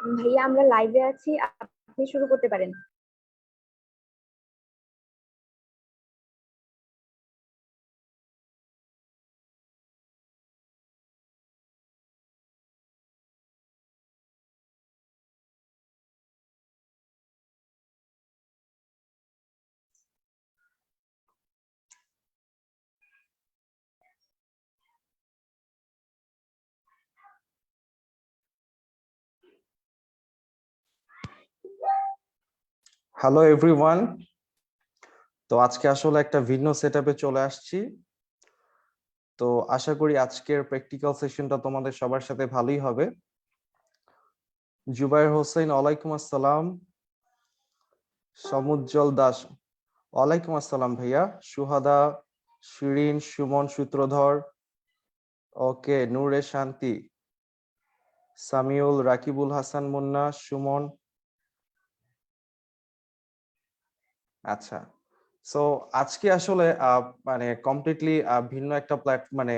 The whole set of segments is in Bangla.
ভাইয়া আমরা লাইভে আছি, আপনি শুরু করতে পারেন। Hello everyone. তো আজকে আসলে একটা ভিন্ন সেটআপে চলে আসছি। তো আশা করি আজকের প্র্যাকটিক্যাল সেশনটা তোমাদের সবার সাথে ভালোই হবে। জুবাইর হোসেন ওয়ালাইকুম আসসালাম। সমুজ্জ্বল দাস ওয়ালাইকুম আসসালাম ভাইয়া। সুহাদা, শিরিন, সুমন, সূত্রধর, ওকে, নূরে শান্তি, সামিউল, রাকিবুল হাসান, মুন্না, সুমন। আচ্ছা, সো আজকে আসলে মানে কমপ্লিটলি ভিন্ন একটা মানে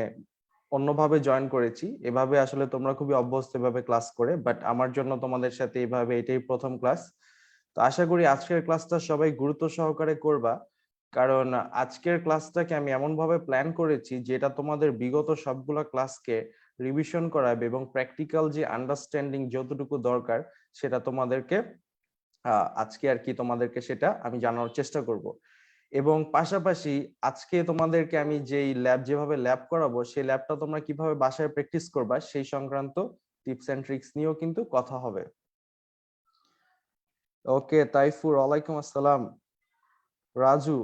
অন্যভাবে জয়েন করেছি। এভাবে আসলে তোমরা খুবই অভ্যস্ত এভাবে ক্লাস করে, বাট আমার জন্য তোমাদের সাথে এইভাবে এটাই প্রথম ক্লাস। তো আশা করি আজকের ক্লাসটা সবাই গুরুত্ব সহকারে করবা, কারণ আজকের ক্লাসটাকে আমি এমন ভাবে প্ল্যান করেছি যেটা তোমাদের বিগত সবগুলা ক্লাসকে রিভিশন করাবে এবং প্র্যাকটিক্যাল যে আন্ডারস্ট্যান্ডিং যতটুকু দরকার সেটা তোমাদেরকে আজকে আর কি তোমাদেরকে সেটা আমি জানানোর চেষ্টা করব। এবং পাশাপাশি আজকে তোমাদেরকে আমি যেভাবে ল্যাব করাবো সেই ল্যাবটা তোমরা কিভাবে বাসায় প্র্যাকটিস করবা সেই সংক্রান্ত টিপস এন্ড ট্রিক্স নিয়েও কিন্তু কথা হবে। ওকে, তাইফুর ওয়ালাইকুম আসসালাম। রাজু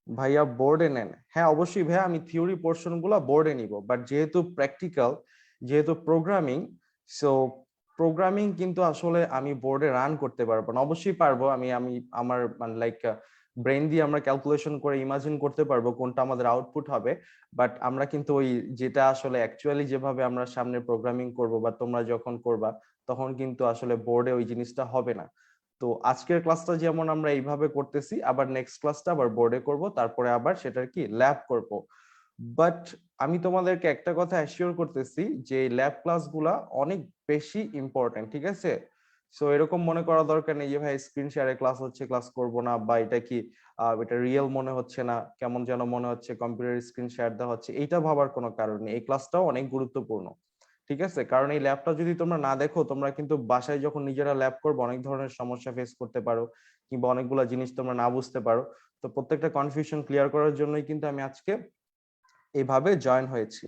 ভাইয়া বোর্ডে নেন? হ্যাঁ অবশ্যই ভাইয়া, আমি থিওরি পোর্শন গুলা বোর্ডে নিব, বাট যেহেতু প্র্যাকটিক্যাল, যেহেতু প্রোগ্রামিং, সো প্রোগ্রামিং কিন্তু আসলে আমি বোর্ডে রান করতে পারবো না। অবশ্যই পারবো, আমি আমি আমার মানে লাইক ব্রেন দিয়ে আমরা ক্যালকুলেশন করে ইমাজিন করতে পারবো কোনটা আমাদের আউটপুট হবে, বাট আমরা কিন্তু ওই যেটা আসলে অ্যাকচুয়ালি যেভাবে আমরা সামনে প্রোগ্রামিং করব বা তোমরা যখন করবা তখন কিন্তু আসলে বোর্ডে ওই জিনিসটা হবে না। তো আজকের ক্লাসটা যেমন আমরা এইভাবে করতেছি, আবার নেক্সট ক্লাসটা আবার বোর্ডে করব, তারপরে আবার সেটার কি ল্যাব করব। বাট আমি তোমাদেরকে একটা কথা অ্যাসিওর করতেছি যে ল্যাব ক্লাসগুলা অনেক বেশি ইম্পর্টেন্ট, ঠিক আছে? সো এরকম মনে করা দরকার নেই যে ভাই স্ক্রিন শেয়ারে ক্লাস হচ্ছে ক্লাস করব না, বা এটা কি এটা রিয়েল মনে হচ্ছে না, কেমন যেন মনে হচ্ছে কম্পিউটার স্ক্রিন শেয়ার দেওয়া হচ্ছে, এইটা ভাবার কোনো কারণ নেই। এই ক্লাসটাও অনেক গুরুত্বপূর্ণ, ঠিক আছে? কারণ এই ল্যাবটা যদি তোমরা না দেখো, তোমরা কিন্তু বাসায় যখন নিজেরা ল্যাব করবে অনেক ধরনের সমস্যা ফেস করতে পারো, কিংবা অনেকগুলা জিনিস তোমরা না বুঝতে পারো। তো প্রত্যেকটা কনফিউশন ক্লিয়ার করার জন্যই কিন্তু আমি আজকে এইভাবে জয়েন হয়েছি।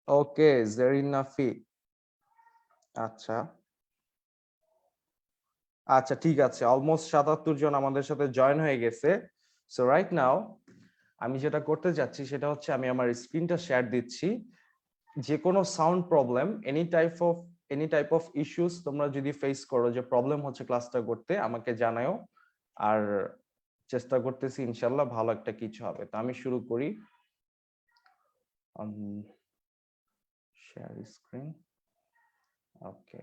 ওকে, জেরিন নাফি, আচ্ছা আচ্ছা ঠিক আছে, অলমোস্ট 77 জন আমাদের সাথে জয়েন হয়ে গেছে। সো রাইট নাও আমি যেটা করতে যাচ্ছি সেটা হচ্ছে আমি আমার স্ক্রিনটা শেয়ার দিচ্ছি। যে কোনো sound problem, any type of issues তোমরা যদি ফেস করো, যে প্রবলেম হচ্ছে ক্লাসটা করতে, আমাকে জানাও। আর চেষ্টা করতেছি ইনশাল্লাহ ভালো একটা কিছু হবে। তো আমি শুরু করি। শেয়ার স্ক্রিন, ওকে।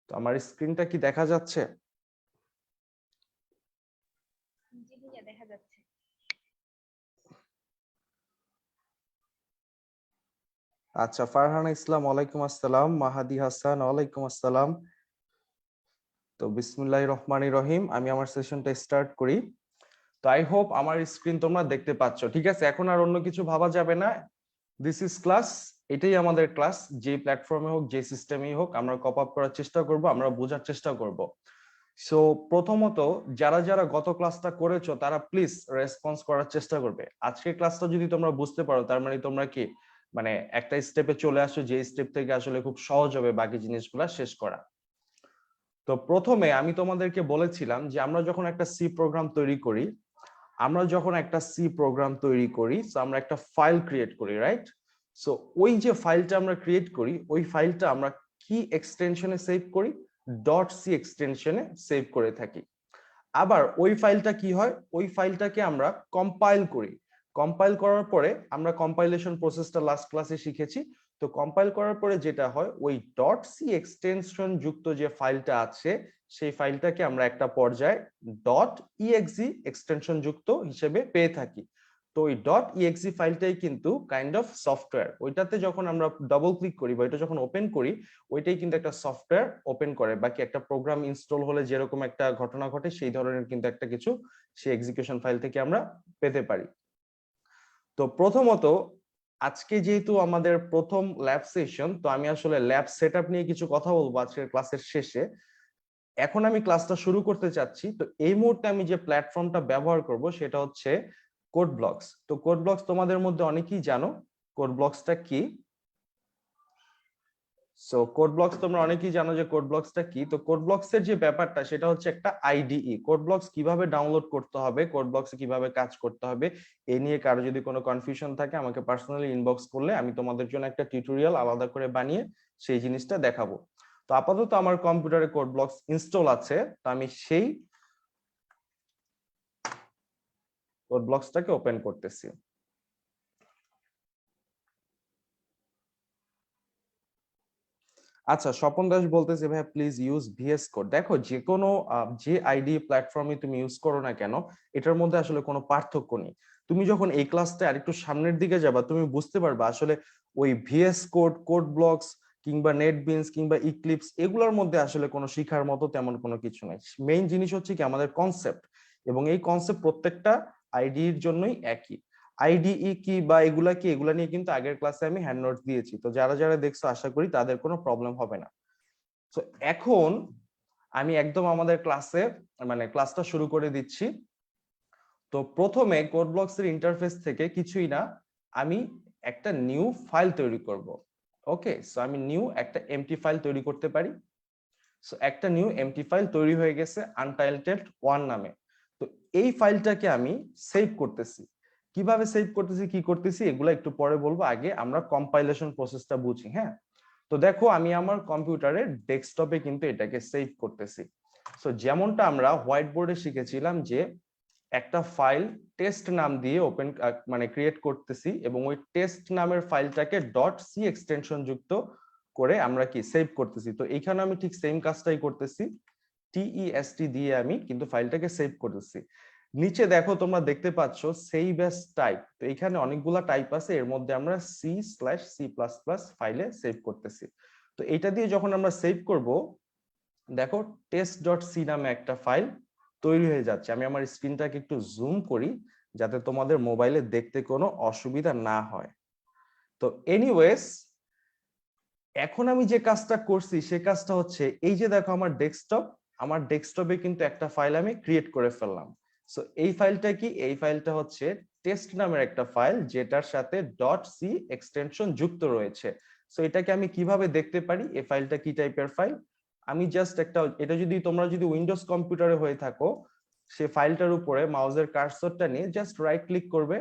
তো আমার স্ক্রিনটা কি দেখা যাচ্ছে? জি ভাইয়া, দেখা যাচ্ছে। আচ্ছা, ফারহানা ইসলাম ওয়ালাইকুম আসসালাম, মাহাদি হাসান ওয়ালাইকুম আসসালাম। তো বিসমিল্লাহির রহমানির রহিম, আমি আমার সেশনটা স্টার্ট করি। তো আই হোপ আমার স্ক্রিন তোমরা দেখতে পাচ্ছ, ঠিক আছে? এখন আর অন্য কিছু ভাবা যাবে না। দিস ইজ ক্লাস, এটাই আমাদের ক্লাস। যে প্ল্যাটফর্মে হোক, যে সিস্টেমেই হোক, আমরা কপ আপ করার চেষ্টা করব, আমরা বোঝার চেষ্টা করব। সো প্রথমত যারা যারা গত ক্লাসটা করেছো তারা প্লিজ রেসপন্স করার চেষ্টা করবে। আজকের ক্লাসটা যদি তোমরা বুঝতে পারো, তার মানে তোমরা কি মানে একটা স্টেপে চলে আসো, যে স্টেপ থেকে আসলে খুব সহজ হবে বাকি জিনিসগুলো শেষ করা। তো প্রথমে আমি তোমাদেরকে বলেছিলাম যে আমরা যখন একটা সি প্রোগ্রাম তৈরি করি, সো আমরা একটা ফাইল ক্রিয়েট করি, রাইট? সো ওই যে ফাইলটা আমরা ক্রিয়েট করি, ওই ফাইলটা আমরা কি এক্সটেনশনে সেভ করি? ডট সি এক্সটেনশনে সেভ করে থাকি। আবার ওই ফাইলটা কি হয়, ওই ফাইলটাকে আমরা কম্পাইল করি। কম্পাইল করার পরে আমরা কম্পাইলেশন প্রসেসটা লাস্ট ক্লাসে শিখেছি। তো কম্পাইল করার পরে যেটা হয়, ওই ডট সি এক্সটেনশন যুক্ত যে ফাইলটা আছে সেই ফাইলটাকে আমরা একটা পর্যায়ে ডট ইএক্সি এক্সটেনশন যুক্ত হিসেবে পেয়ে থাকি। তো ওই .exe ফাইলটাই কিন্তু কাইন্ড অফ সফটওয়্যার। ওইটাতে যখন আমরা ডাবল ক্লিক করি বা এটা যখন ওপেন করি, ওইটাই কিন্তু একটা সফটওয়্যার ওপেন করে। বাকি একটা প্রোগ্রাম ইনস্টল হলে যেরকম একটা ঘটনা ঘটে সেই ধরনের কিন্তু একটা কিছু সেই এক্সিকিউশন ফাইল থেকে আমরা পেতে পারি। তো প্রথমত আজকে যেহেতু আমাদের প্রথম ল্যাব সেশন, তো আমি আসলে ল্যাব সেটআপ নিয়ে কিছু কথা বলবো আজকের ক্লাসের শেষে। এখন আমি ক্লাসটা শুরু করতে চাচ্ছি। তো এই মুহূর্তে আমি যে প্ল্যাটফর্মটা ব্যবহার করব সেটা হচ্ছে কোড ব্লকস। তো কোড ব্লকস তোমাদের মধ্যে অনেকেই জানো কোড ব্লকসটা কি। সো কোড ব্লকস তোমরা অনেকেই জানো যে কোড ব্লকসটা কি। তো কোড ব্লকস এর যে ব্যাপারটা সেটা হচ্ছে একটা আইডিই। কোড ব্লকস কিভাবে ডাউনলোড করতে হবে, কোড ব্লকসে কিভাবে কাজ করতে হবে, এ নিয়ে কারো যদি কোনো কনফিউশন থাকে আমাকে পার্সোনালি ইনবক্স করলে আমি তোমাদের জন্য একটা টিউটোরিয়াল আলাদা করে বানিয়ে সেই জিনিসটা দেখাবো। তো আপাতত আমার কম্পিউটারে কোড ব্লকস ইনস্টল আছে, তো আমি সেই কোড ব্লকসটাকে ওপেন করতেছি। আচ্ছা, স্বপন দাস বলতেছে ভাই প্লিজ ইউজ ভিএস কোড। দেখো যে কোনো যে আইডি প্ল্যাটফর্মে তুমি ইউজ করো না কেন, এটার মধ্যে আসলে কোনো পার্থক্য নেই। তুমি যখন এই ক্লাসটা আরেকটু সামনের দিকে যাবা তুমি বুঝতে পারবা আসলে ওই ভিএস কোড, কোড ব্লকস কিংবা নেটবিনস কিংবা ইক্লিপস এগুলোর মধ্যে আসলে কোনো শিখার মতো তেমন কোনো কিছু নাই। মেইন জিনিস হচ্ছে কি আমাদের কনসেপ্ট, এবং এই কনসেপ্ট প্রত্যেকটা আইডির জন্যই একই। আইডিই কি বা এগুলা কি, এগুলা নিয়ে কিন্তু আগের ক্লাসে আমি হ্যান্ড নোটস দিয়েছি, তো যারা যারা দেখছো আশা করি তাদের কোনো প্রবলেম হবে না। তো এখন আমি একদম আমাদের ক্লাসে মানে ক্লাসটা শুরু করে দিচ্ছি। তো প্রথমে কোড ব্লকস এর ইন্টারফেস থেকে কিছুই না, আমি একটা নিউ ফাইল তৈরি করব। ওকে, সো আমি নিউ একটা এমটি ফাইল তৈরি করতে পারি। সো একটা নিউ এমটি ফাইল তৈরি হয়ে গেছে আনটাইটেলড 1 নামে। তো এই ফাইলটাকে আমি সেভ করতেছি। কিভাবে সেভ করতেছি, কি করতেছি এগুলো একটু পরে বলবো, আগে আমরা কম্পাইলেশন প্রসেসটা বুঝি। হ্যাঁ, তো দেখো আমি আমার কম্পিউটারের ডেস্কটপে কিন্তু এটাকে সেভ করতেছি। সো যেমনটা আমরা হোয়াইট বোর্ডে শিখেছিলাম যে একটা ফাইল টেস্ট নাম দিয়ে ওপেন মানে ক্রিয়েট করতেছি, এবং ওই টেস্ট নামের ফাইলটাকে .c এক্সটেনশন যুক্ত করে আমরা কি সেভ করতেছি। তো এইখানে আমি ঠিক সেম কাজটাই করতেছি, TEST দিয়ে আমি কিন্তু ফাইলটাকে সেভ করতেছি। নিচে দেখো তোমরা দেখতে পাচ্ছ সেভ অ্যাজ টাইপ। তো এখানে অনেকগুলা টাইপ আছে, এর মধ্যে আমরা C/C++ ফাইলে সেভ করতেছি। তো এটা দিয়ে যখন আমরা সেভ করব, দেখো test.c নামে একটা ফাইল তৈরি হয়ে যাচ্ছে। আমি আমার স্ক্রিনটাকে একটু জুম করি যাতে তোমাদের মোবাইলে দেখতে কোনো অসুবিধা না হয়। তো এনিওয়েজ এখন আমি যে কাজটা করছি সে কাজটা হচ্ছে এই যে দেখো আমার ডেস্কটপ, আমার ডেস্কটপে কিন্তু একটা ফাইল আমি ক্রিয়েট করে ফেললাম। সো এই ফাইলটা কি, এই ফাইলটা হচ্ছে টেস্ট নামের একটা ফাইল যেটার সাথে .c এক্সটেনশন যুক্ত রয়েছে। সো এটাকে আমি কিভাবে দেখতে পারি এই ফাইলটা কি টাইপের ফাইল, আমি জাস্ট একটা, এটা যদি তোমরা যদি উইন্ডোজ কম্পিউটারে হয়ে থাকো সে ফাইলটার উপরে মাউসের কার্সরটা নিয়ে জাস্ট রাইট ক্লিক করবে,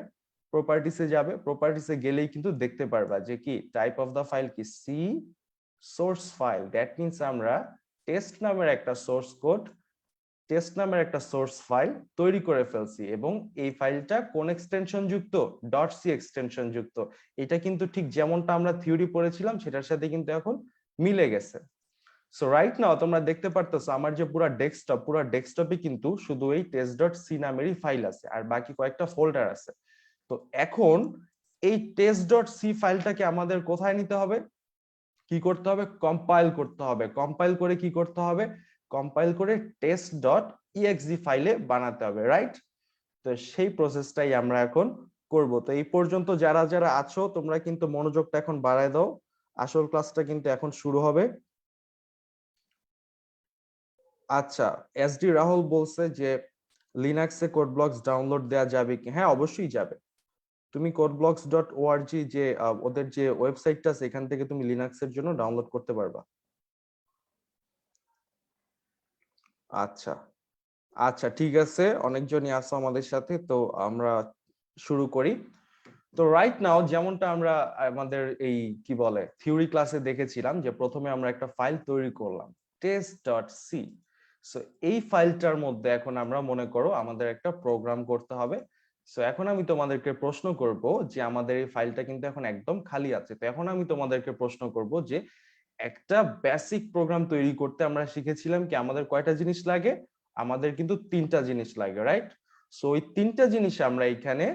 প্রপার্টিসে যাবে, প্রপার্টিসে গেলেই কিন্তু দেখতে পারবা যে কি টাইপ অফ দা ফাইল কি C source file. That means আমরা টেস্ট নামের একটা সোর্স কোড, টেস্ট নামের একটা সোর্স ফাইল তৈরি করে ফেলছি, এবং এই ফাইলটা কোন এক্সটেনশন যুক্ত, .c এক্সটেনশন যুক্ত। এটা কিন্তু ঠিক যেমনটা আমরা থিওরি পড়েছিলাম সেটার সাথে কিন্তু এখন মিলে গেছে। সো রাইট নাও তোমরা দেখতে পারতেছো আমার যে পুরো ডেস্কটপ, পুরো ডেস্কটপে কিন্তু শুধু এই test.c নামেরই ফাইল আছে, আর বাকি কয়েকটা ফোল্ডার আছে। তো এখন এই test.c ফাইলটাকে আমাদের কোথায় নিতে হবে, কি করতে হবে, কম্পাইল করতে হবে। কম্পাইল করে কি করতে হবে, কম্পাইল করে test.exe ফাইলে বানাতে হবে, রাইট? তো সেই প্রসেসটাই আমরা এখন করব। তো এই পর্যন্ত যারা যারা আছো তোমরা কিন্তু মনোযোগটা এখন বাড়ায় দাও, আসল ক্লাসটা কিন্তু এখন শুরু হবে। আচ্ছা, SD রাহুল বলছে যে লিনাক্সে কোড ব্লকস ডাউনলোড দেওয়া যাবে কি? হ্যাঁ, অবশ্যই যাবে। তুমি codeblocks.org যে ওদের যে ওয়েবসাইটটা আছে এখান থেকে তুমি লিনাক্সের জন্য ডাউনলোড করতে পারবা। আচ্ছা আচ্ছা, ঠিক আছে, অনেকজনই আছো আমাদের সাথে, তো আমরা শুরু করি। তো রাইট নাও যেমনটা আমরা আমাদের এই কি বলে থিওরি ক্লাসে দেখেছিলাম যে প্রথমে আমরা একটা ফাইল তৈরি করলাম test.c। সো এই ফাইলটার মধ্যে এখন আমরা মনে করো আমাদের একটা প্রোগ্রাম করতে হবে। সো এখন আমি তোমাদেরকে প্রশ্ন করব যে আমাদের এই ফাইলটা কিন্তু এখন একদম খালি আছে। তো এখন আমি তোমাদেরকে প্রশ্ন করব যে একটা বেসিক প্রোগ্রাম তৈরি করতে আমরা শিখেছিলাম কি আমাদের কয়টা জিনিস লাগে, আমাদের কিন্তু 3টা জিনিস লাগে, রাইট? সো ওই 3টা জিনিস আমরা এখানে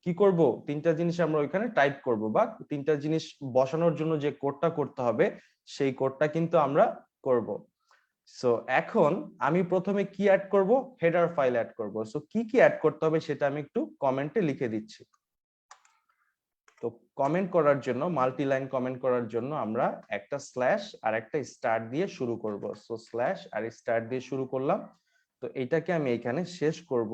কি করব, তিনটা জিনিস আমরা ওইখানে টাইপ করব, বা তিনটা জিনিস বসানোর জন্য যে কোডটা করতে হবে সেই কোডটা কিন্তু আমরা করব। সো এখন আমি প্রথমে কি অ্যাড করব, হেডার ফাইল অ্যাড করব। সো কি কি অ্যাড করতে হবে সেটা আমি একটু কমেন্টে লিখে দিচ্ছি। তো কমেন্ট করার জন্য, মাল্টি লাইন কমেন্ট করার জন্য আমরা একটা স্ল্যাশ আর একটা স্টার দিয়ে শুরু করব। সো স্ল্যাশ আর স্টার দিয়ে শুরু করলাম। তো এটাকে আমি এখানে শেষ করব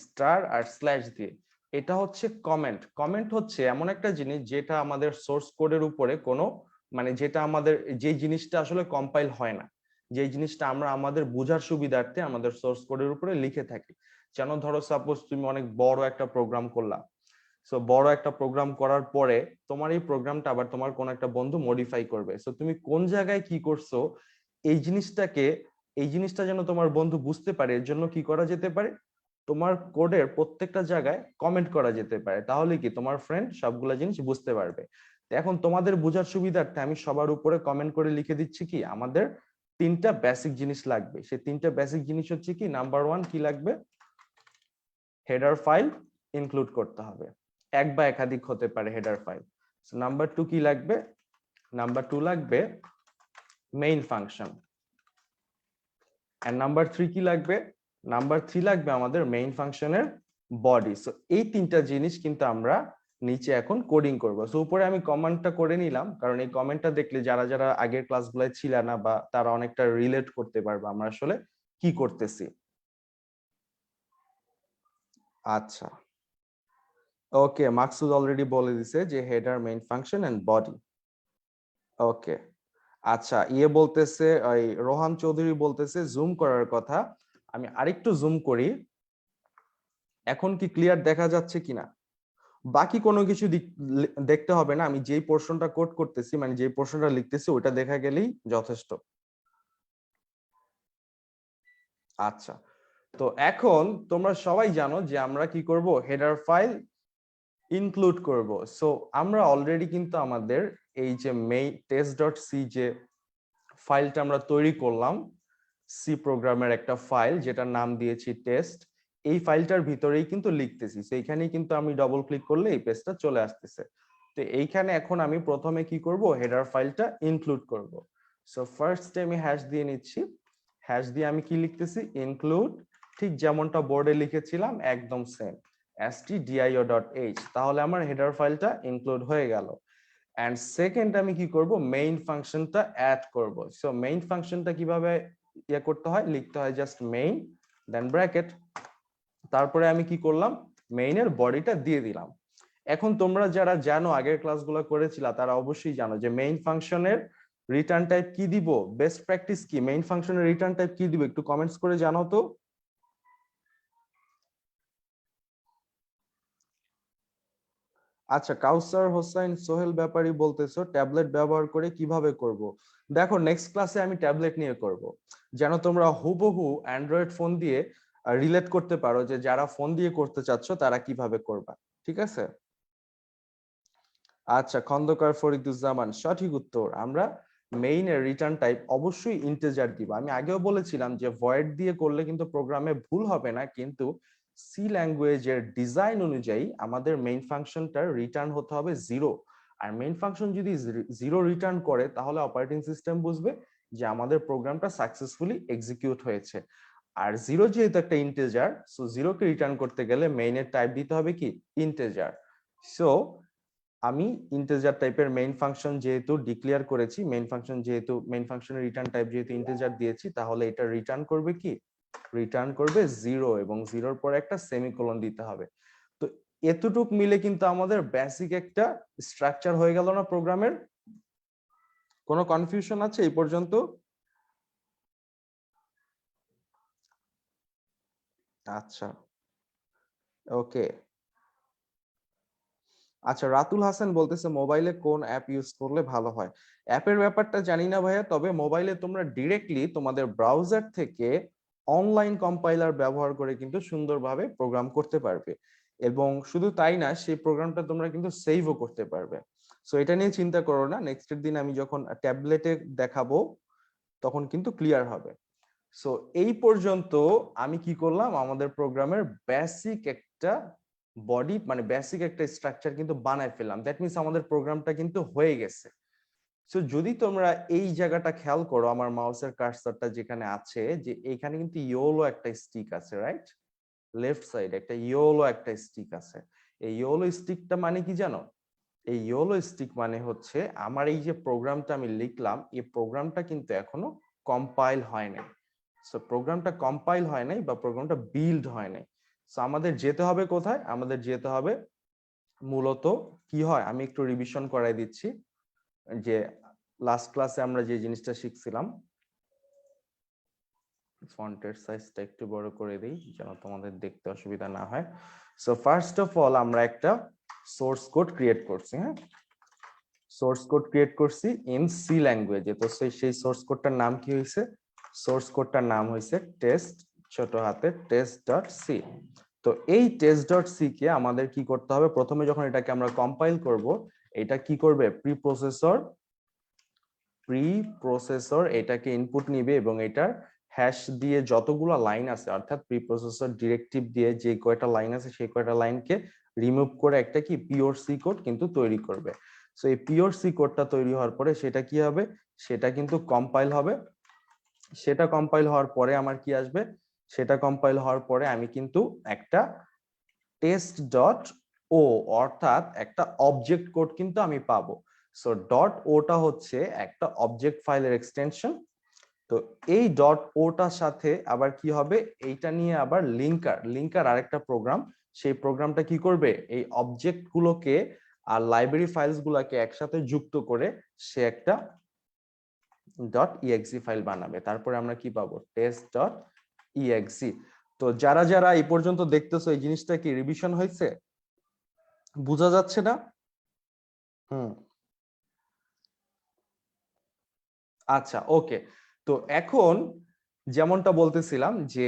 স্টার আর স্ল্যাশ দিয়ে। এটা হচ্ছে কমেন্ট। কমেন্ট হচ্ছে এমন একটা জিনিস যেটা আমাদের সোর্স কোডের উপরে কোনো, মানে যেটা আমাদের, যে জিনিসটা আসলে কম্পাইল হয় না, যে জিনিসটা আমরা আমাদের বোঝার সুবিধার্থে আমাদের সোর্স কোডের উপরে লিখে থাকি। যেন ধরো সাপোজ তুমি অনেক বড় একটা প্রোগ্রাম করলা, সো বড় একটা প্রোগ্রাম করার পরে তোমার এই প্রোগ্রামটা আবার তোমার কোন একটা বন্ধু মডিফাই করবে। সো তুমি কোন জায়গায় কি করছো এই জিনিসটাকে, এই জিনিসটা যেন তোমার বন্ধু বুঝতে পারে, এর জন্য কি করা যেতে পারে, তোমার কোডের প্রত্যেকটা জায়গায় কমেন্ট করা যেতে পারে। তাহলে কি তোমার ফ্রেন্ড সবগুলা জিনিস বুঝতে পারবে। তো এখন তোমাদের বোঝার সুবিধার্থে আমি সবার উপরে কমেন্ট করে লিখে দিচ্ছি কি আমাদের তিনটা বেসিক জিনিস লাগবে। সেই তিনটা বেসিক জিনিস হচ্ছে কি, নাম্বার 1 কি লাগবে, হেডার ফাইল ইনক্লুড করতে হবে, এক বা একাধিক হতে পারে হেডার ফাইল। নাম্বার 2 কি লাগবে, নাম্বার 2 লাগবে মেইন ফাংশন। এন্ড নাম্বার 3 কি লাগবে, নাম্বার 3 লাগবে আমাদের মেইন ফাংশনের বডি। সো এই তিনটা জিনিস কিন্তু আমরা নিচে এখন কোডিং করব। সো উপরে আমি কমেন্টটা করে নিলাম, কারণ এই কমেন্টটা দেখলে যারা যারা আগের ক্লাসগুলোয় ছিল না বা তারা অনেকটা রিলেট করতে পারবে আমরা আসলে কি করতেছি। আচ্ছা, ওকে, মাকসুদ অলরেডি বলে দিছে যে header, main function and body. Okay, আচ্ছা, ইয়ে বলতেছে, ওই রোহান চৌধুরী বলতেছে জুম করার কথা। আমি আরেকটু জুম করি, এখন কি ক্লিয়ার দেখা যাচ্ছে কিনা। বাকি কোনো কিছু দেখতে হবে না, আমি যেই পোর্শনটা কোড করতেছি, মানে যেই পোর্শনটা লিখতেছি ওটা দেখা গেলেই যথেষ্ট। আচ্ছা, তো এখন তোমরা সবাই জানো যে আমরা কি করব, হেডার ফাইল ইনক্লুড করব। সো আমরা অলরেডি কিন্তু আমাদের এই যে মেইন test.c যে ফাইলটা আমরা তৈরি করলাম, সি প্রোগ্রামের একটা ফাইল যেটার নাম দিয়েছি টেস্ট, এই ফাইলটার ভিতরেই কিন্তু লিখতেছি। সেইখানেই কিন্তু আমি ডবল ক্লিক করলে এই পেজটা চলে আসতেছে। তো এইখানে এখন আমি প্রথমে কি করব, হেডার ফাইলটা ইনক্লুড করব। সো ফার্স্ট আমি হ্যাশ দিয়ে নিচ্ছি, হ্যাশ দিয়ে আমি কি লিখতেছি, ইনক্লুড, ঠিক যেমনটা বোর্ডে লিখেছিলাম একদম সেম, stdio.h, তাহলে আমার হেডার ফাইলটা ইনক্লুড হয়ে গেল। এন্ড সেকেন্ড আমি কি করব, মেইন ফাংশনটা অ্যাড করব। সো মেইন ফাংশনটা কিভাবে ইয়ে করতে হয়, লিখতে হয় জাস্ট মেইন দেন ব্র্যাকেট, তারপরে আমি কি করলাম, মেইনের বডিটা দিয়ে দিলাম। এখন তোমরা যারা জানো আগের ক্লাসগুলো করেছিলা তারা অবশ্যই জানো যে মেইন ফাংশনের রিটার্ন টাইপ কি দিব, বেস্ট প্র্যাকটিস কি, মেইন ফাংশনের রিটার্ন টাইপ কি দিব, একটু কমেন্টস করে জানাও তো। আচ্ছা, কাউসার হোসেন সোহেল ব্যাপারী বলতেছো ট্যাবলেট ব্যবহার করে কিভাবে করব। দেখো নেক্সট ক্লাসে আমি ট্যাবলেট নিয়ে করব, যেন তোমরা হুবহু অ্যান্ড্রয়েড ফোন দিয়ে রিলেট করতে পারো যে যারা ফোন দিয়ে করতে চাচ্ছ তারা কিভাবে করবা। ঠিক আছে। আচ্ছা, খন্দকার ফরিদুজ্জামান, সঠিক উত্তর, আমরা মেইনের রিটার্ন টাইপ অবশ্যই ইন্টিজার দিব। আমি আগেও বলেছিলাম যে ভয়েড দিয়ে করলে কিন্তু প্রোগ্রামে ভুল হবে না, কিন্তু সি ল্যাঙ্গুয়েজের ডিজাইন অনুযায়ী আমাদের মেইন ফাংশনটার রিটার্ন হতে হবে 0। আর মেইন ফাংশন যদি 0 রিটার্ন করে তাহলে অপারেটিং সিস্টেম বুঝবে যে আমাদের প্রোগ্রামটা সাকসেসফুলি এক্সিকিউট হয়েছে। আর 0 যেহেতু একটা ইন্টিজার, সো 0 কে রিটার্ন করতে গেলে মেইনের টাইপ দিতে হবে কি, ইন্টিজার। সো আমি ইন্টিজার টাইপের মেইন ফাংশন যেহেতু ডিক্লেয়ার করেছি, মেইন ফাংশনের রিটার্ন টাইপ যেহেতু ইন্টিজার দিয়েছি, তাহলে এটা রিটার্ন করবে কি, রিটার্ন করবে 0, এবং 0-র পরে একটা সেমিকোলন দিতে হবে। তো এতটুক মিলে কিন্তু আমাদের বেসিক একটা স্ট্রাকচার হয়ে গেল না প্রোগ্রামের। কোনো কনফিউশন আছে এই পর্যন্ত? আচ্ছা, ওকে। আচ্ছা, রাতুল হাসান বলতেছে মোবাইলে কোন অ্যাপ ইউজ করলে ভালো হয়। অ্যাপের ব্যাপারটা জানি না ভাইয়া, তবে মোবাইলে তোমরা ডিরেক্টলি তোমাদের ব্রাউজার থেকে অনলাইন কম্পাইলার ব্যবহার করে কিন্তু সুন্দরভাবে প্রোগ্রাম করতে পারবে, এবং শুধু তাই না, সেই প্রোগ্রামটা তোমরা কিন্তু সেভও করতে পারবে। সো এটা নিয়ে চিন্তা করো না, নেক্সটের দিন আমি যখন ট্যাবলেটে দেখাবো তখন কিন্তু ক্লিয়ার হবে। সো এই পর্যন্ত আমি কি করলাম, আমাদের প্রোগ্রামের বেসিক একটা বডি মানে বেসিক একটা স্ট্রাকচার কিন্তু বানায় ফেললাম, দ্যাট মিনস আমাদের প্রোগ্রামটা কিন্তু হয়ে গেছে। সো যদি তোমরা এই জায়গাটা খেয়াল করো, আমার মাউসের কার্সারটা যেখানে আছে, যে এখানে কিন্তু ইয়োলো একটা স্টিক আছে, রাইট? লেফট সাইড একটা ইয়োলো একটা স্টিক আছে। এই ইয়োলো স্টিকটা মানে কি জানো? এই ইয়োলো স্টিক মানে হচ্ছে আমার এই যে প্রোগ্রামটা আমি লিখলাম, এই প্রোগ্রামটা কিন্তু এখনো কম্পাইল হয় নাই। সো প্রোগ্রামটা কম্পাইল হয় নাই বা প্রোগ্রামটা বিল্ড হয় নাই। সো আমাদের যেতে হবে কোথায়? আমাদের যেতে হবে মূলত কি হয়, আমি একটু রিভিশন করাই দিচ্ছি, যে লাস্ট ক্লাসে আমরা যে জিনিসটা শিখছিলাম। ফন্টের সাইজটা একটু বড় করে দিই যেন তোমাদের দেখতে অসুবিধা না হয়। সো ফার্স্ট অফ অল আমরা একটা সোর্স কোড ক্রিয়েট করছি। হ্যাঁ, সোর্স কোড ক্রিয়েট করছি ইন সি ল্যাঙ্গুয়েজে। তো সেই সোর্স কোডটার নাম কি হয়েছে? সোর্স কোডটার নাম হয়েছে টেস্ট, ছোট হাতে টেস্ট ডট সি। তো এই টেস্ট ডট সি কে আমাদের কি করতে হবে? প্রথমে যখন এটাকে আমরা কম্পাইল করব, এটা কি করবে? প্রি প্রসেসর এটাকে ইনপুট নিবে এবং এটার হ্যাশ দিয়ে যতগুলো লাইন আছে, অর্থাৎ প্রি প্রসেসর ডিরেক্টিভ দিয়ে যে কয়টা লাইন আছে সেই কয়টা লাইনকে রিমুভ করে একটা কি পিওর সি কোড কিন্তু তৈরি করবে। সো এই পিওর সি কোডটা তৈরি হওয়ার পরে সেটা কি হবে? সেটা কিন্তু কম্পাইল হবে। সেটা কম্পাইল হওয়ার পরে আমার কি আসবে? সেটা কম্পাইল হওয়ার পরে আমি কিন্তু একটা টেস্ট ডট ও অর্থাৎ একটা অবজেক্ট কোড কিন্তু আমি পাবো। সো ডট ওটা হচ্ছে একটা অবজেক্ট ফাইলের এক্সটেনশন। তো এই ডট ওটার সাথে আবার কি হবে? এইটা নিয়ে আবার লিঙ্কার আরেকটা প্রোগ্রাম, সেই প্রোগ্রামটা কি করবে? এই অবজেক্ট গুলোকে আর লাইব্রেরি ফাইলস গুলাকে একসাথে যুক্ত করে সে একটা ডট ইএক্সি ফাইল বানাবে। তারপরে আমরা কি পাবো? Test dot exe. তো যারা যারা এই পর্যন্ত দেখতেছো, এই জিনিসটা কি রিভিশন হয়েছে? বোঝা যাচ্ছে না? হুম, আচ্ছা, ওকে। তো এখন যেমনটা বলতেছিলাম যে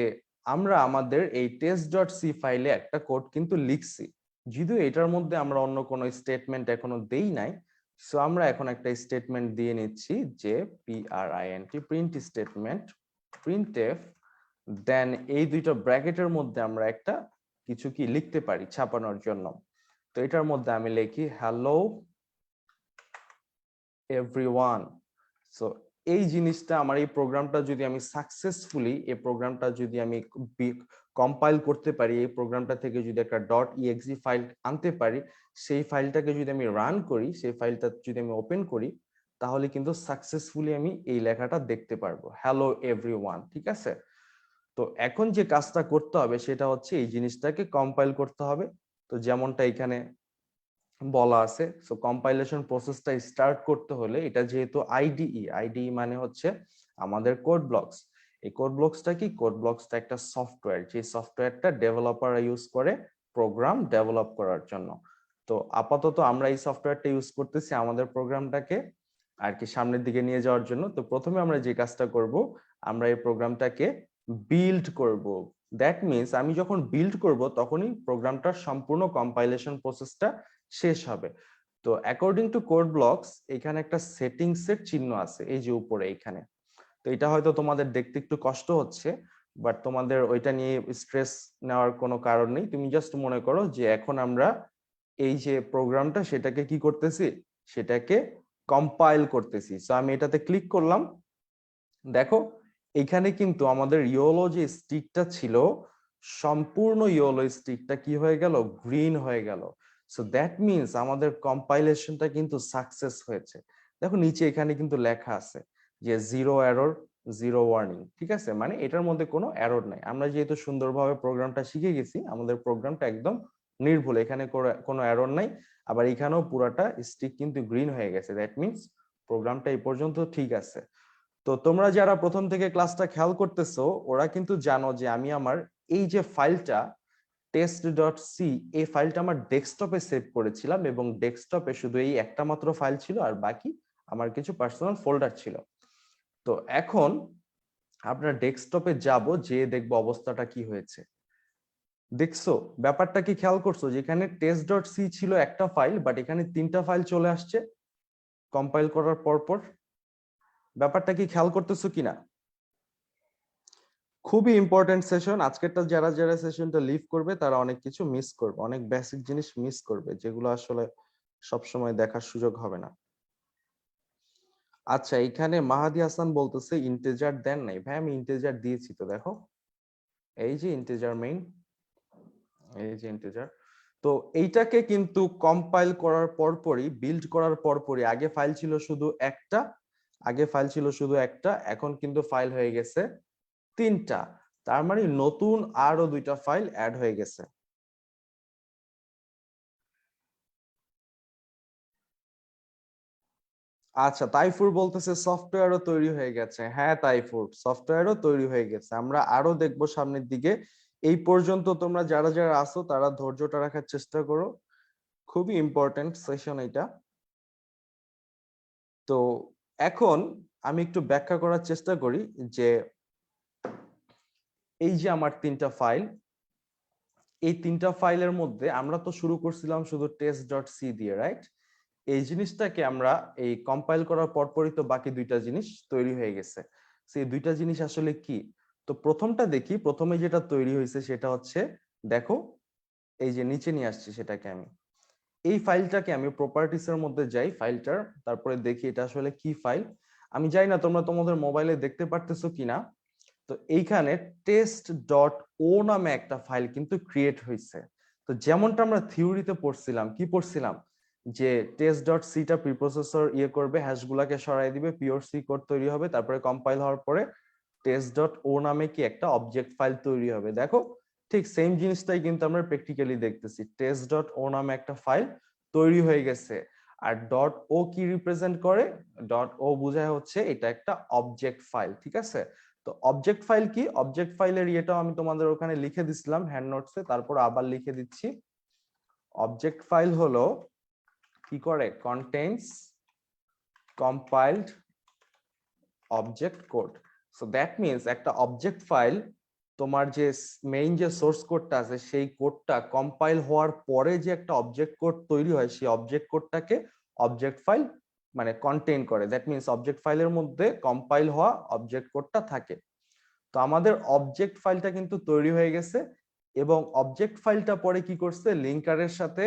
আমরা আমাদের এই টেস্ট ডট সি ফাইলে একটা কোড কিন্তু লিখছি, যদিও এটার মধ্যে আমরা অন্য কোনো স্টেটমেন্ট এখনো দেই নাই। সো আমরা এখন একটা স্টেটমেন্ট দিয়ে নিচ্ছি যে প্রিন্ট স্টেটমেন্ট, প্রিন্টএফ, দেন এই দুইটা ব্র্যাকেটের মধ্যে আমরা একটা কিছু কি লিখতে পারি ছাপানোর জন্য। তো এটার মধ্যে আমি লিখি হ্যালো এভরিওয়ান। সো এই জিনিসটা আমার এই প্রোগ্রামটা যদি আমি সাকসেসফুলি এই প্রোগ্রামটা যদি আমি কম্পাইল করতে পারি, এই প্রোগ্রামটা থেকে যদি একটা ডট ইএক্সি ফাইল আনতে পারি, সেই ফাইলটাকে যদি আমি রান করি, সেই ফাইলটা যদি আমি ওপেন করি, তাহলে কিন্তু সাকসেসফুলি আমি এই লেখাটা দেখতে পারবো, হ্যালো এভরিওয়ান। ঠিক আছে? তো এখন যে কাজটা করতে হবে সেটা হচ্ছে এই জিনিসটাকে কম্পাইল করতে হবে। তো যেমনটা এখানে বলা আছে, সো কম্পাইলেশন প্রসেসটা স্টার্ট করতে হলে, এটা যেহেতু আইডিই মানে হচ্ছে আমাদের কোড ব্লকস। এই কোড ব্লকসটা কি? কোড ব্লকসটা একটা সফটওয়্যার, যে সফটওয়্যারটা ডেভেলপাররা ইউজ করে প্রোগ্রাম ডেভেলপ করার জন্য। তো আপাতত আমরা এই সফটওয়্যারটা ইউজ করতেছি আমাদের প্রোগ্রামটাকে আর কি সামনের দিকে নিয়ে যাওয়ার জন্য। তো প্রথমে আমরা যে কাজটা করব, আমরা এই প্রোগ্রামটাকে বিল্ড করব। দ্যাট মিনস আমি যখন বিল্ড করব তখনই প্রোগ্রামটার সম্পূর্ণ কম্পাইলেশন প্রসেসটা শেষ হবে। তো অ্যাকর্ডিং টু কোড ব্লকস এখানে একটা সেটিংস এর চিহ্ন আছে এই যে উপরে এইখানে। তো এটা হয়তো তোমাদের দেখতে একটু কষ্ট হচ্ছে, বাট তোমাদের ওইটা নিয়ে স্ট্রেস নেওয়ার কোনো কারণ নেই। তুমি জাস্ট মনে করো যে এখন আমরা এই যে প্রোগ্রামটা সেটাকে কি করতেছি? সেটাকে কম্পাইল করতেছি। সো আমি এটাতে ক্লিক করলাম, দেখো এখানে কিন্তু আমাদের ইয়োলো যে স্টিকটা ছিল, সম্পূর্ণ ইয়োলো স্টিকটা কি হয়ে গেল? গ্রিন হয়ে গেল। সো দ্যাট মিনস আমাদের কম্পাইলেশনটা কিন্তু সাকসেস হয়েছে। দেখো নিচে এখানে কিন্তু লেখা আছে যে জিরো এরর, জিরো ওয়ার্নিং। ঠিক আছে, মানে এটার মধ্যে কোনো এরর নাই। আমরা যেহেতু সুন্দরভাবে প্রোগ্রামটা শিখে গেছি, আমাদের প্রোগ্রামটা একদম নির্ভুল, এখানে কোনো এরর নাই। আবার এখানেও পুরাটা স্টিক কিন্তু গ্রিন হয়ে গেছে, দ্যাট মিনস প্রোগ্রামটা এই পর্যন্ত ঠিক আছে। তো তোমরা যারা প্রথম থেকে ক্লাসটা খেয়াল করতেছো, ওরা কিন্তু জানো যে আমি আমার এই যে ফাইলটা টেস্ট ডট সি, এই ফাইলটা আমার ডেস্কটপে সেভ করেছিলাম এবং ডেস্কটপে শুধু এই একটা মাত্র ফাইল ছিল আর বাকি আমার কিছু পার্সোনাল ফোল্ডার ছিল। তো এখন আপনার ডেস্কটপে যাব, যে দেখবো অবস্থাটা কি হয়েছে। দেখছো ব্যাপারটা কি খেয়াল করছো? যেখানে টেস্ট ডট সি ছিল একটা ফাইল, বাট এখানে তিনটা ফাইল চলে আসছে কম্পাইল করার পর পর। ব্যাপারটা কি খেয়াল করতেছো কিনা? খুবই ইম্পর্টেন্ট সেশন আজকেরটা। যারা যারা সেশনটা লিভ করবে তারা অনেক কিছু মিস করবে, অনেক বেসিক জিনিস মিস করবে যেগুলো আসলে সবসময় দেখার সুযোগ হবে না। আচ্ছা, এখানে মাহাদি হাসান বলতেছে ইন্টিজার দেন নাই। ভাই আমি ইন্টিজার দিয়েছি তো, দেখো এই যে ইন্টিজার মেইন, এই যে ইন্টিজার। তো এইটাকে কিন্তু কম্পাইল করার পরপরই, বিল্ড করার পরপরই, আগে ফাইল ছিল শুধু একটা, এখন কিন্তু ফাইল হয়ে গেছে তিনটা। তার মানে নতুন আরো দুইটা ফাইল অ্যাড হয়ে গেছে। আচ্ছা, তাইফুর বলতেছে সফটওয়্যারও তৈরি হয়ে গেছে। হ্যাঁ তাইফুর, সফটওয়্যারও তৈরি হয়ে গেছে, আমরা আরো দেখবো সামনের দিকে। এই পর্যন্ত তোমরা যারা যারা আসো তারা ধৈর্যটা রাখার চেষ্টা করো, খুবই ইম্পর্টেন্ট সেশন এটা। তো এখন আমি একটু ব্যাখ্যা করার চেষ্টা করি যে এই যে আমার তিনটা ফাইল, এই তিনটা ফাইলের মধ্যে আমরা তো শুরু করছিলাম শুধু test.c দিয়ে, রাইট? এই জিনিসটাকে আমরা এই কম্পাইল করার পরপরই তো বাকি দুইটা জিনিস তৈরি হয়ে গেছে। সেই দুইটা জিনিস আসলে কি? তো প্রথমটা দেখি, প্রথমে যেটা তৈরি হয়েছে সেটা হচ্ছে, দেখো এই যে নিচে নিয়ে আসছি সেটাকে আমি, এই ফাইলটাকে আমি প্রপার্টিস এর মধ্যে যাই ফাইলটার, তারপরে দেখি এটা আসলে কি ফাইল। আমি জানি না তোমরা তোমাদের মোবাইলে দেখতে পারতেছো কিনা। তো এইখানে টেস্ট ডট ও নামে একটা ফাইল কিন্তু ক্রিয়েট হয়েছে। তো যেমনটা আমরা থিওরিতে পড়ছিলাম, কি পড়ছিলাম, যে টেস্ট ডট সিটা প্রিপ্রসেসর ইয়ে করবে, হ্যাশ গুলাকে সরাই দিবে, পিওর সি কোড তৈরি হবে, তারপরে কম্পাইল হওয়ার পরে টেস্ট ডট ও নামে কি একটা অবজেক্ট ফাইল তৈরি হবে। দেখো ঠিক সেম জিনিসটাই কিন্তু আমরা প্র্যাকটিক্যালি দেখতেছি, টেস্ট ডট ও নামে একটা ফাইল তৈরি হয়ে গেছে। আর ডট ও কি রিপ্রেজেন্ট করে? ডট ও বোঝায় হচ্ছে এটা একটা অবজেক্ট ফাইল, ঠিক আছে? তো অবজেক্ট ফাইল কি? অবজেক্ট ফাইলের ইয়েটাও আমি তোমাদের ওখানে লিখে দিছিলাম হ্যান্ড নোটসে, তারপর আবার লিখে দিচ্ছি। অবজেক্ট ফাইল হলো কি করে? Contains compiled object code. So that means একটা অবজেক্ট ফাইল, তোমার যে মেইন যে সোর্স কোডটা আছে সেই কোডটা কম্পাইল হওয়ার পরে যে একটা অবজেক্ট কোড তৈরি হয়, সেই অবজেক্ট কোডটাকে অবজেক্ট ফাইল মানে কন্টেইন করে। দ্যাট মিন্স অবজেক্ট ফাইলের মধ্যে কম্পাইল হওয়া অবজেক্ট কোডটা থাকে। তো আমাদের অবজেক্ট ফাইলটা কিন্তু তৈরি হয়ে গেছে, এবং অবজেক্ট ফাইলটা পরে কি করছে? লিঙ্কারের সাথে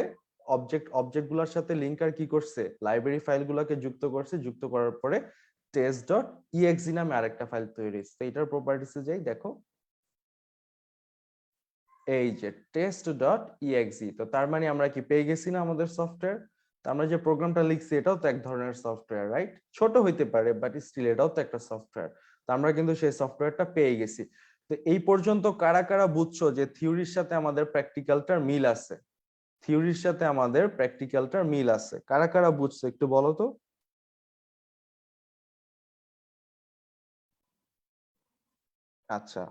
অবজেক্ট গুলোর সাথে লিঙ্কার কি করছে? লাইব্রেরি ফাইলগুলোকে যুক্ত করছে, যুক্ত করার পরে test.exe নামে আরেকটা ফাইল তৈরি হয়েছে। এটার প্রপার্টিসে যাই, দেখো এই যে test.exe। তো তার মানে আমরা কি পেয়ে গেছি না আমাদের সফটওয়্যার? তো আমরা যে প্রোগ্রামটা লিখছি এটাও তো এক ধরনের সফটওয়্যার, রাইট? ছোট হইতে পারে বাট স্টিল এটাও তো একটা সফটওয়্যার। তো আমরা কিন্তু সেই সফটওয়্যারটা পেয়ে গেছি। তো এই পর্যন্ত কারা কারা বুঝছো যে থিওরির সাথে আমাদের প্র্যাকটিক্যালটার মিল আছে? থিওরির সাথে আমাদের প্র্যাকটিক্যালটার মিল আছে, কারা কারা বুঝছো একটু বলো তো। আচ্ছা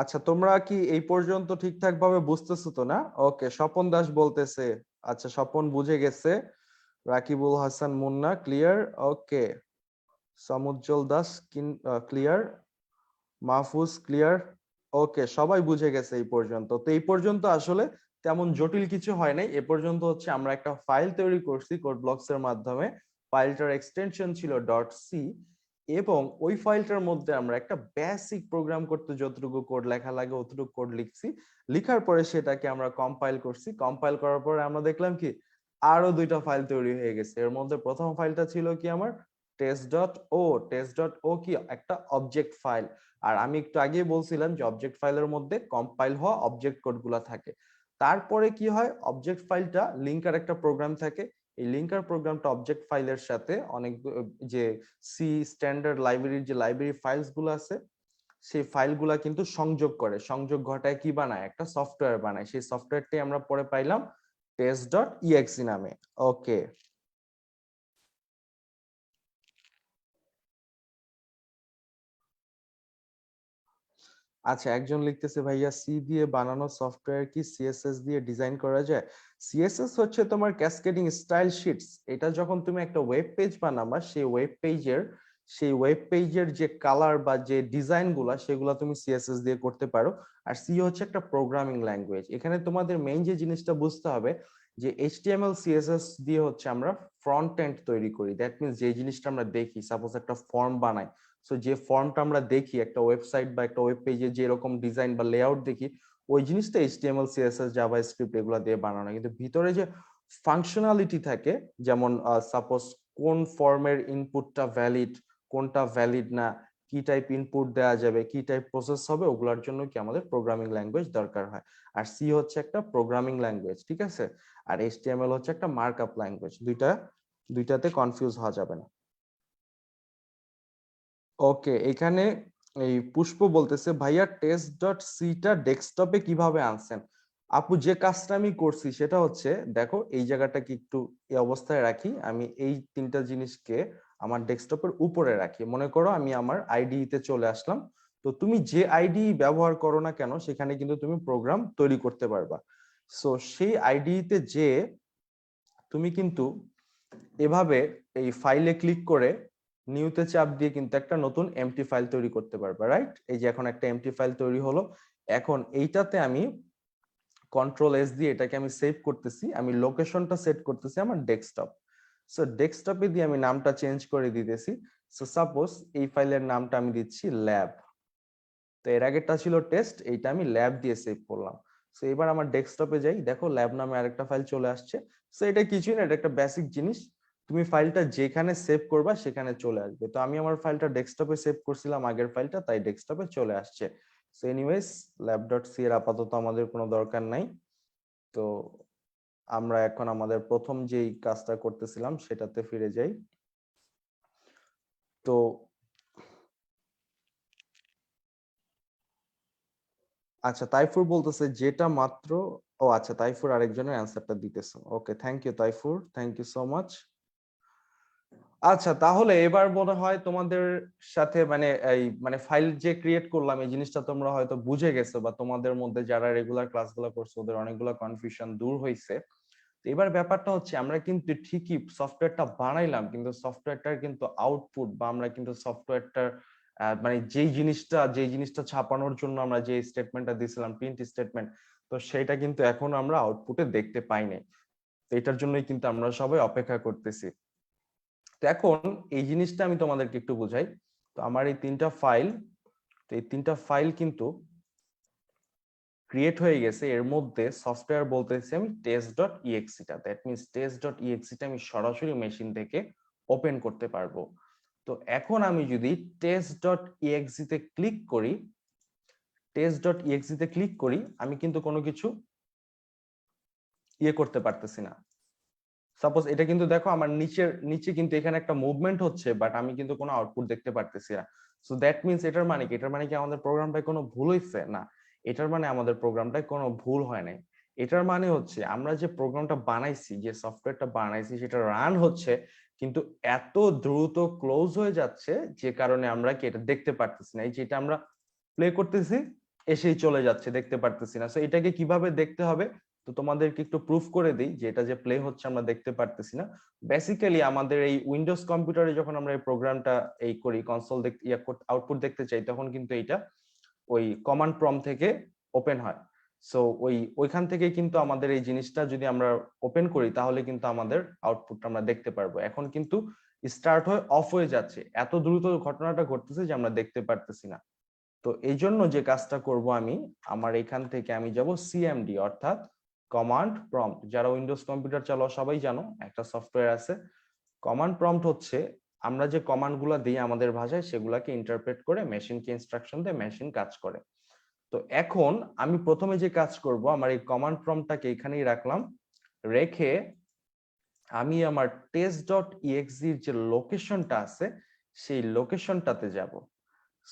আচ্ছা, তোমরা কি এই পর্যন্ত ঠিকঠাক ভাবে বুঝতেছো তো না? ওকে, স্বপন দাস বলতেছে, আচ্ছা স্বপন বুঝে গেছে। রাকিবুল হাসান মুন্না ক্লিয়ার, ওকে। সমুজ্জ্বল দাস ক্লিয়ার, মাহফুজ ক্লিয়ার, ওকে সবাই বুঝে গেছে এই পর্যন্ত। তো এই পর্যন্ত আসলে তেমন জটিল কিছু হয় নাই। এ পর্যন্ত হচ্ছে আমরা একটা ফাইল তৈরি করছি কোড ব্লকস এর মাধ্যমে, ফাইলটার এক্সটেনশন ছিল ডট সি, এবং ওই ফাইলটার মধ্যে আমরা একটা বেসিক প্রোগ্রাম করতে যতটুকু কোড লেখা লাগে অতটুকু কোড লিখছি। লিখার পরে সেটাকে আমরা কম্পাইল করছি, কম্পাইল করার পরে আমরা দেখলাম কি আরো দুইটা ফাইল তৈরি হয়ে গেছে। এর মধ্যে প্রথম ফাইলটা ছিল কি আমার টেস্ট.ও। টেস্ট.ও কি একটা অবজেক্ট ফাইল। আর আমি একটু আগেই বলছিলাম যে অবজেক্ট ফাইলের মধ্যে কম্পাইল হওয়া অবজেক্ট কোডগুলো থাকে। তারপরে কি হয়, অবজেক্ট ফাইলটা লিঙ্কার একটা প্রোগ্রাম থাকে, এই লিঙ্কার প্রোগ্রামটা অবজেক্ট ফাইলের সাথে অনেক যে সি স্ট্যান্ডার্ড লাইব্রেরির যে লাইব্রেরি ফাইলস গুলো আছে সেই ফাইলগুলা কিন্তু সংযোগ করে, সংযোগ ঘটায় কি বানায়? একটা সফটওয়্যার বানায়। সেই সফটওয়্যারটাই আমরা পরে পাইলাম test.exe নামে। ওকে আচ্ছা, একজন লিখতেছে ভাইয়া সি দিয়ে বানানো সফটওয়্যার কি সিএসএস দিয়ে ডিজাইন করা যায়? সিএসএস হচ্ছে তোমার ক্যাসকেডিং স্টাইল শিটস। এটা যখন তুমি একটা ওয়েব পেজ বানাবা, সেই ওয়েব পেজের যে কালার বা যে ডিজাইন গুলা সেগুলা তুমি সিএসএস দিয়ে করতে পারো। আর সি হচ্ছে একটা প্রোগ্রামিং ল্যাঙ্গুয়েজ। এখানে তোমাদের মেইন যে জিনিসটা বুঝতে হবে যে HTML CSS দিয়ে হচ্ছে আমরা ফ্রন্ট এন্ড তৈরি করি। দ্যাট মিনস যে জিনিসটা আমরা দেখি, সাপোজ একটা ফর্ম বানাই, সো যে ফর্মটা আমরা দেখি একটা ওয়েবসাইট বা একটা ওয়েব পেজে যেরকম ডিজাইন বা লেআউট দেখি, ওই জিনিসটা HTML CSS জাভাস্ক্রিপ্ট এগুলো দিয়ে বানানো। কিন্তু ভিতরে যে ফাংশনালিটি থাকে, যেমন সাপোজ কোন ফর্মের ইনপুটটা ভ্যালিড, কোনটা ভ্যালিড না, কি টাইপ ইনপুট দেওয়া যাবে, কি টাইপ প্রসেস হবে, ওগুলোর জন্য কি আমাদের প্রোগ্রামিং ল্যাঙ্গুয়েজ দরকার হয়। আর সি হচ্ছে একটা প্রোগ্রামিং ল্যাঙ্গুয়েজ, ঠিক আছে। আর HTML হচ্ছে একটা মার্কআপ ল্যাঙ্গুয়েজ। দুইটাতে কনফিউজ হওয়া যাবে না। ওকে, এখানে এই পুষ্প বলতেছে ভাইয়া টেস্ট ডট সিটা ডেস্কটপে কিভাবে আনছেন? আপু, যে কাজটা আমি করছি সেটা হচ্ছে, দেখো এই জায়গাটাকে একটু এই অবস্থায় রাখি, আমি এই তিনটা জিনিসকে আমার ডেস্কটপের উপরে রাখি। মনে করো আমি আমার আইডি তে চলে আসলাম। তো তুমি যে আইডি ব্যবহার করো না কেন, সেখানে কিন্তু তুমি প্রোগ্রাম তৈরি করতে পারবা। সো সেই আইডি তে যে তুমি কিন্তু এভাবে এই ফাইলে ক্লিক করে নিউতে চাপ দিয়ে কিন্তু একটা নতুন এমটি ফাইল তৈরি করতে পারবে, রাইট? এই যে এখন একটা এমটি ফাইল তৈরি হলো। এখন এইটাতে আমি কন্ট্রোল S দিয়ে এটাকে আমি সেভ করতেছি, আমি লোকেশনটা সেট করতেছি আমার ডেস্কটপ। সো ডেস্কটপে দিয়ে আমি নামটা চেঞ্জ করে দিতেছি। সো সাপোজ এই ফাইলের নামটা আমি দিচ্ছি ল্যাব। তো এর আগেরটা ছিল টেস্ট, এইটা আমি ল্যাব দিয়ে সেভ করলাম। সো এবার আমার ডেস্কটপে যাই, দেখো ল্যাব নামে আরেকটা ফাইল চলে আসছে। সো এটা কিছুই না, এটা একটা বেসিক জিনিস। তুমি ফাইলটা যেখানে সেভ করবা সেখানে চলে আসবে। তো আমি আমার ফাইলটা ডেস্কটপে সেভ করছিলাম, আগের ফাইলটা, তাই ডেস্কটপে চলে আসছে। সো এনিওয়েজ, lab.c এর আপাতত আমাদের কোনো দরকার নাই। তো আমরা এখন আমাদের প্রথম যেই কাজটা করতেছিলাম সেটাতে ফিরে যাই। তো আচ্ছা, তাইফুর বলতেছে যেটা মাত্র, ও আচ্ছা, তাইফুর আরেকজনের অ্যান্সারটা দিতেছে। Okay, thank you Taifur, thank you so much. আচ্ছা, তাহলে এবার মনে হয় তোমাদের সাথে মানে এই মানে ফাইল যে ক্রিয়েট করলাম এই জিনিসটা তোমরা হয়তো বুঝে গেছো, বা তোমাদের মধ্যে যারা রেগুলার ক্লাসগুলো করছো ওদের অনেকগুলো কনফিউশন দূর হয়েছে। এবার ব্যাপারটা হচ্ছে, আমরা কিন্তু ঠিকই সফটওয়্যারটা বানাইলাম, কিন্তু সফটওয়্যারটার কিন্তু আউটপুট, বা আমরা কিন্তু সফটওয়্যারটার মানে যেই জিনিসটা ছাপানোর জন্য আমরা যে স্টেটমেন্টটা দিয়েছিলাম, প্রিন্ট স্টেটমেন্ট, তো সেটা কিন্তু এখন আমরা আউটপুটে দেখতে পাই নাই। তো এটার জন্যই কিন্তু আমরা সবাই অপেক্ষা করতেছি। তো এখন এই জিনিসটা আমি তোমাদেরকে একটু বুঝাই। তো আমার এই তিনটা ফাইল, তো এই তিনটা ফাইল কিন্তু ক্রিয়েট হয়ে গেছে। এর মধ্যে সফটওয়্যার বলতেছি আমি test.exe টা, দ্যাট মিনস test.exe টা আমি সরাসরি মেশিন থেকে ওপেন করতে পারবো। তো এখন আমি যদি test.exe তে ক্লিক করি, আমি কিন্তু কোনো কিছু করতে পারতেছি না। সাপোজ এটা কিন্তু দেখো আমার নিচে কিন্তু এখানে একটা মুভমেন্ট হচ্ছে, বাট আমি কিন্তু কোনো আউটপুট দেখতে পারতেছি না। সো দ্যাট মিনস এটার মানে কি? এটার মানে কি আমাদের প্রোগ্রামটায় কোনো ভুল হয়েছে? না, এটার মানে আমাদের প্রোগ্রামটায় কোনো ভুল হয় নাই। এটার মানে হচ্ছে আমরা যে প্রোগ্রামটা বানাইছি, যে সফটওয়্যারটা বানাইছি, সেটা রান হচ্ছে, কিন্তু এত দ্রুত ক্লোজ হয়ে যাচ্ছে যে কারণে আমরা কি এটা দেখতে পারতেছি না। এই যেটা আমরা প্লে করতেছি এসেই চলে যাচ্ছে, দেখতে পারতেছি না। সো এটাকে কিভাবে দেখতে হবে? তো তোমাদেরকে একটু প্রুফ করে দিই যে এটা যে প্লে হচ্ছে আমরা দেখতে পারতেছি না। বেসিক্যালি আমাদের এই উইন্ডোজ কম্পিউটারে যখন আমরা এই প্রোগ্রামটা এই করি, কনসোল দেখতে আউটপুট দেখতে চাই, তখন কিন্তু এটা ওই কমান্ড প্রম্পট থেকে ওপেন হয়। সো ওইখান থেকে কিন্তু আমাদের এই জিনিসটা যদি আমরা ওপেন করি, তাহলে কিন্তু আমাদের আউটপুটটা আমরা দেখতে পারবো। এখন কিন্তু স্টার্ট হয়ে অফ হয়ে যাচ্ছে, এত দ্রুত ঘটনাটা ঘটতেছে যে আমরা দেখতে পারতেছি না। তো এই জন্য যে কাজটা করব আমি, আমার এখান থেকে আমি যাব সিএমডি, অর্থাৎ কমান্ড প্রম্পট। যারা উইন্ডোজ কম্পিউটার চালাও সবাই জানো, একটা সফটওয়্যার আছে। কমান্ড প্রম্পট হচ্ছে আমরা যে কমান্ড গুলা দিই আমাদের ভাষায়, সেগুলাকে ইন্টারপ্রেট করে মেশিনকে ইনস্ট্রাকশন দেয়, মেশিন কাজ করে। তো এখন আমি প্রথমে যে কাজ করব, আমার এই কমান্ড প্রম্পটটাকে এখানেই রাখলাম, রেখে আমি আমার test.exe যে লোকেশনটা আছে সেই লোকেশনটাতে যাব।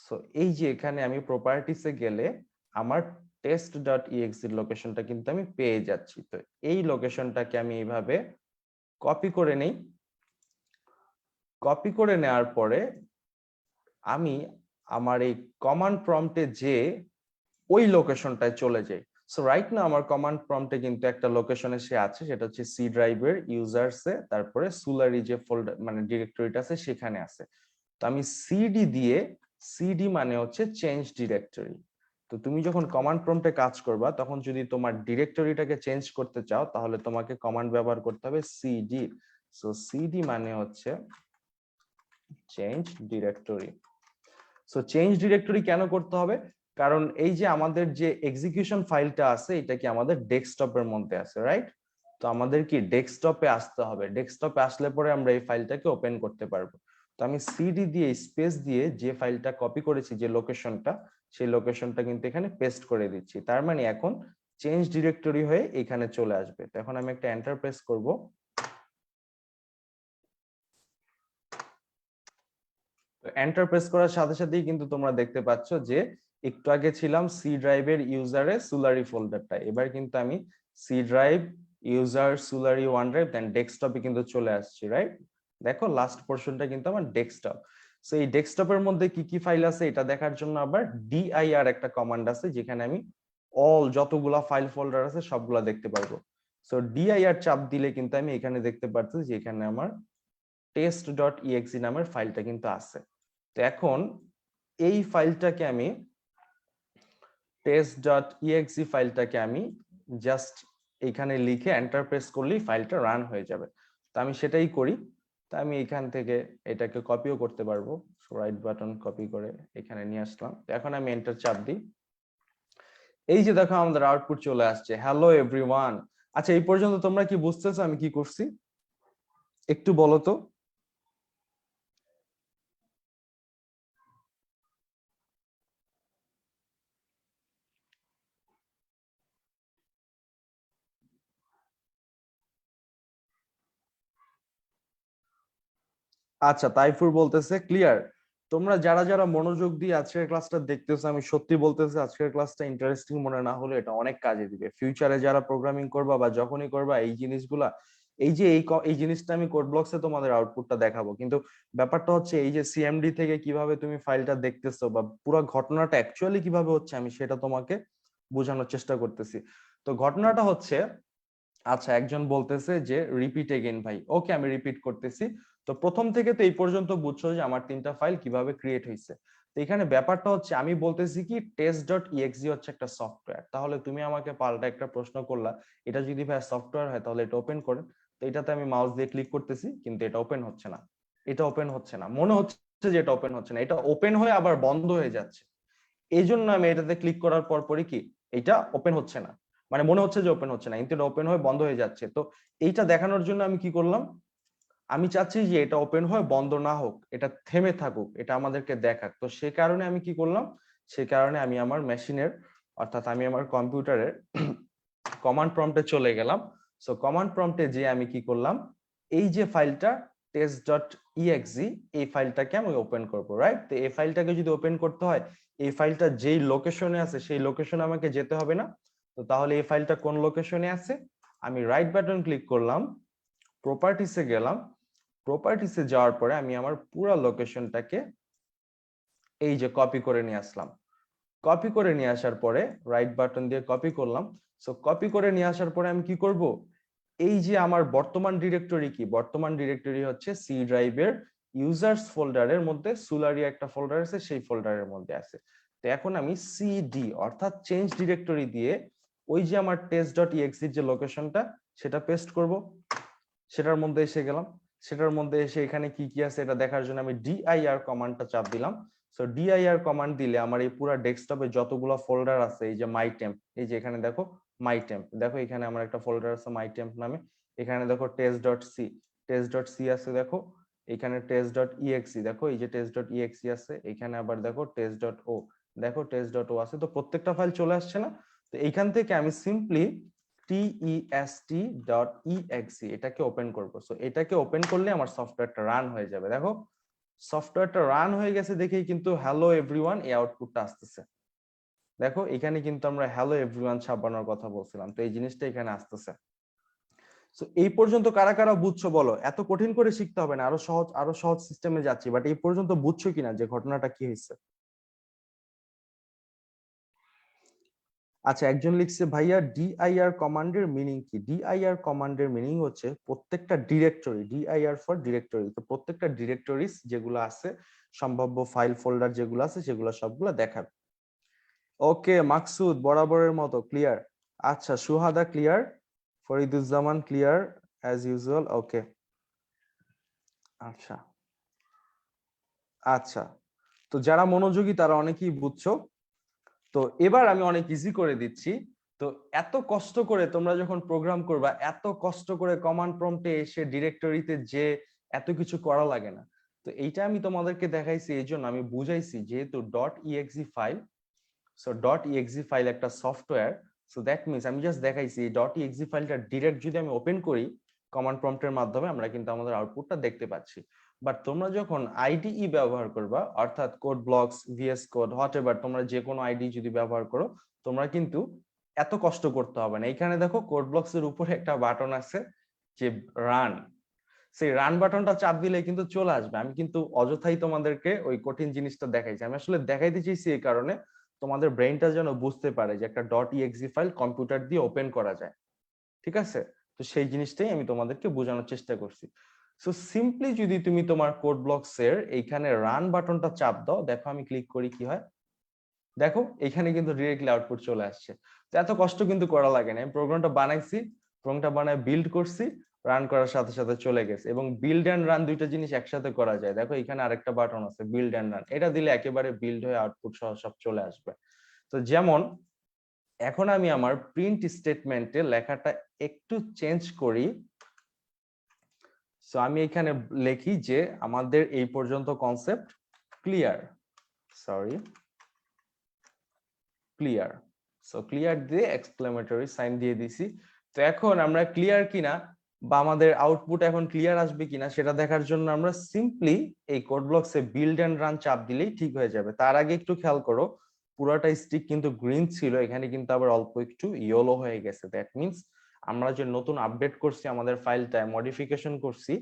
সো এই যে এখানে আমি প্রপার্টিসে গেলে আমার test.exe লোকেশনটা কিন্তু আমি পেয়ে যাচ্ছি। তো এই লোকেশনটাকে আমি এইভাবে কপি করে নেই। কপি করে নেওয়ার পরে আমি আমার এই কমান্ড প্রম্পটে যে ওই লোকেশনটায় চলে যাই। সো রাইট না আমার কমান্ড প্রম্পটে কিন্তু একটা লোকেশনে সে আছে, সেটা হচ্ছে সি ড্রাইভের ইউজার্সে, তারপরে সুলারি যে ফোল্ডার মানে ডিরেক্টরিটা আছে সেখানে আছে। তো আমি সিডি দিয়ে, সিডি মানে হচ্ছে চেঞ্জ ডিরেক্টরি, তো তুমি যখন কমান্ড প্রম্পটে কাজ করবা তখন যদি তোমার ডিরেক্টরিটাকে চেঞ্জ করতে চাও তাহলে তোমাকে কমান্ড ব্যবহার করতে হবে সিডি। সো সিডি মানে হচ্ছে change directory. So change directory কেন করতে হবে? কারণ এই যে আমাদের যে এক্সিকিউশন ফাইলটা আছে এটা কি আমাদের ডেস্কটপের মধ্যে আছে, রাইট? তো আমাদের কি ডেস্কটপে আসতে হবে, ডেস্কটপে আসলে পরে আমরা এই ফাইলটাকে ওপেন করতে পারবো। তো আমি সিডি দিয়ে স্পেস দিয়ে যে ফাইলটা কপি করেছি, যে লোকেশনটা, সেই লোকেশনটা কিন্তু এখানে পেস্ট করে দিচ্ছি। তার মানে এখন চেঞ্জ ডিরেক্টরি হয়ে এখানে চলে আসবে। তো এখন আমি একটা এন্টার প্রেস করব। এন্টার প্রেস করার সাথে সাথেই কিন্তু তোমরা দেখতে পাচ্ছ যে একটু আগে ছিলাম সি ড্রাইভের ইউজারে সুলারি ফোল্ডারটা, এবার কিন্তু আমি সি ড্রাইভ ইউজার সুলারি ওয়ান ড্রাইভ দেন ডেস্কটপে কিন্তু চলে আসছি, রাইট? দেখো লাস্ট পোর্শনটা কিন্তু আমার ডেস্কটপ। সো এই ডেস্কটপের মধ্যে কি কি ফাইল আছে এটা দেখার জন্য আবার ডিআইআর একটা কমান্ড আছে, যেখানে আমি অল যতগুলা ফাইল ফোল্ডার আছে সবগুলা দেখতে পারবো। সো ডিআইআর চাপ দিলে কিন্তু আমি এখানে দেখতে পাচ্ছি যে এখানে আমার test.exe নামের ফাইলটা কিন্তু আছে। তো এখন এই ফাইলটাকে আমি test.exe ফাইলটাকে আমি জাস্ট এখানে লিখে এন্টার প্রেস করলেই ফাইলটা রান হয়ে যাবে। তো আমি সেটাই করি। তো আমি এখান থেকে এটাকে কপিও করতে পারবো। রাইট বাটন কপি করে এখানে নিয়ে আসলাম। তো এখন আমি এন্টার চাপ দিই। এই যে দেখো আমাদের আউটপুট চলে আসছে, হ্যালো এভরিওয়ান। আচ্ছা, এই পর্যন্ত তোমরা কি বুঝতেছো আমি কি করছি? একটু বলো তো। আচ্ছা, তাইফুর বলতেছে ক্লিয়ার। তোমরা যারা যারা মনোযোগ দিয়ে আজকের ক্লাসটা দেখতেছো, আমি সত্যি বলতেছি আজকের ক্লাসটা ইন্টারেস্টিং মনে না হলে এটা অনেক কাজে দিবে। ফিউচারে যারা প্রোগ্রামিং করবা বা যখনই করবা এই জিনিসগুলা, এই যে এই জিনিসটা আমি কোড ব্লকসে তোমাদের আউটপুটটা দেখাবো, কিন্তু ব্যাপারটা হচ্ছে এই যে সিএমডি থেকে কিভাবে তুমি ফাইলটা দেখতেছো বা পুরো ঘটনাটা অ্যাকচুয়ালি কিভাবে হচ্ছে আমি সেটা তোমাকে বোঝানোর চেষ্টা করতেছি। তো ঘটনাটা হচ্ছে, আচ্ছা একজন বলতেছে যে রিপিট এগেইন ভাই, ওকে আমি রিপিট করতেছি। তো প্রথম থেকে তো এই পর্যন্ত বুঝছো যে আমার তিনটা ফাইল কিভাবে ক্রিয়েট হয়েছে। তো এখানে ব্যাপারটা হচ্ছে আমি বলতেছি কি test.exe হচ্ছে একটা সফটওয়্যার, তাহলে তুমি আমাকে পাল্টা একটা প্রশ্ন করলা, এটা যদি ভাই সফটওয়্যার হয় তাহলে এটা ওপেন করেন। তো এটাতে আমি মাউস দিয়ে ক্লিক করতেছি কিন্তু এটা ওপেন হচ্ছে না। এটা ওপেন হচ্ছে না, মনে হচ্ছে যে এটা ওপেন হচ্ছে না, এটা ওপেন হয়ে আবার বন্ধ হয়ে যাচ্ছে। এই জন্য আমি এটাতে ক্লিক করার পর পরই কি এটা ওপেন হচ্ছে না, মানে মনে হচ্ছে যে ওপেন হচ্ছে না কিন্তু এটা ওপেন হয়ে বন্ধ হয়ে যাচ্ছে। তো এইটা দেখানোর জন্য আমি কি করলাম, আমি চাচ্ছি যে এটা ওপেন হয়ে বন্ধ না হোক, এটা থেমে থাকুক, এটা আমাদেরকে দেখাক। তো সে কারণে আমি কি করলাম, সে কারণে আমি আমার মেশিনের অর্থাৎ আমি আমার কম্পিউটারের কমান্ড প্রম্পটে চলে গেলাম। সো কমান্ড প্রম্পটে যে আমি কি করলাম, এই যে ফাইলটা test.exe, এই ফাইলটাকে আমি ওপেন করব, রাইট? তো এই ফাইলটাকে যদি ওপেন করতে হয় এই ফাইলটা যেই লোকেশনে আছে সেই লোকেশনে আমাকে যেতে হবে না। তো তাহলে এই ফাইলটা কোন লোকেশনে আছে, আমি রাইট বাটন ক্লিক করলাম, প্রপার্টিসে গেলাম, প্রপার্টিসে যাওয়ার পরে আমি আমার পুরো লোকেশনটাকে এই যে কপি করে নিয়ে আসলাম। কপি করে নিয়ে আসার পরে রাইট বাটন দিয়ে কপি করলাম। সো কপি করে নিয়ে আসার পরে আমি কি করব, এই যে আমার বর্তমান ডিরেক্টরি কি, বর্তমান ডিরেক্টরি হচ্ছে সি ড্রাইভের ইউজার্স ফোল্ডারের মধ্যে সুলারি একটা ফোল্ডার আছে, সেই ফোল্ডারের মধ্যে আছে। তো এখন আমি সিডি অর্থাৎ চেঞ্জ ডিরেক্টরি দিয়ে ওই যে আমার test.exe যে লোকেশনটা সেটা পেস্ট করব। সেটার মধ্যে এসে গেলাম, সেটার মধ্যে এসে এখানে কি কি আছে এটা দেখার জন্য আমি dir কমান্ডটা চাপ দিলাম। সো dir কমান্ড দিলে আমার এই পুরো ডেস্কটপে যতগুলো ফোল্ডার আছে, এই যে মাই টেম্প, এই যে এখানে দেখো মাই টেম্প, দেখো এখানে আমার একটা ফোল্ডার আছে মাই টেম্প নামে। এখানে দেখো test.c আছে, দেখো এখানে test.exe, দেখো এই যে test.exe আছে, এখানে আবার দেখো test.o, দেখো test.o আছে। তো প্রত্যেকটা ফাইল চলে আসছে না? তো এইখান থেকে আমি সিম্পলি test.exe এটাকে ওপেন করব। সো এটাকে ওপেন করলে আমার সফটওয়্যারটা রান হয়ে যাবে। দেখো সফটওয়্যারটা রান হয়ে গেছে দেখেই কিন্তু হ্যালো এভরিওয়ান এই আউটপুটটা আসতেছে। দেখো এখানে কিন্তু আমরা হ্যালো এভরিওয়ান ছাপানোর কথা বলছিলাম, তো এই জিনিসটা এখানে আসতেছে। সো এই পর্যন্ত কারা কারা বুঝছো বলো, এত কঠিন করে শিখতে হবে না, আরো সহজ সিস্টেমে যাচ্ছি, বাট এই পর্যন্ত বুঝছো কিনা যে ঘটনাটা কি হয়েছে? আচ্ছা, একজন লিখছে ভাইয়া dir কমান্ডের মিনিং কি? dir কমান্ডের মিনিং হচ্ছে প্রত্যেকটা ডিরেক্টরি, dir ফর ডিরেক্টরি, তো প্রত্যেকটা ডিরেক্টরিজ যেগুলো আছে, সম্ভাব্য ফাইল ফোল্ডার যেগুলো আছে সেগুলো সবগুলো দেখাবে। ওকে মাকসুদ বরাবরের মতো ক্লিয়ার। আচ্ছা Suhada clear, Fariduzzaman clear as usual. Okay আচ্ছা আচ্ছা, তো যারা মনোযোগী তারা অনেকেই বুঝছো। তো এবার আমি অনেক ইজি করে দিচ্ছি। তো এত কষ্ট করে তোমরা যখন প্রোগ্রাম করবা, এত কষ্ট করে কমান্ড প্রম্পটে এসে ডিরেক্টরিতে যে এত কিছু করা লাগে না। তো এইটা আমি তোমাদেরকে দেখাইছি এই জন্য, আমি বুঝাইছি যেহেতু dot exe file, so dot exe file একটা সফটওয়্যার। সো দ্যাট মিনস আমি জাস্ট দেখাইছি এই ডট ইএক্সি ফাইলটা ডিরেক্ট যদি আমি ওপেন করি কমান্ড প্রম্পটের মাধ্যমে, আমরা কিন্তু আমাদের আউটপুটটা দেখতে পাচ্ছি। বাট তোমরা যখন আইডিই ব্যবহার করবা, অর্থাৎ code blocks, VS code, whatever, তোমরা যে কোনো আইডি যদি ব্যবহার করো, তোমরা কিন্তু এত কষ্ট করতে হবে না। এখানে দেখো কোড ব্লকস এর উপরে একটা বাটন আছে যে রান, সেই রান বাটনটা চাপ দিলে কিন্তু চলে আসবে। আমি কিন্তু অযথাই তোমাদেরকে ওই কঠিন জিনিসটা দেখাইছি, আমি আসলে দেখাইতে চাইছি এই কারণে তোমাদের ব্রেইনটা যেন বুঝতে পারে যে একটা ডট ইএক্সি ফাইল কম্পিউটার দিয়ে ওপেন করা যায়। ঠিক আছে, তো সেই জিনিসটাই আমি তোমাদেরকে বোঝানোর চেষ্টা করছি। সো সিম্পলি যদি তুমি তোমার কোড ব্লকস এর এইখানে রান বাটনটা চাপ দাও, দেখো আমি ক্লিক করি কি হয়, দেখো এখানে কিন্তু ডিরেক্টলি আউটপুট চলে আসছে। তো এত কষ্ট কিন্তু করা লাগে না, আমি প্রোগ্রামটা বানাইছি, প্রোগ্রামটা বানায় বিল্ড করছি, রান করার সাথে সাথে চলে গেছে। এবং বিল্ড এন্ড রান দুইটা জিনিস একসাথে করা যায়। দেখো এখানে আরেকটা বাটন আছে বিল্ড এন্ড রান, এটা দিলে একেবারে বিল্ড হয়ে আউটপুট সহ সব চলে আসবে। তো যেমন এখন আমি আমার প্রিন্ট স্টেটমেন্টে লেখাটা একটু চেঞ্জ করি। সো আমি এখানে লিখি যে আমাদের এই পর্যন্ত concept clear, sorry clear. So clear দিয়ে এক্সক্লেমেটরি সাইন দিয়ে দিছি। তো এখন আমরা ক্লিয়ার কিনা বা আমাদের আউটপুট এখন ক্লিয়ার আসবে কিনা সেটা দেখার জন্য আমরা সিম্পলি এই কোড ব্লকসে বিল্ড এন্ড রান চাপ দিলেই ঠিক হয়ে যাবে। তার আগে একটু খেয়াল করো, পুরোটা স্টিক কিন্তু গ্রিন ছিল, এখানে কিন্তু আবার অল্প একটু ইয়েলো হয়ে গেছে। দ্যাট মিনস আমরা যে নতুন আপডেট করছি আমাদের ফাইলটায়, মডিফিকেশন করছি,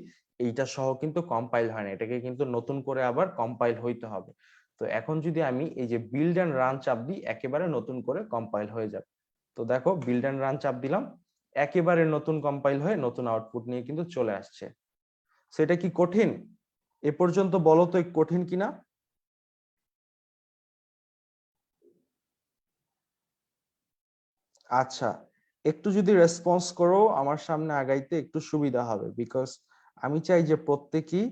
এইটা সহ কিন্তু কম্পাইল হয় না, এটাকে কিন্তু নতুন করে আবার কম্পাইল হইতে হবে। তো এখন যদি আমি এই যে বিল্ড এন্ড রান চাপ দিই, একেবারে নতুন করে কম্পাইল হয়ে যাবে। তো দেখো বিল্ড এন্ড রান চাপ দিলাম, একেবারে নতুন কম্পাইল হয়ে নতুন আউটপুট নিয়ে কিন্তু চলে আসছে। সেটা কি কঠিন? এ পর্যন্ত বলো তো কঠিন কিনা? আচ্ছা, একটু যদি রেসপন্স করো আমার সামনে আগাইতে একটু সুবিধা হবে, বিকজ আমি চাই যে প্রত্যেকেই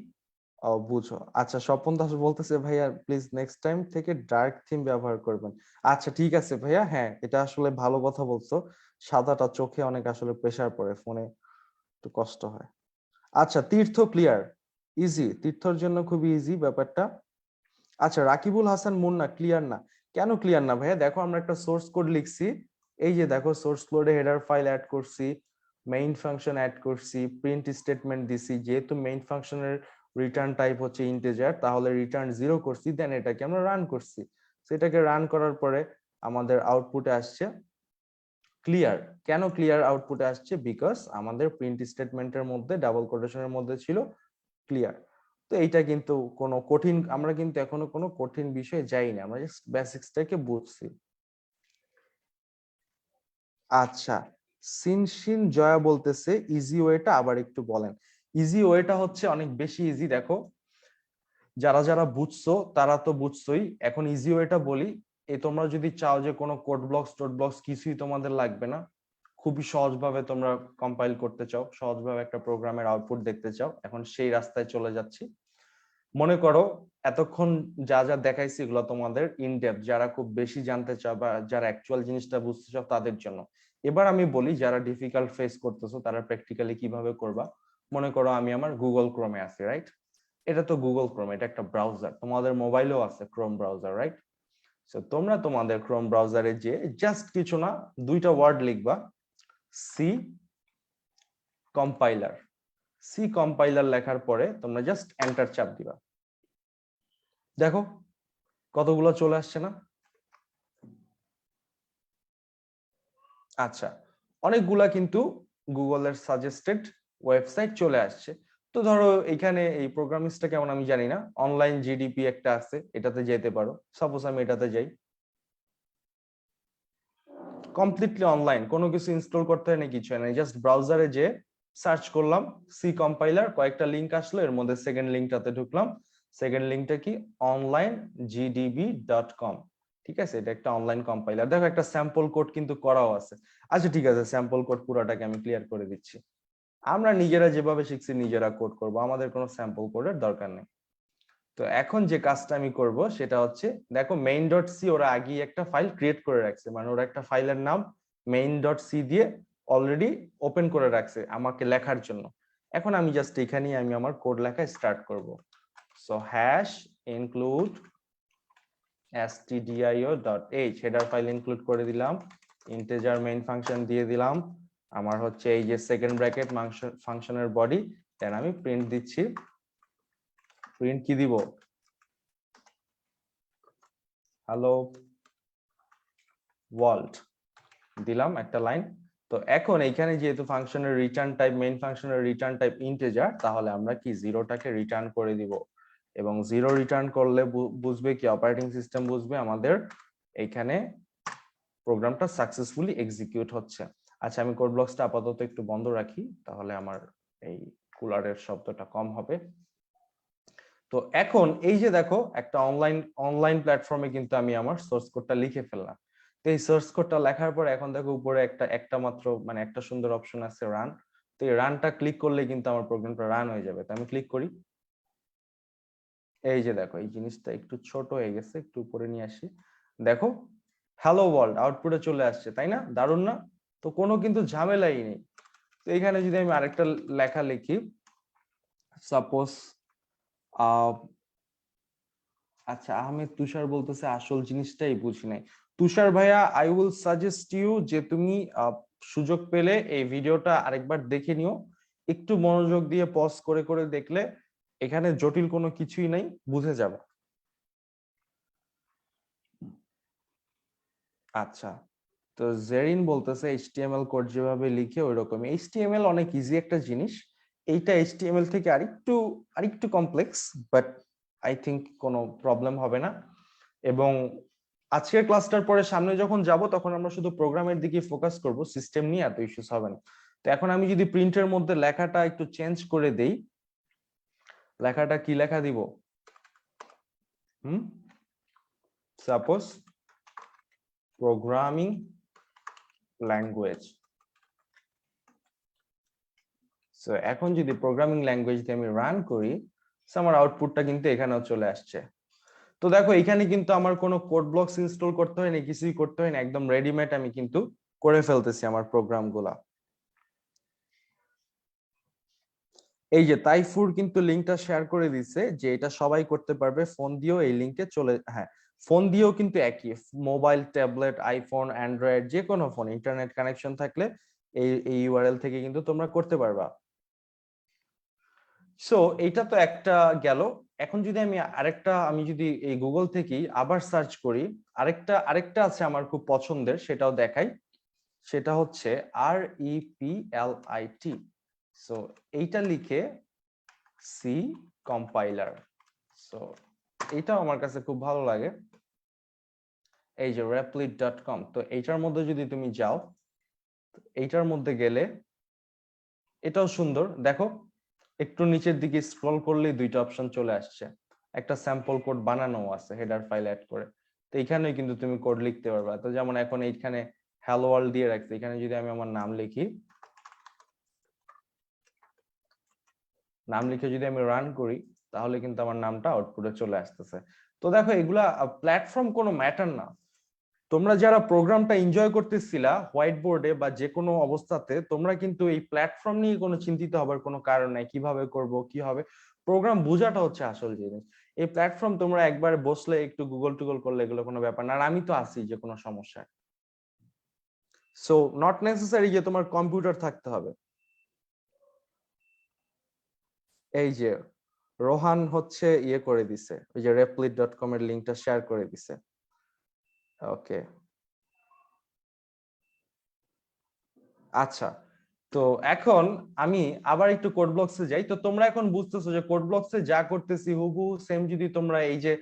বুঝো। আচ্ছা স্বপন দাস বলতেছে ভাইয়া প্লিজ নেক্সট টাইম থেকে ডার্ক থিম ব্যবহার করবেন। আচ্ছা ঠিক আছে ভাইয়া, হ্যাঁ এটা আসলে ভালো কথা বলছো, সাদাটা চোখে অনেক আসলে প্রেসার পড়ে, ফোনে একটু কষ্ট হয়। আচ্ছা তীর্থ ক্লিয়ার, ইজি, তীর্থর জন্য খুবই ইজি ব্যাপারটা। আচ্ছা রাকিবুল হাসান মুন্না ক্লিয়ার না, কেন ক্লিয়ার না ভাইয়া? দেখো আমরা একটা সোর্স কোড লিখছি, এই যে দেখো সোর্স কোডে হেডার ফাইল অ্যাড করছি, মেইন ফাংশন অ্যাড করছি, প্রিন্ট স্টেটমেন্ট দিছি, যেহেতু মেইন ফাংশনের রিটার্ন টাইপ হচ্ছে ইন্টিজার, তাহলে রিটার্ন 0 করছি, দেন এটাকে আমরা রান করছি। সেটাকে রান করার পরে আমাদের আউটপুটে আসছে ক্লিয়ার। কেন ক্লিয়ার আউটপুটে আসছে? বিকজ আমাদের প্রিন্ট স্টেটমেন্টের মধ্যে ডাবল কোটেশনের মধ্যে ছিল ক্লিয়ার। তো এইটা কিন্তু কোনো কঠিন, আমরা কিন্তু এখনো কোনো কঠিন বিষয়ে যাইনি, আমরা জাস্ট বেসিক্সটাকে বুঝছি। আচ্ছা সিনশিন জয়া বলতেছে ইজি ওয়েটা আবার একটু বলেন। ইজি ওয়েটা হচ্ছে অনেক বেশি ইজি। দেখো যারা যারা বুঝছো তারা তো বুঝছোই, এখন ইজি ওয়েটা বলি। তোমরা যদি চাও যে কোনো কোড ব্লকস টোড ব্লকস কিছুই তোমাদের লাগবে না, খুবই সহজভাবে তোমরা কম্পাইল করতে চাও, সহজভাবে একটা প্রোগ্রামের আউটপুট দেখতে চাও, এখন সেই রাস্তায় চলে যাচ্ছি। মনে করো এতক্ষণ যা যা দেখাইছি এগুলো তোমাদের ইনডেপথ, যারা খুব বেশি জানতে চাও বা যারা অ্যাকচুয়াল জিনিসটা বুঝতে চাও তাদের জন্য। এবার আমি বলি যারা ডিফিকাল্ট ফেস করতেছো তারা প্র্যাকটিক্যালি কিভাবে করবা। মনে করো আমি আমার গুগল ক্রোমে আছি, রাইট? এটা তো গুগল ক্রোম, এটা একটা ব্রাউজার, তোমাদের মোবাইলেও আছে ক্রোম ব্রাউজার, রাইট? সো তোমরা তোমাদের ক্রোম ব্রাউজারে যে জাস্ট কিছু না দুইটা ওয়ার্ড লিখবা, সি কম্পাইলার। সি কম্পাইলার লেখার পরে তোমরা জাস্ট এন্টার চাপ দিবা, দেখো কতগুলো চলে আসছে না? আচ্ছা অনেকগুলা কিন্তু গুগলের সাজেস্টেড ওয়েবসাইট চলে আসছে। তো ধরো এখানে এই প্রোগ্রামিংসটা কেমন আমি জানি না, অনলাইন জিডিপি একটা আছে, এটাতে যেতে পারো। সাপোজ আমি এটাতে যাই, কমপ্লিটলি অনলাইন, কোনো কিছু ইনস্টল করতে হয় না, কিছু হয় না, জাস্ট ব্রাউজারে যে সার্চ করলাম সি কম্পাইলার, কয়েকটা লিংক আসলো, এর মধ্যে সেকেন্ড লিংকটাতে ঢুকলাম। সেকেন্ড লিংকটা কি? onlinegdb.com। ঠিক আছে, এটা একটা অনলাইন কম্পাইলার। দেখো একটা স্যাম্পল কোড কিন্তু করাও আছে। আচ্ছা ঠিক আছে, স্যাম্পল কোড পুরোটাকে আমি ক্লিয়ার করে দিচ্ছি। আমরা নিজেরা যেভাবে শিখছি নিজেরা কোড করব, আমাদের কোনো স্যাম্পল কোডের দরকার নেই। তো এখন যে কাজটা আমি করব সেটা হচ্ছে, দেখো মেইন ডট সি ওরা আগেই একটা ফাইল ক্রিয়েট করে রাখছে, মানে ওরা একটা ফাইলের নাম মেইন ডট সি দিয়ে অলরেডি ওপেন করে রাখছে আমাকে লেখার জন্য। এখন আমি জাস্ট এখানেই আমি আমার কোড লেখা স্টার্ট করব। So hash include stdio.h header file include করে দিলাম, ইন্টিজার মেইন ফাংশন দিয়ে দিলাম, আমার হচ্ছে এই যে সেকেন্ড ব্র্যাকেট ফাংশনের বডি, দেন আমি প্রিন্ট দিচ্ছি। প্রিন্ট কি দিব, হ্যালো ওয়ার্ল্ড দিলাম একটা লাইন। তো এখন এইখানে যেহেতু ফাংশনের রিটার্ন টাইপ, মেইন ফাংশনের রিটার্ন টাইপ ইন্টিজার, তাহলে আমরা কি জিরোটাকে রিটার্ন করে দিব। এবং জিরো রিটার্ন করলে বুঝবে কি, অপারেটিং সিস্টেম বুঝবে আমাদের এইখানে প্রোগ্রামটা সাকসেসফুলি এক্সিকিউট হচ্ছে। আচ্ছা আমি কোড ব্লকসটা আপাতত একটু বন্ধ রাখি, তাহলে আমার এই কুলারের শব্দটা কম হবে। তো এখন এই যে দেখো একটা অনলাইন প্ল্যাটফর্মে কিন্তু আমি আমার সোর্স কোডটা লিখে ফেললাম। তো এই সোর্স কোডটা লেখার পর এখন দেখো উপরে একটা মাত্র মানে একটা সুন্দর অপশন আছে রান। তো এই রানটা ক্লিক করলে কিন্তু আমার প্রোগ্রামটা রান হয়ে যাবে। তো আমি ক্লিক করি, এই যে দেখো এই জিনিসটা একটু ছোট হয়ে গেছে, একটু উপরে নিয়ে আসি, দেখো হ্যালো ওয়ার্ল্ড আউটপুটে চলে আসছে, তাই না? দারুণ না? তো কোনো কিন্তু ঝামেলাই নেই। তো এখানে যদি আমি আরেকটা লেখা লিখি, সাপোজ আচ্ছা আহমেদ তুষার বলতেছে আসল জিনিসটাই বুঝি নাই। তুষার ভাইয়া, আই উইল সাজেস্ট ইউ যে তুমি সুযোগ পেলে এই ভিডিওটা আরেকবার দেখে নিও, একটু মনোযোগ দিয়ে পজ করে করে দেখলে এখানে জটিল কোনো কিছুই নাই, বুঝে যাবে। আচ্ছা, তো জেরিন বলতেছে এইচটিএমএল কোড যেভাবে লিখে ওই রকমই। এইচটিএমএল অনেক ইজি একটা জিনিস, এইটা এইচটিএমএল থেকে আরেকটু কমপ্লেক্স, বাট আই থিংক কোনো প্রবলেম হবে না। এবং আজকের ক্লাসটার পরে সামনে যখন যাব তখন আমরা শুধু প্রোগ্রামের দিকে ফোকাস করব, সিস্টেম নিয়ে এত ইস্যুস হবে না। তো এখন আমি যদি প্রিন্টের মধ্যে লেখাটা একটু চেঞ্জ করে দেই, লেখাটা কি লেখা দিব, সাপোজ প্রোগ্রামিং ল্যাঙ্গুয়েজ। সো এখন যদি প্রোগ্রামিং ল্যাঙ্গুয়েজ দিয়ে আমি রান করি, আমার আউটপুটটা কিন্তু এখানেও চলে আসছে। তো দেখো এখানে কিন্তু আমার কোনো কোড ব্লকস ইনস্টল করতে হয় না, কিছুই করতে হয় না, একদম রেডিমেড আমি কিন্তু করে ফেলতেছি আমার প্রোগ্রামগুলা। এই যে তাইফুর কিন্তু লিংকটা শেয়ার করে দিছে যে এটা সবাই করতে পারবে, ফোন দিয়েও এই লিংকে চলে, হ্যাঁ ফোন দিয়েও কিন্তু একই, মোবাইল, ট্যাবলেট, আইফোন, অ্যান্ড্রয়েড, যে কোনো ফোন ইন্টারনেট কানেকশন থাকলে এই ইউআরএল থেকে কিন্তু তোমরা করতে পারবা। সো এইটা তো একটা গেল। এখন যদি আমি যদি এই গুগল থেকেই আবার সার্চ করি, আরেকটা আছে আমার খুব পছন্দের, সেটাও দেখাই। সেটা হচ্ছে REPLIT। সো এইটা লিখে সি কম্পাইলার। সো এইটাও আমার কাছে খুব ভালো লাগে, এই যে replit.com। তো এইটার মধ্যে যদি তুমি যাও, এইটার মধ্যে গেলে এটাও সুন্দর, দেখো একটু নিচের দিকে স্ক্রল করলেই দুইটা অপশন চলে আসছে, একটা স্যাম্পল কোড বানানো আছে হেডার ফাইল অ্যাড করে। তো এখানে কিন্তু তুমি কোড লিখতে পারবা। তো যেমন এখন এইখানে হ্যালো ওয়ার্ল্ড দিয়ে রাখছে, এখানে যদি আমি আমার নাম লিখি, নাম লিখে যদি আমি রান করি, তাহলে কিন্তু আমার নামটা আউটপুটে চলে আসতেছে। তো দেখো এগুলা প্ল্যাটফর্ম কোনো ম্যাটার না, তোমরা যারা প্রোগ্রামটা এনজয় করতেছিলা হোয়াইট বোর্ডে বা যে কোনো অবস্থাতে, তোমরা কিন্তু এই প্ল্যাটফর্ম নিয়ে কোনো চিন্তিত হবার কোনো কারণ নাই, কিভাবে করব কি হবে, প্রোগ্রাম বোঝাটা হচ্ছে আসল জিনিস। এই প্ল্যাটফর্ম তোমরা একবার বসলে একটু গুগল টুগল করলে এগুলো কোনো ব্যাপার না, আর আমি তো আছি যে কোনো সমস্যা। সো নট নেসেসারি যে তোমার কম্পিউটার থাকতে হবে। এই যে রোহান হচ্ছে ইয়ে করে দিছে, ওই যে replit.com এর লিংকটা শেয়ার করে দিছে। ওকে আচ্ছা, তো এখন আমি আবার একটু কোড ব্লকসে যাই। তো তোমরা এখন বুঝতেছো যে কোড ব্লকসে যা করতেছি হুবহু সেম যদি তোমরা এই যে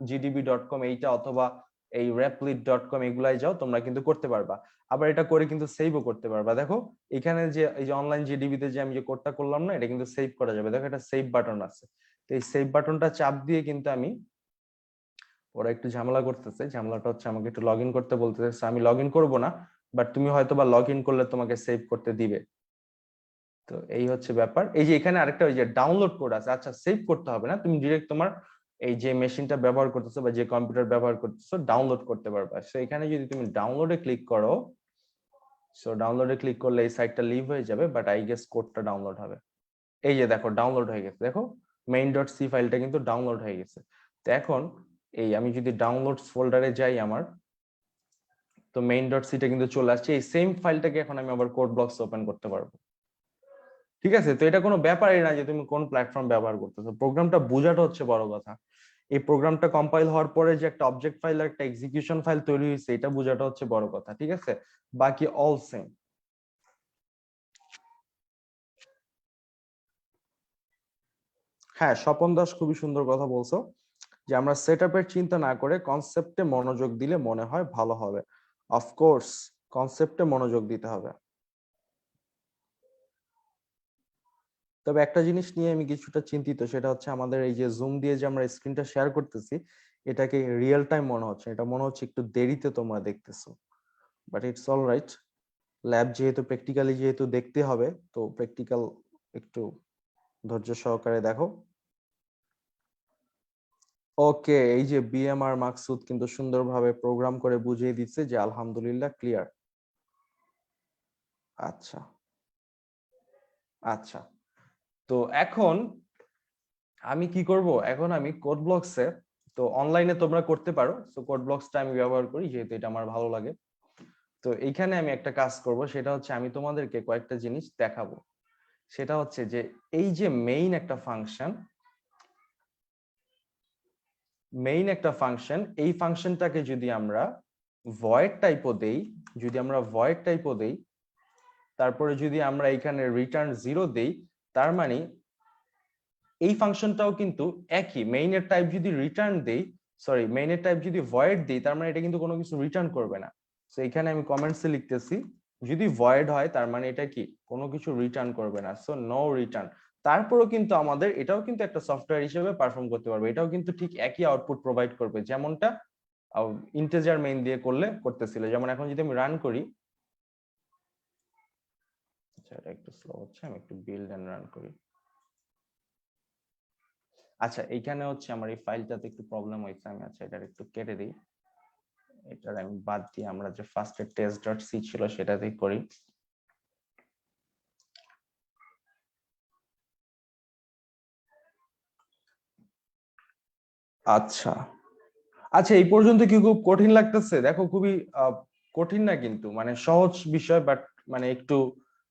gdb.com এইটা অথবা এই replit.com এগুলাই যাও, তোমরা কিন্তু করতে পারবা। আবার এটা করে কিন্তু সেভও করতে পারবা। দেখো এখানে যে এই যে অনলাইন জিডিবি তে যে আমি যে কোডটা করলাম না, এটা কিন্তু সেভ করা যাবে। দেখো এটা সেভ বাটন আছে, তো এই সেভ বাটনটা চাপ দিয়ে কিন্তু আমি ওরা একটু ঝামেলা করতেছে, ঝামেলাটা হচ্ছে আমাকে একটু লগ ইন করতে বলতেছে, আমি লগ ইন করবো না, বাট তুমি হয়তো বা লগ ইন করলে তোমাকে সেভ করতে দিবে। তো এই হচ্ছে ব্যাপার। এই যে এখানে আরেকটা ওই যে ডাউনলোড কোড আছে, আচ্ছা সেভ করতে হবে না, তুমি ডিরেক্ট তোমার এই যে মেশিনটা ব্যবহার করতেছো বা যে কম্পিউটার ব্যবহার করতেছো ডাউনলোড করতে পারবা। সো এখানে যদি তুমি ডাউনলোডে ক্লিক করো, সো ডাউনলোডে ক্লিক করলে এই সাইটটা লিভ হয়ে যাবে, বাট আই গেস কোডটা ডাউনলোড হবে। এই যে দেখো ডাউনলোড হয়ে গেছে, দেখো main.c ফাইলটা কিন্তু ডাউনলোড হয়ে গেছে। তো এখন এই আমি যদি ডাউনলোডস ফোল্ডারে যাই আমার, তো main.c টা কিন্তু চলে আসছে। এই সেম ফাইলটাকে এখন আমি আবার কোড ব্লকস ওপেন করতে পারবো। ঠিক আছে, তো এটা কোনো ব্যাপারই না যে তুমি কোন প্ল্যাটফর্ম ব্যবহার করতেছো, প্রোগ্রামটা বোঝাটা হচ্ছে বড় কথা। এই প্রোগ্রামটা কম্পাইল হওয়ার পরে যে একটা অবজেক্ট ফাইল আর একটা এক্সিকিউশন ফাইল তৈরি হয়েছে, এটা বোঝাটা হচ্ছে বড় কথা। ঠিক আছে, বাকি অল সেম। হ্যাঁ, স্বপন দাস খুবই সুন্দর কথা বলছো যে আমরা সেটআপের চিন্তা না করে কনসেপ্টে মনোযোগ দিলে মনে হয় ভালো হবে। অফকোর্স কনসেপ্টে মনোযোগ দিতে হবে। তবে একটা জিনিস নিয়ে আমি কিছুটা চিন্তিত, সেটা হচ্ছে আমাদের এই যে জুম দিয়ে যে আমরা স্ক্রিনটা শেয়ার করতেছি, এটাকে রিয়েল টাইম মনে হচ্ছে, এটা মনে হচ্ছে একটু দেরিতে তোমরা দেখতেছো, but it's all right. Lab যেহেতু প্র্যাকটিক্যালি যেহেতু দেখতে হবে, তো প্র্যাকটিক্যাল একটু ধৈর্য সহকারে দেখো। ওকে, এই যে বিএমআর মাকসুদ কিন্তু সুন্দরভাবে প্রোগ্রাম করে বুঝিয়ে দিচ্ছে যে আলহামদুলিল্লাহ ক্লিয়ার। আচ্ছা আচ্ছা, তো এখন আমি কি করব, এখন আমি কোড ব্লকসে, তো অনলাইনে তোমরা করতে পারো, তো কোড ব্লকসটা আমি ব্যবহার করি যেহেতু এটা আমার ভালো লাগে। তো এইখানে আমি একটা কাজ করব, সেটা হচ্ছে আমি তোমাদেরকে কয়েকটা জিনিস দেখাবো। সেটা হচ্ছে যে এই যে মেইন একটা ফাংশন, এই ফাংশনটাকে যদি আমরা ভয়েড টাইপও দেই, যদি আমরা ভয়েড টাইপও দেই, তারপরে যদি আমরা এখানে রিটার্ন 0 দেই, তার মানে এই ফাংশনটাও কিন্তু একই। মেইনের টাইপ যদি রিটার্ন দেই, সরি মেইনের টাইপ যদি ভয়েড দেই, তার মানে এটা কিন্তু কোনো কিছু রিটার্ন করবে না। সো এখানে আমি কমেন্টসে লিখতেছি, যদি ভয়েড হয় তার মানে এটা কি কোনো কিছু রিটার্ন করবে না, সো নো রিটার্ন। তারপরও কিন্তু আমাদের এটাও কিন্তু একটা সফটওয়্যার হিসেবে পারফর্ম করতে পারবে, এটাও কিন্তু ঠিক একই আউটপুট প্রোভাইড করবে, যেমনটা ইন্টিজার মেইন দিয়ে করলে করতেছিল। যেমন এখন যদি আমি রান করি, আচ্ছা এটা একটু স্লো হচ্ছে, আমি একটু বিল্ড এন্ড রান করি। আচ্ছা এইখানে হচ্ছে আমার এই ফাইলটাতে একটু প্রবলেম হয়েছে, আমি আচ্ছা এটা একটু কেটে দিই, এটার আমি বাদ দিয়ে আমরা যে ফার্স্টে test.c ছিল সেটাতেই করি। আচ্ছা আচ্ছা, এই পর্যন্ত কি খুব কঠিন লাগতেছে? দেখো খুবই কঠিন না কিন্তু, মানে সহজ বিষয়, বাট মানে একটু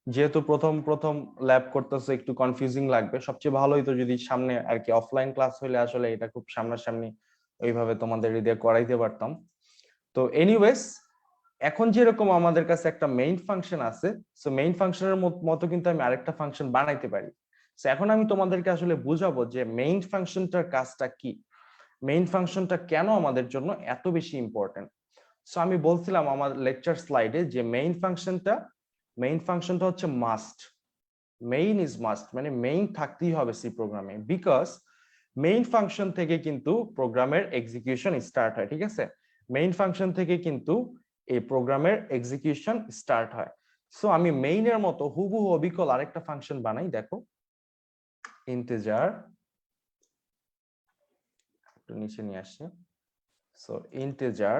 যেহেতু প্রথম প্রথম ল্যাব করতেছে একটু কনফিউজিং লাগবে। সবচেয়ে ভালোই তো যদি সামনে আর কি অফলাইন ক্লাস হলে আসলে এটা খুব সামনাসামনি ওইভাবে তোমাদের দিয়ে করাইতে পারতাম। তো এনিওয়েজ, এখন যেরকম আমাদের কাছে একটা মেইন ফাংশন আছে, সো মেইন ফাংশনের মতো কিন্তু আমি আরেকটা ফাংশন বানাইতে পারি। সো এখন আমি তোমাদেরকে আসলে বুঝাবো যে মেইন ফাংশনটার কাজটা কি, মেইন ফাংশনটা কেন আমাদের জন্য এত বেশি ইম্পর্টেন্ট। সো আমি বলছিলাম আমার লেকচার স্লাইডে যে মেইন ফাংশনটা হচ্ছে মাস্ট। মেইন ইজ মাস্ট, মানে মেইন থাকতেই হবে সি প্রোগ্রামে, বিকজ মেইন ফাংশন থেকে কিন্তু প্রোগ্রামের এক্সিকিউশন স্টার্ট হয়। ঠিক আছে, মেইন ফাংশন থেকে কিন্তু এই প্রোগ্রামের এক্সিকিউশন স্টার্ট হয়। সো আমি মেইনের মতো হুবহু অবিকল আরেকটা ফাংশন বানাই, দেখো ইন্টিজার, একটু নিচে নিয়ে আসছি। সো ইন্টিজার,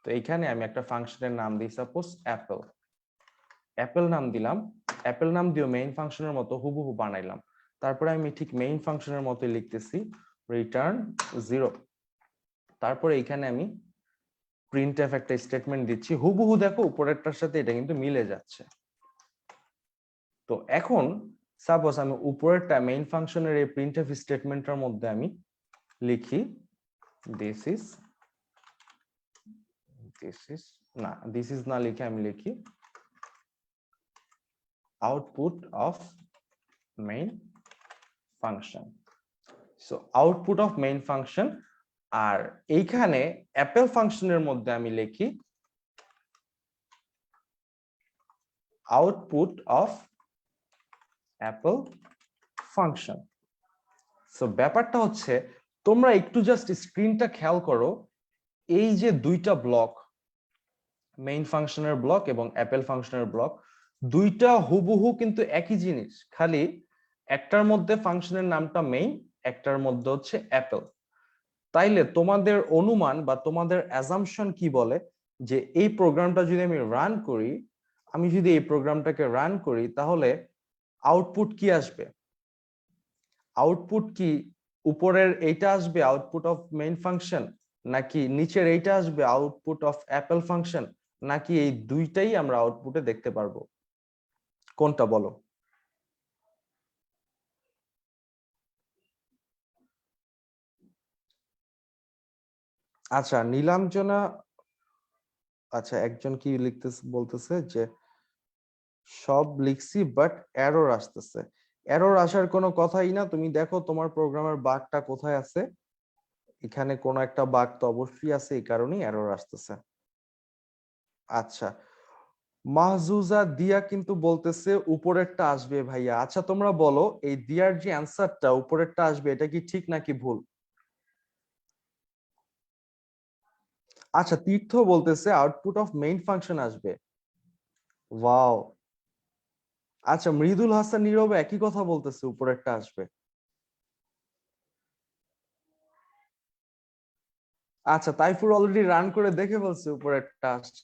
তো এখানে আমি একটা ফাংশনের নাম দিই সাপোজ অ্যাপেল, অ্যাপেল নাম দিলাম। অ্যাপেল নাম দিয়ে মেইন ফাংশনের মতো হুবহু বানাইলাম। তারপরে আমি ঠিক মেইন ফাংশনের মতোই লিখতেছি রিটার্ন 0। তারপরে এখানে আমি প্রিন্টএফ একটা স্টেটমেন্ট দিচ্ছি, হুবহু দেখো উপরেরটার সাথে এটা কিন্তু মিলে যাচ্ছে। তো এখন সাপোজ আমি উপরেরটা মেইন ফাংশনের এই প্রিন্টএফ স্টেটমেন্টটার মধ্যে আমি লিখি দিস ইজ না, দিস ইজ না লিখে আমি লিখি output of main function. So output of main function, আর এইখানে অ্যাপেল ফাংশনের মধ্যে আমি লিখি output of apple function. So ব্যাপারটা হচ্ছে তোমরা একটু জাস্ট স্ক্রিনটা খেয়াল করো, এই যে দুইটা ব্লক, মেইন ফাংশনের ব্লক এবং অ্যাপেল ফাংশনের ব্লক, দুইটা হুবহু কিন্তু একই জিনিস, খালি একটার মধ্যে ফাংশনের নামটা মেইন, একটার মধ্যে হচ্ছে অ্যাপেল। তাইলে তোমাদের অনুমান বা তোমাদের অ্যাজাম্পশন কি বলে যে এই প্রোগ্রামটা যদি আমি রান করি, আমি যদি এই প্রোগ্রামটাকে রান করি, তাহলে আউটপুট কি আসবে? আউটপুট কি উপরের এইটা আসবে, আউটপুট অফ মেইন ফাংশন, নাকি নিচের এইটা আসবে, আউটপুট অফ অ্যাপেল ফাংশন, নাকি এই দুইটাই আমরা আউটপুটে দেখতে পারবো? কোনটা বলো? আচ্ছা, নীলাঞ্জনা, আচ্ছা একজন কি লিখতেছে, বলতেছে যে সব লিখছি বাট এরর আসতেছে। এরর আসার কোনো কথাই না, তুমি দেখো তোমার প্রোগ্রামের বাগটা কোথায় আছে, এখানে কোনো একটা বাগ তো অবশ্যই আছে, এই কারণেই এরর আসতেছে। আচ্ছা, মাহজুজা দিয়া কিন্তু বলতেছে উপরেরটা আসবে ভাইয়া। আচ্ছা তোমরা বলো, এই দিয়ার যে অ্যান্সারটা উপরেরটা আসবে, এটা কি ঠিক নাকি ভুল? আচ্ছা, তীর্থ বলতেছে আউটপুট অফ মেইন ফাংশন আসবে। ওয়াও। আচ্ছা, মৃদুল হাসান নীরব একই কথা বলতেছে, উপরেরটা আসবে। আচ্ছা, তাইফুর অলরেডি রান করে দেখে ফেলছে উপরেরটা আসছে।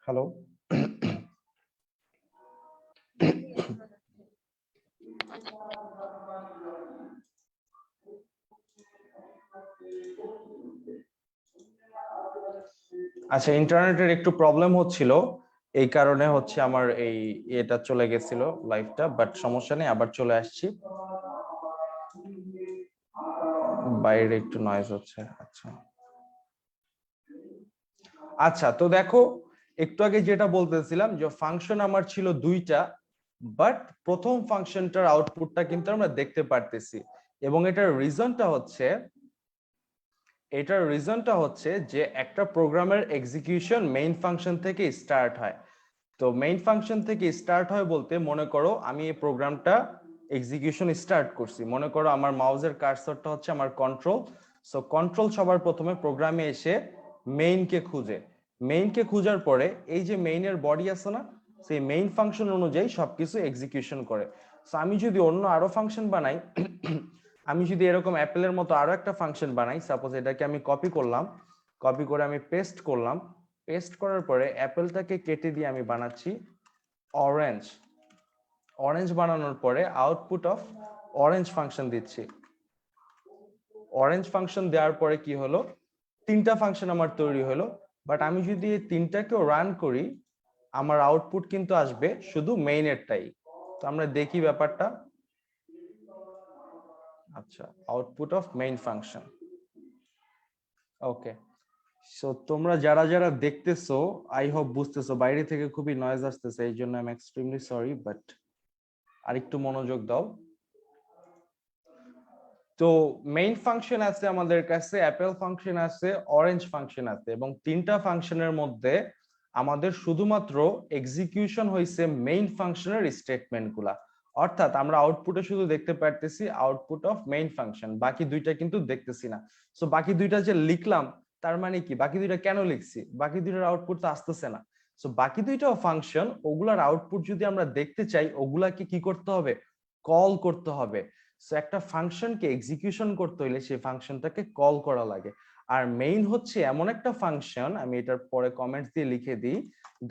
হ্যালো। জি, শোনা যাচ্ছে। আচ্ছা, ইন্টারনেটের একটু প্রবলেম হচ্ছিল, এই কারণে হচ্ছে আমার এই এটা চলে গেছিল লাইভটা, বাট সমস্যা নেই, আবার চলে আসছি। বাইরে একটু নয়েজ হচ্ছে। আচ্ছা আচ্ছা, তো দেখো একটু আগে যেটা বলতেছিলাম যে ফাংশন আমার ছিল দুইটা, বাট প্রথম ফাংশনটার আউটপুটটা কিন্তু আমরা দেখতে পারতেছি, এবং এটার রিজনটা হচ্ছে যে একটা প্রোগ্রামের এক্সিকিউশন মেইন ফাংশন থেকে স্টার্ট হয়। তো মেইন ফাংশন থেকে স্টার্ট হয় বলতে, মনে করো আমি এই প্রোগ্রামটা এক্সিকিউশন স্টার্ট করছি, মনে করো আমার মাউসের কার্সরটা হচ্ছে আমার কন্ট্রোল। সো কন্ট্রোল সবার প্রথমে প্রোগ্রামে এসে মেইনকে খুঁজে, মেইনকে খোঁজার পরে এই যে মেইনের বডি আছে না, সেই মেইন ফাংশন অনুযায়ী সবকিছু এক্সিকিউশন করে। সো আমি যদি অন্য আরো ফাংশন বানাই, আমি যদি এরকম অ্যাপেলের মতো আরো একটা ফাংশন বানাই, সাপোজ এটাকে আমি কপি করলাম, কপি করে আমি পেস্ট করলাম, পেস্ট করার পরে অ্যাপেলটাকে কেটে দিয়ে আমি বানাচ্ছি অরেঞ্জ, অরেঞ্জ বানানোর পরে আউটপুট অফ অরেঞ্জ ফাংশন দিচ্ছি। অরেঞ্জ ফাংশন দেওয়ার পরে কি হলো, তিনটা ফাংশন আমার তৈরি হলো, বাট আমি যদি এই তিনটাকেও রান করি, আমার আউটপুট কিন্তু আসবে শুধু মেইনেরটাই। তো আমরা দেখি ব্যাপারটা। আচ্ছা, output of main function. Okay, so তোমরা যারা যারা দেখতেছো, আই হোপ বুঝতেছো, বাইরে থেকে খুবই নয়েজ আসতেছে, এই জন্য I am extremely sorry, but আরেকটু মনোযোগ দাও। তো মেইন ফাংশন আছে আমাদের কাছে, অ্যাপেল ফাংশন আছে, অরেঞ্জ ফাংশন আছে, এবং তিনটা ফাংশনের মধ্যে আমাদের শুধুমাত্র এক্সিকিউশন হয়েছে মেইন ফাংশনের স্টেটমেন্ট গুলা, অর্থাৎ আমরা আউটপুটে শুধু দেখতে পারতেছি আউটপুট অফ মেইন ফাংশন, বাকি দুইটা কিন্তু দেখতেছি না। সো বাকি দুইটা যে লিখলাম, তার মানে কি বাকি দুইটা কেন লিখছি, বাকি দুইটার আউটপুট তো আসতেছে না। সো বাকি দুইটাও ফাংশন, ওগুলার আউটপুট যদি আমরা দেখতে চাই ওগুলাকে কি করতে হবে, কল করতে হবে। সো একটা ফাংশনকে এক্সিকিউশন করতে হলে সেই ফাংশনটাকে কল করা লাগে। আর মেইন হচ্ছে এমন একটা ফাংশন, আমি এটার পরে কমেন্টস দিয়ে লিখে দিই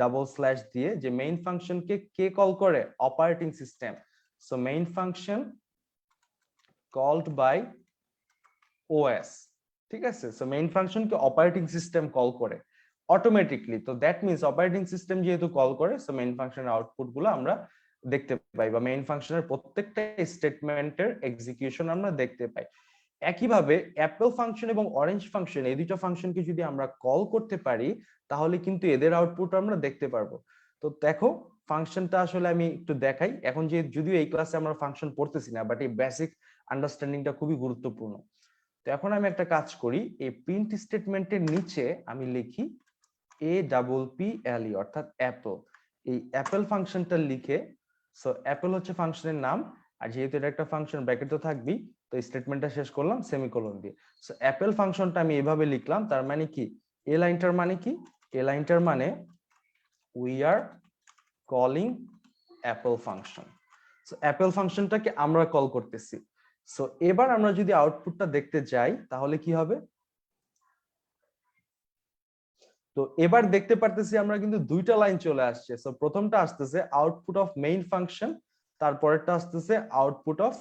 ডাবল স্ল্যাশ দিয়ে, যে মেইন ফাংশনকে কে কল করে, operating system. So main function called by OS, ঠিক আছে। সো মেইন ফাংশনকে অপারেটিং সিস্টেম কল করে অটোমেটিকলি। তো দ্যাট মিন্স অপারেটিং সিস্টেম যেহেতু কল করে, সো মেইন ফাংশনের আউটপুট গুলো আমরা দেখতে পাই, বা মেইন ফাংশনের প্রত্যেকটা স্টেটমেন্টের এক্সিকিউশন আমরা দেখতে পাই। একইভাবে অ্যাপেল ফাংশন এবং অরেঞ্জ ফাংশন, এই দুটো ফাংশনকে যদি আমরা কল করতে পারি তাহলে কিন্তু এদের আউটপুট আমরা দেখতে পারবো। তো দেখো ফাংশনটা আসলে আমি একটু দেখাই এখন, যে যদিও এই ক্লাসে আমরা ফাংশন পড়তেছি না, বাট এই বেসিক আন্ডারস্ট্যান্ডিংটা খুবই গুরুত্বপূর্ণ। তো এখন আমি একটা কাজ করি, এই প্রিন্ট স্টেটমেন্টের নিচে আমি লিখি APPLE অর্থাৎ অ্যাপল। এই অ্যাপল ফাংশনটা লিখে, সো অ্যাপল হচ্ছে ফাংশনের নাম, আর যেহেতু এটা একটা ফাংশন ব্র্যাকেট তো থাকবেই, তো স্টেটমেন্টটা শেষ করলাম সেমিকোলন দিয়ে। সো অ্যাপল ফাংশনটা আমি এভাবে লিখলাম, তার মানে কি এ লাইনটার মানে কি, এ লাইনটার মানে we are calling apple function. So apple ফাংশনটাকে আমরা কল করতেছি। সো এবার আমরা যদি আউটপুটটা দেখতে যাই তাহলে কি হবে, তো এবার দেখতে পারতেছি আমরা কিন্তু দুইটা লাইন চলে আসছে। সো প্রথমটা আসতেছে আউটপুট অফ মেইন ফাংশন, তারপরেরটা আসতেছে output of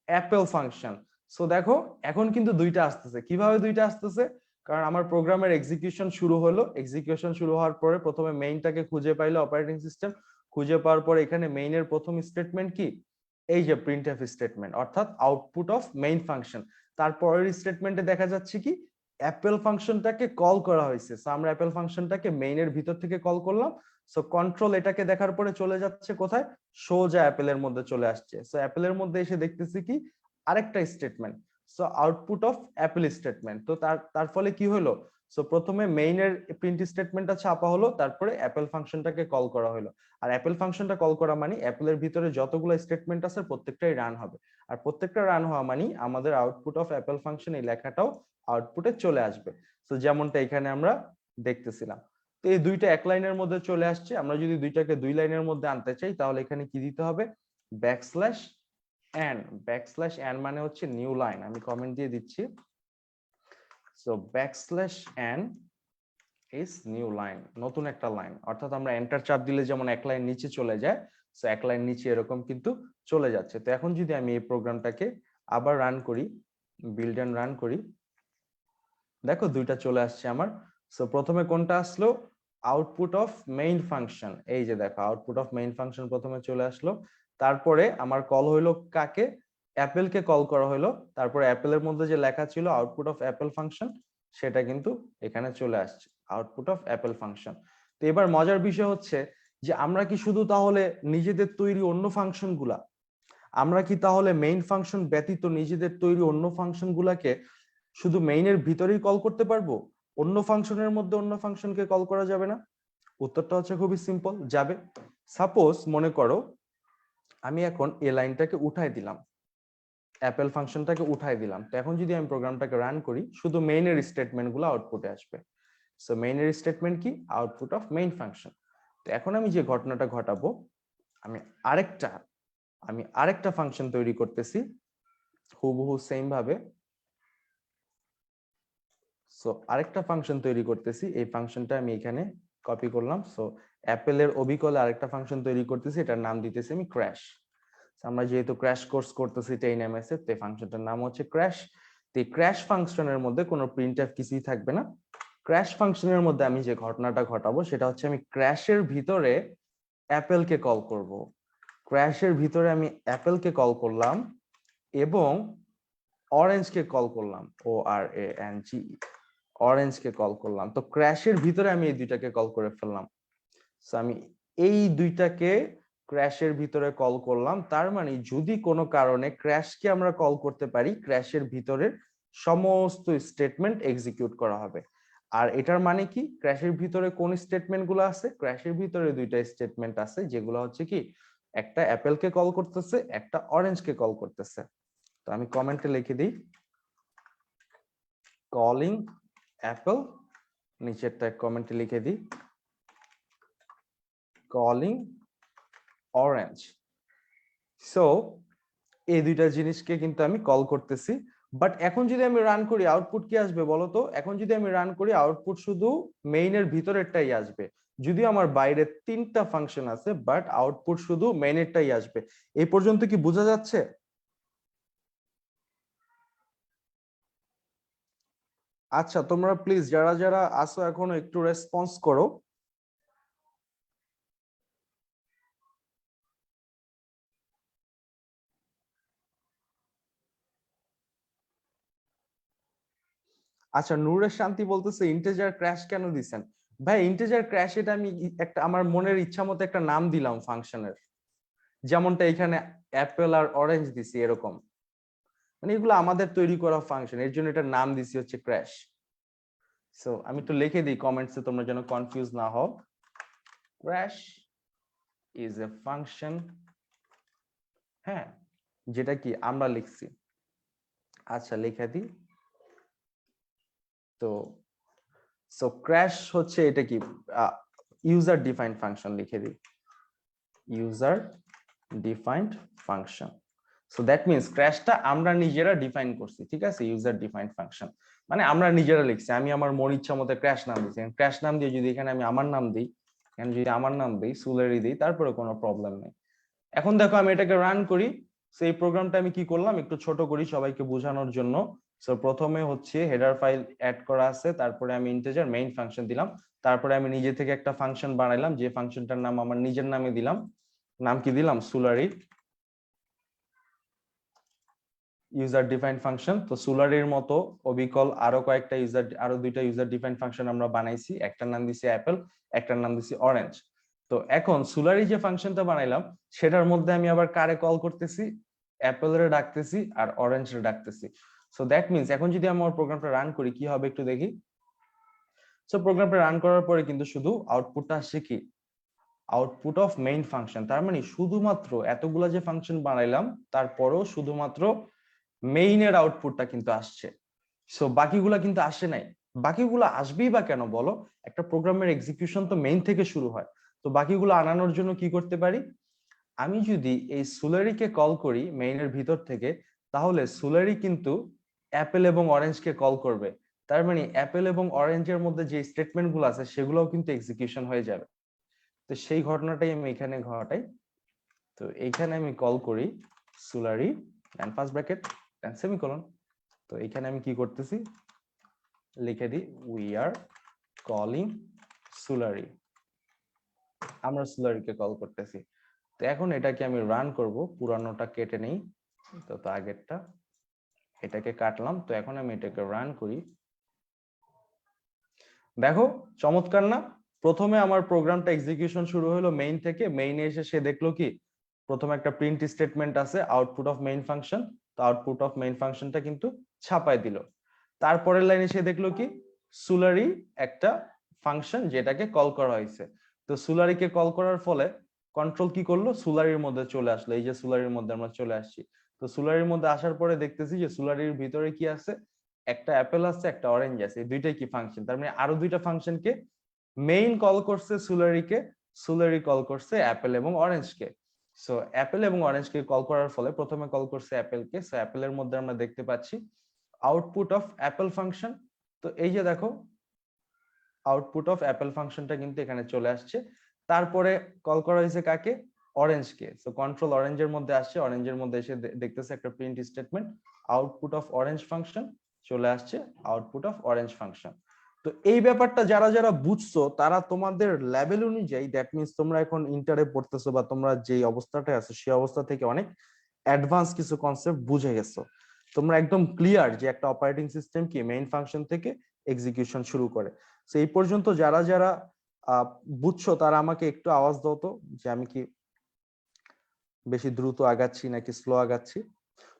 apple function. So দেখো এখন কিন্তু দুইটা আসতেছে। কিভাবে দুইটা আসতেছে, কারণ আমার প্রোগ্রামের এক্সিকিউশন শুরু হলো, এক্সিকিউশন শুরু হওয়ার পরে প্রথমে মেইনটাকে খুঁজে পাইলো অপারেটিং সিস্টেম, খুঁজে পাওয়ার পরে এখানে মেইনের প্রথম স্টেটমেন্ট কি, এই যে প্রিন্টএফ স্টেটমেন্ট, অর্থাৎ আউটপুট অফ মেইন ফাংশন। তারপরের স্টেটমেন্টে দেখা যাচ্ছে কি অ্যাপেল ফাংশনটাকে কল করা হয়েছে। সো আমরা অ্যাপেল ফাংশনটাকে মেইনের ভিতর থেকে কল করলাম। সো কন্ট্রোল এটাকে দেখার পরে চলে যাচ্ছে কোথায়, সোজা অ্যাপেলের মধ্যে চলে আসছে। সো অ্যাপেলের মধ্যে এসে দেখতেছি কি আরেকটা statement, so output of Apple statement. তো তার ফলে কি হলো, সো প্রথমে মেইনের প্রিন্ট স্টেটমেন্টটা ছাপা হলো, তারপরে অ্যাপেল ফাংশনটাকে কল করা হলো। আর অ্যাপেল ফাংশনটা কল করা মানে অ্যাপেলের ভিতরে যতগুলো স্টেটমেন্ট আছে প্রত্যেকটাই রান হবে, আর প্রত্যেকটা রান হওয়া মানে আমাদের আউটপুট অফ অ্যাপেল ফাংশন এই লেখাটাও আউটপুটে চলে আসবে। তো যেমনটা এখানে আমরা দেখতেছিলাম। তো এই দুইটা এক লাইনের মধ্যে চলে আসছে। আমরা যদি দুইটাকে দুই লাইনের মধ্যে আনতে চাই তাহলে এখানে কি দিতে হবে, ব্যাকস্ল্যাশ এন। ব্যাকস্ল্যাশ এন মানে হচ্ছে নিউ লাইন, আমি কমেন্ট দিয়ে দিচ্ছি। So backslash N is new line, নতুন একটা লাইন। অর্থাৎ আমরা এন্টার চাপ দিলে যেমন এক লাইন নিচে চলে যায়, সো এক লাইন নিচে এরকম কিন্তু চলে যাচ্ছে। তো এখন যদি আমি এই প্রোগ্রামটাকে আবার রান করি, বিল্ড এন্ড রান করি, দেখো দুইটা চলে আসছে আমার। সো প্রথমে কোনটা আসলো, আউটপুট অফ মেইন ফাংশন, এই যে দেখো আউটপুট অফ মেইন ফাংশন প্রথমে চলে আসলো। তারপরে আমার কল হইলো কাকে, অ্যাপেলকে কল করা হলো। তারপরে অ্যাপেলের মধ্যে যে লেখা ছিল আউটপুট অফ অ্যাপেল ফাংশন, সেটা কিন্তু এখানে চলে আসছে, আউটপুট অফ অ্যাপেল ফাংশন। তো এবার মজার বিষয় হচ্ছে যে আমরা কি শুধু তাহলে নিজেদের তৈরি অন্য ফাংশন গুলা, আমরা কি তাহলে মেইন ফাংশন ব্যতীত নিজেদের তৈরি অন্য ফাংশন গুলাকে শুধু মেইনের ভিতরেই কল করতে পারবো, অন্য ফাংশনের মধ্যে অন্য ফাংশনকে কল করা যাবে না? উত্তরটা হচ্ছে খুবই সিম্পল, যাবে। সাপোজ মনে করো আমি এখন এই লাইনটাকে উঠাই দিলাম, অ্যাপেল ফাংশনটাকে উঠাই দিলাম। তো এখন যদি আমি প্রোগ্রামটাকে রান করি শুধু মেইনের স্টেটমেন্ট গুলো আউটপুটে আসবে। সো মেইনের স্টেটমেন্ট কি, আউটপুট অফ মেইন ফাংশন। তো এখন আমি যে ঘটনাটা ঘটাবো, আমি আরেকটা ফাংশন তৈরি করতেছি হুবহু সেম ভাবে। সো আরেকটা ফাংশন তৈরি করতেছি, এই ফাংশনটা আমি এখানে কপি করলাম। সো অ্যাপেলের অবিকলে আরেকটা ফাংশন তৈরি করতেছি, এটার নাম দিতেছি আমি ক্র্যাশ। আমরা যেহেতু ক্র্যাশ কোর্স করতেছি 10ms এর, তো ফাংশনটার নাম হচ্ছে ক্র্যাশ। তো এই ক্র্যাশ ফাংশনের মধ্যে কোনো প্রিন্টএফ কিছুই থাকবে না। ক্র্যাশ ফাংশনের মধ্যে আমি যে ঘটনাটা ঘটাবো সেটা হচ্ছে আমি ক্র্যাশের ভিতরে অ্যাপেলকে কল করব। ক্র্যাশের ভিতরে আমি অ্যাপেলকে কল করলাম এবং অরেঞ্জকে কল করলাম, ORANGE, অরেঞ্জকে কল করলাম। তো ক্র্যাশের ভিতরে আমি এই দুইটাকে কল করে ফেললাম। সো আমি এই দুইটাকে ক্র্যাশের ভিতরে কল করলাম, তার মানে যদি কোনো কারণে ক্র্যাশকে আমরা কল করতে পারি, ক্র্যাশের ভিতরের সমস্ত স্টেটমেন্ট এক্সিকিউট করা হবে। আর এটার মানে কি, ক্র্যাশের ভিতরে কোন স্টেটমেন্ট গুলো আছে, ক্র্যাশের ভিতরে দুইটা স্টেটমেন্ট আছে যেগুলো হচ্ছে কি, একটা অ্যাপেলকে কল করতেছে, একটা অরেঞ্জকে কল করতেছে। তো আমি কমেন্টে লিখে দিই কলিং অ্যাপল, নিচেরটা কমেন্টে লিখে দিই কলিং অরেঞ্জ। সো এই দুইটা জিনিসকে কিন্তু আমি কল করতেছি, বাট এখন যদি আমি রান করি আউটপুট কি আসবে বলো তো? এখন যদি আমি রান করি আউটপুট শুধু মেইনের ভিতরেরটাই আসবে, যদিও আমার বাইরে 3টা ফাংশন আছে, বাট আউটপুট শুধু মেইনেরটাই আসবে। এই পর্যন্ত কি বোঝা যাচ্ছে? আচ্ছা, তোমরা প্লিজ যারা যারা আসো এখনো একটু রেসপন্স করো। আচ্ছা, নূরের শান্তি বলতেছে ইন্টিজার ক্র্যাশ কেন দিছেন? ভাই ইন্টিজার ক্র্যাশ এটা আমি একটা আমার মনের ইচ্ছা মতো একটা নাম দিলাম ফাংশনের, যেমনটা এখানে অ্যাপেল আর অরেঞ্জ দিছি এরকম। মানে এগুলো আমাদের তৈরি করা ফাংশন, এর জন্য এটার নাম দিছি হচ্ছে ক্র্যাশ। সো আমি একটু লিখে দিই কমেন্টসে তোমরা যেন কনফিউজ না হও। ক্র্যাশ ইজ এ ফাংশন, হ্যাঁ, যেটা কি আমরা লিখছি। আচ্ছা লিখে দিই। তো সো ক্র্যাশ হচ্ছে এটা কি ইউজার ডিফাইন্ড ফাংশন, লিখে দিই user defined function. So that means ক্র্যাশটা আমরা নিজেরা ডিফাইন করছি, ঠিক আছে? ইউজার ডিফাইন্ড ফাংশন মানে আমরা নিজেরা লিখছি। আমি আমার মন ইচ্ছা মতো ক্র্যাশ নাম দিচ্ছি। ক্র্যাশ নাম দিয়ে যদি এখানে আমি আমার নাম দিই, এখানে যদি আমার নাম দিই সুলেরি দিই, তারপরে কোনো প্রবলেম নেই। এখন দেখো আমি এটাকে রান করি। সো এই প্রোগ্রামটা আমি কি করলাম একটু ছোট করি সবাইকে বোঝানোর জন্য। সো প্রথমে হচ্ছে হেডার ফাইল অ্যাড করা আছে, তারপরে আমি ইন্টিজার মেইন ফাংশন দিলাম, তারপরে আমি নিজে থেকে একটা ফাংশন বানাইলাম, যে ফাংশনটার নাম আমার নিজের নামে দিলাম। নাম কি দিলাম? সুলারি, ইউজার ডিফাইন্ড ফাংশন। তো সুলারির মতো অবিকল আরো কয়েকটা আরো দুইটা ইউজার ডিফাইন্ড ফাংশন আমরা বানাইছি, একটার নাম দিছি অ্যাপেল, একটার নাম দিছি অরেঞ্জ। তো এখন সুলারি যে ফাংশনটা বানাইলাম সেটার মধ্যে আমি আবার কারে কল করতেছি? অ্যাপেল এর ডাকতেছি আর অরেঞ্জ এর ডাকতেছি। সো দ্যাট মিন্স এখন যদি আমার প্রোগ্রামটা রান করি কি হবে একটু দেখি। সো প্রোগ্রামটা রান করার পরে কিন্তু শুধু আউটপুটটা আসছে কি? Output of main function. তার মানে শুধুমাত্র এতগুলা যে ফাংশন বানাইলাম তারপরেও শুধুমাত্র মেইনের আউটপুটটা কিন্তু আসছে। সো বাকিগুলা কিন্তু আসে নাই। বাকিগুলো আসবেই বা কেন বলো? একটা প্রোগ্রামের এক্সিকিউশন তো মেইন থেকে শুরু হয়। তো বাকিগুলো আনানোর জন্য কি করতে পারি? আমি যদি এই সুলারিকে কল করি মেইনের ভিতর থেকে, তাহলে সুলারি কিন্তু অ্যাপেল এবং অরেঞ্জকে কল করবে। তার মানে অ্যাপেল এবং অরেঞ্জের মধ্যে যে স্টেটমেন্ট গুলো আছে সেগুলোও কিন্তু এক্সিকিউশন হয়ে যাবে। তো সেই ঘটনাটাই আমি এখানে ঘটাই। তো এইখানে আমি কল করি সুলারি and first bracket and semicolon. তো এখানে আমি কি করতেছি লিখে দিই উই আর কলিং সুলারি, আমরা সুলারিকে কল করতেছি। তো এখন এটাকে আমি রান করব, পুরানোটা কেটে নেই, তো আগেরটা এটাকে কাটলাম। তো এখন আমি এটাকে রান করি। দেখো চমৎকার না? প্রথমে আমার প্রোগ্রামটা এক্সিকিউশন শুরু হলো মেইন থেকে, মেইনে এসে সে দেখলো কি প্রথমে একটা প্রিন্ট স্টেটমেন্ট আছে আউটপুট অফ মেইন ফাংশন। তো আউটপুট অফ মেইন ফাংশনটা কিন্তু ছাপায় দিল। তারপরের লাইনে সে দেখলো কি সুলারি একটা ফাংশন যেটাকে কল করা হয়েছে। তো সুলারিকে কল করার ফলে কন্ট্রোল কি করলো? সুলারির মধ্যে চলে আসলো। এই যে সুলারির মধ্যে আমরা চলে আসছি। তো সুলারির মধ্যে আসার পরে দেখতেছি যে সুলারির ভিতরে কি আছে? একটা অ্যাপেল আছে, একটা অরেঞ্জ আছে, এই দুইটাই কি ফাংশন। তার মানে আরো দুইটা ফাংশনকে মেইন কল করছে সুলারিকে, সুলারি কল করছে অ্যাপেল এবং অরেঞ্জকে। সো অ্যাপেল এবং অরেঞ্জকে কল করার ফলে প্রথমে কল করছে অ্যাপেলকে। সো অ্যাপেলের মধ্যে আমরা দেখতে পাচ্ছি আউটপুট অফ অ্যাপেল ফাংশন। তো এই যে দেখো আউটপুট অফ অ্যাপেল ফাংশনটা কিন্তু এখানে চলে আসছে। তারপরে কল করা হয়েছে কাকে? অরেঞ্জকে। সো কন্ট্রোল অরেঞ্জের মধ্যে আসছে, অরেঞ্জের মধ্যে এসে দেখতেছে একটা print statement output of orange function, চলে আসছে আউটপুট অফ অরেঞ্জ ফাংশন। তো এই ব্যাপারটা যারা যারা বুঝছো তারা তোমাদের লেভেল অনুযায়ী, দ্যাট মিন্স তোমরা এখন ইন্টারে পড়তেছো বা তোমরা যে অবস্থাটায় আছো সেই অবস্থা থেকে অনেক অ্যাডভান্স কিছু কনসেপ্ট বুঝে গেছো। তোমরা একদম ক্লিয়ার যে একটা অপারেটিং সিস্টেম কি মেইন ফাংশন থেকে এক্সিকিউশন শুরু করে। তো এই পর্যন্ত যারা যারা বুঝছো তারা আমাকে একটু আওয়াজ দাও তো, যে আমি কি বেশি দ্রুত আগাচ্ছি নাকি স্লো আগাচ্ছি।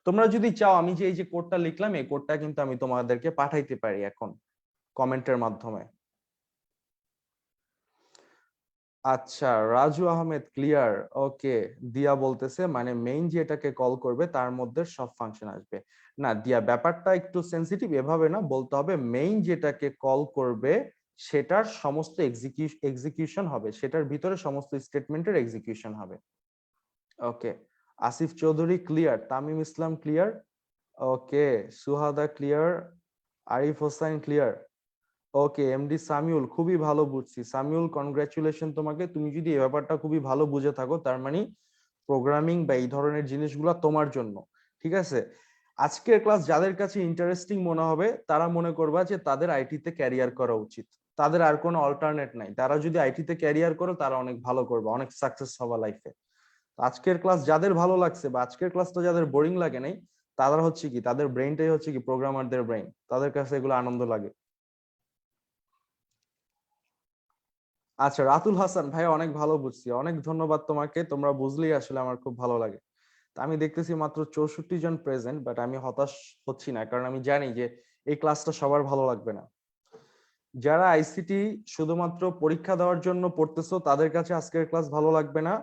তোমরা যদি চাও আমি যে এই যে কোডটা লিখলাম এই কোডটা কিন্তু আমি তোমাদেরকে পাঠাইতে পারি এখন কমেন্টের মাধ্যমে। আচ্ছা, রাজু আহমেদ ক্লিয়ার। ওকে, দিয়া বলতেছে মানে মেইন যেটাকে কল করবে তার মধ্যে সব ফাংশন আসবে। না দিয়া, ব্যাপারটা একটু সেনসিটিভ, এভাবে না বলতে হবে, মেইন যেটাকে কল করবে সেটার সমস্ত এক্সিকিউশন হবে, সেটার ভিতরে সমস্ত স্টেটমেন্টের এক্সিকিউশন হবে। ওকে, আসিফ চৌধুরী ক্লিয়ার, তামিম ইসলাম ক্লিয়ার, ওকে, সুহাদা ক্লিয়ার, আরিফ হোসাইন ক্লিয়ার। ওকে, এমডি সামিউল, খুবই ভালো বুঝছি সামিউল, কনগ্রাচুলেশন তোমাকে। তুমি যদি এই ব্যাপারটা খুবই ভালো বুঝে থাকো তার মানে প্রোগ্রামিং বা এই ধরনের জিনিসগুলো তোমার জন্য। ঠিক আছে, আজকের ক্লাস যাদের কাছে ইন্টারেস্টিং মনে হবে তারা মনে করবা যে তাদের আইটিতে ক্যারিয়ার করা উচিত, তাদের আর কোনো অল্টারনেট নাই, তারা যদি আইটিতে ক্যারিয়ার করো তারা অনেক ভালো করবে, অনেক সাকসেস হবা লাইফে। আজকের ক্লাস যাদের ভালো লাগছে বা আজকের ক্লাসটা যাদের বোরিং লাগে নাই, তারা হচ্ছে কি, তাদের ব্রেনটাই হচ্ছে কি প্রোগ্রামারদের ব্রেন, তাদের কাছে এগুলো আনন্দ লাগে। আচ্ছা, রাতুল হাসান ভাই, অনেক ভালো বুঝছি, অনেক ধন্যবাদ তোমাকে, তোমরা বুঝলেই আসলে আমার খুব ভালো লাগে। তা আমি দেখতেছি মাত্র 64 জন প্রেজেন্ট, বাট আমি হতাশ হচ্ছি না, কারণ আমি জানি যে এই ক্লাসটা সবার ভালো লাগবে না। যারা আইসিটি শুধুমাত্র পরীক্ষা দেওয়ার জন্য পড়তেছো তাদের কাছে আজকের ক্লাস ভালো লাগবে না,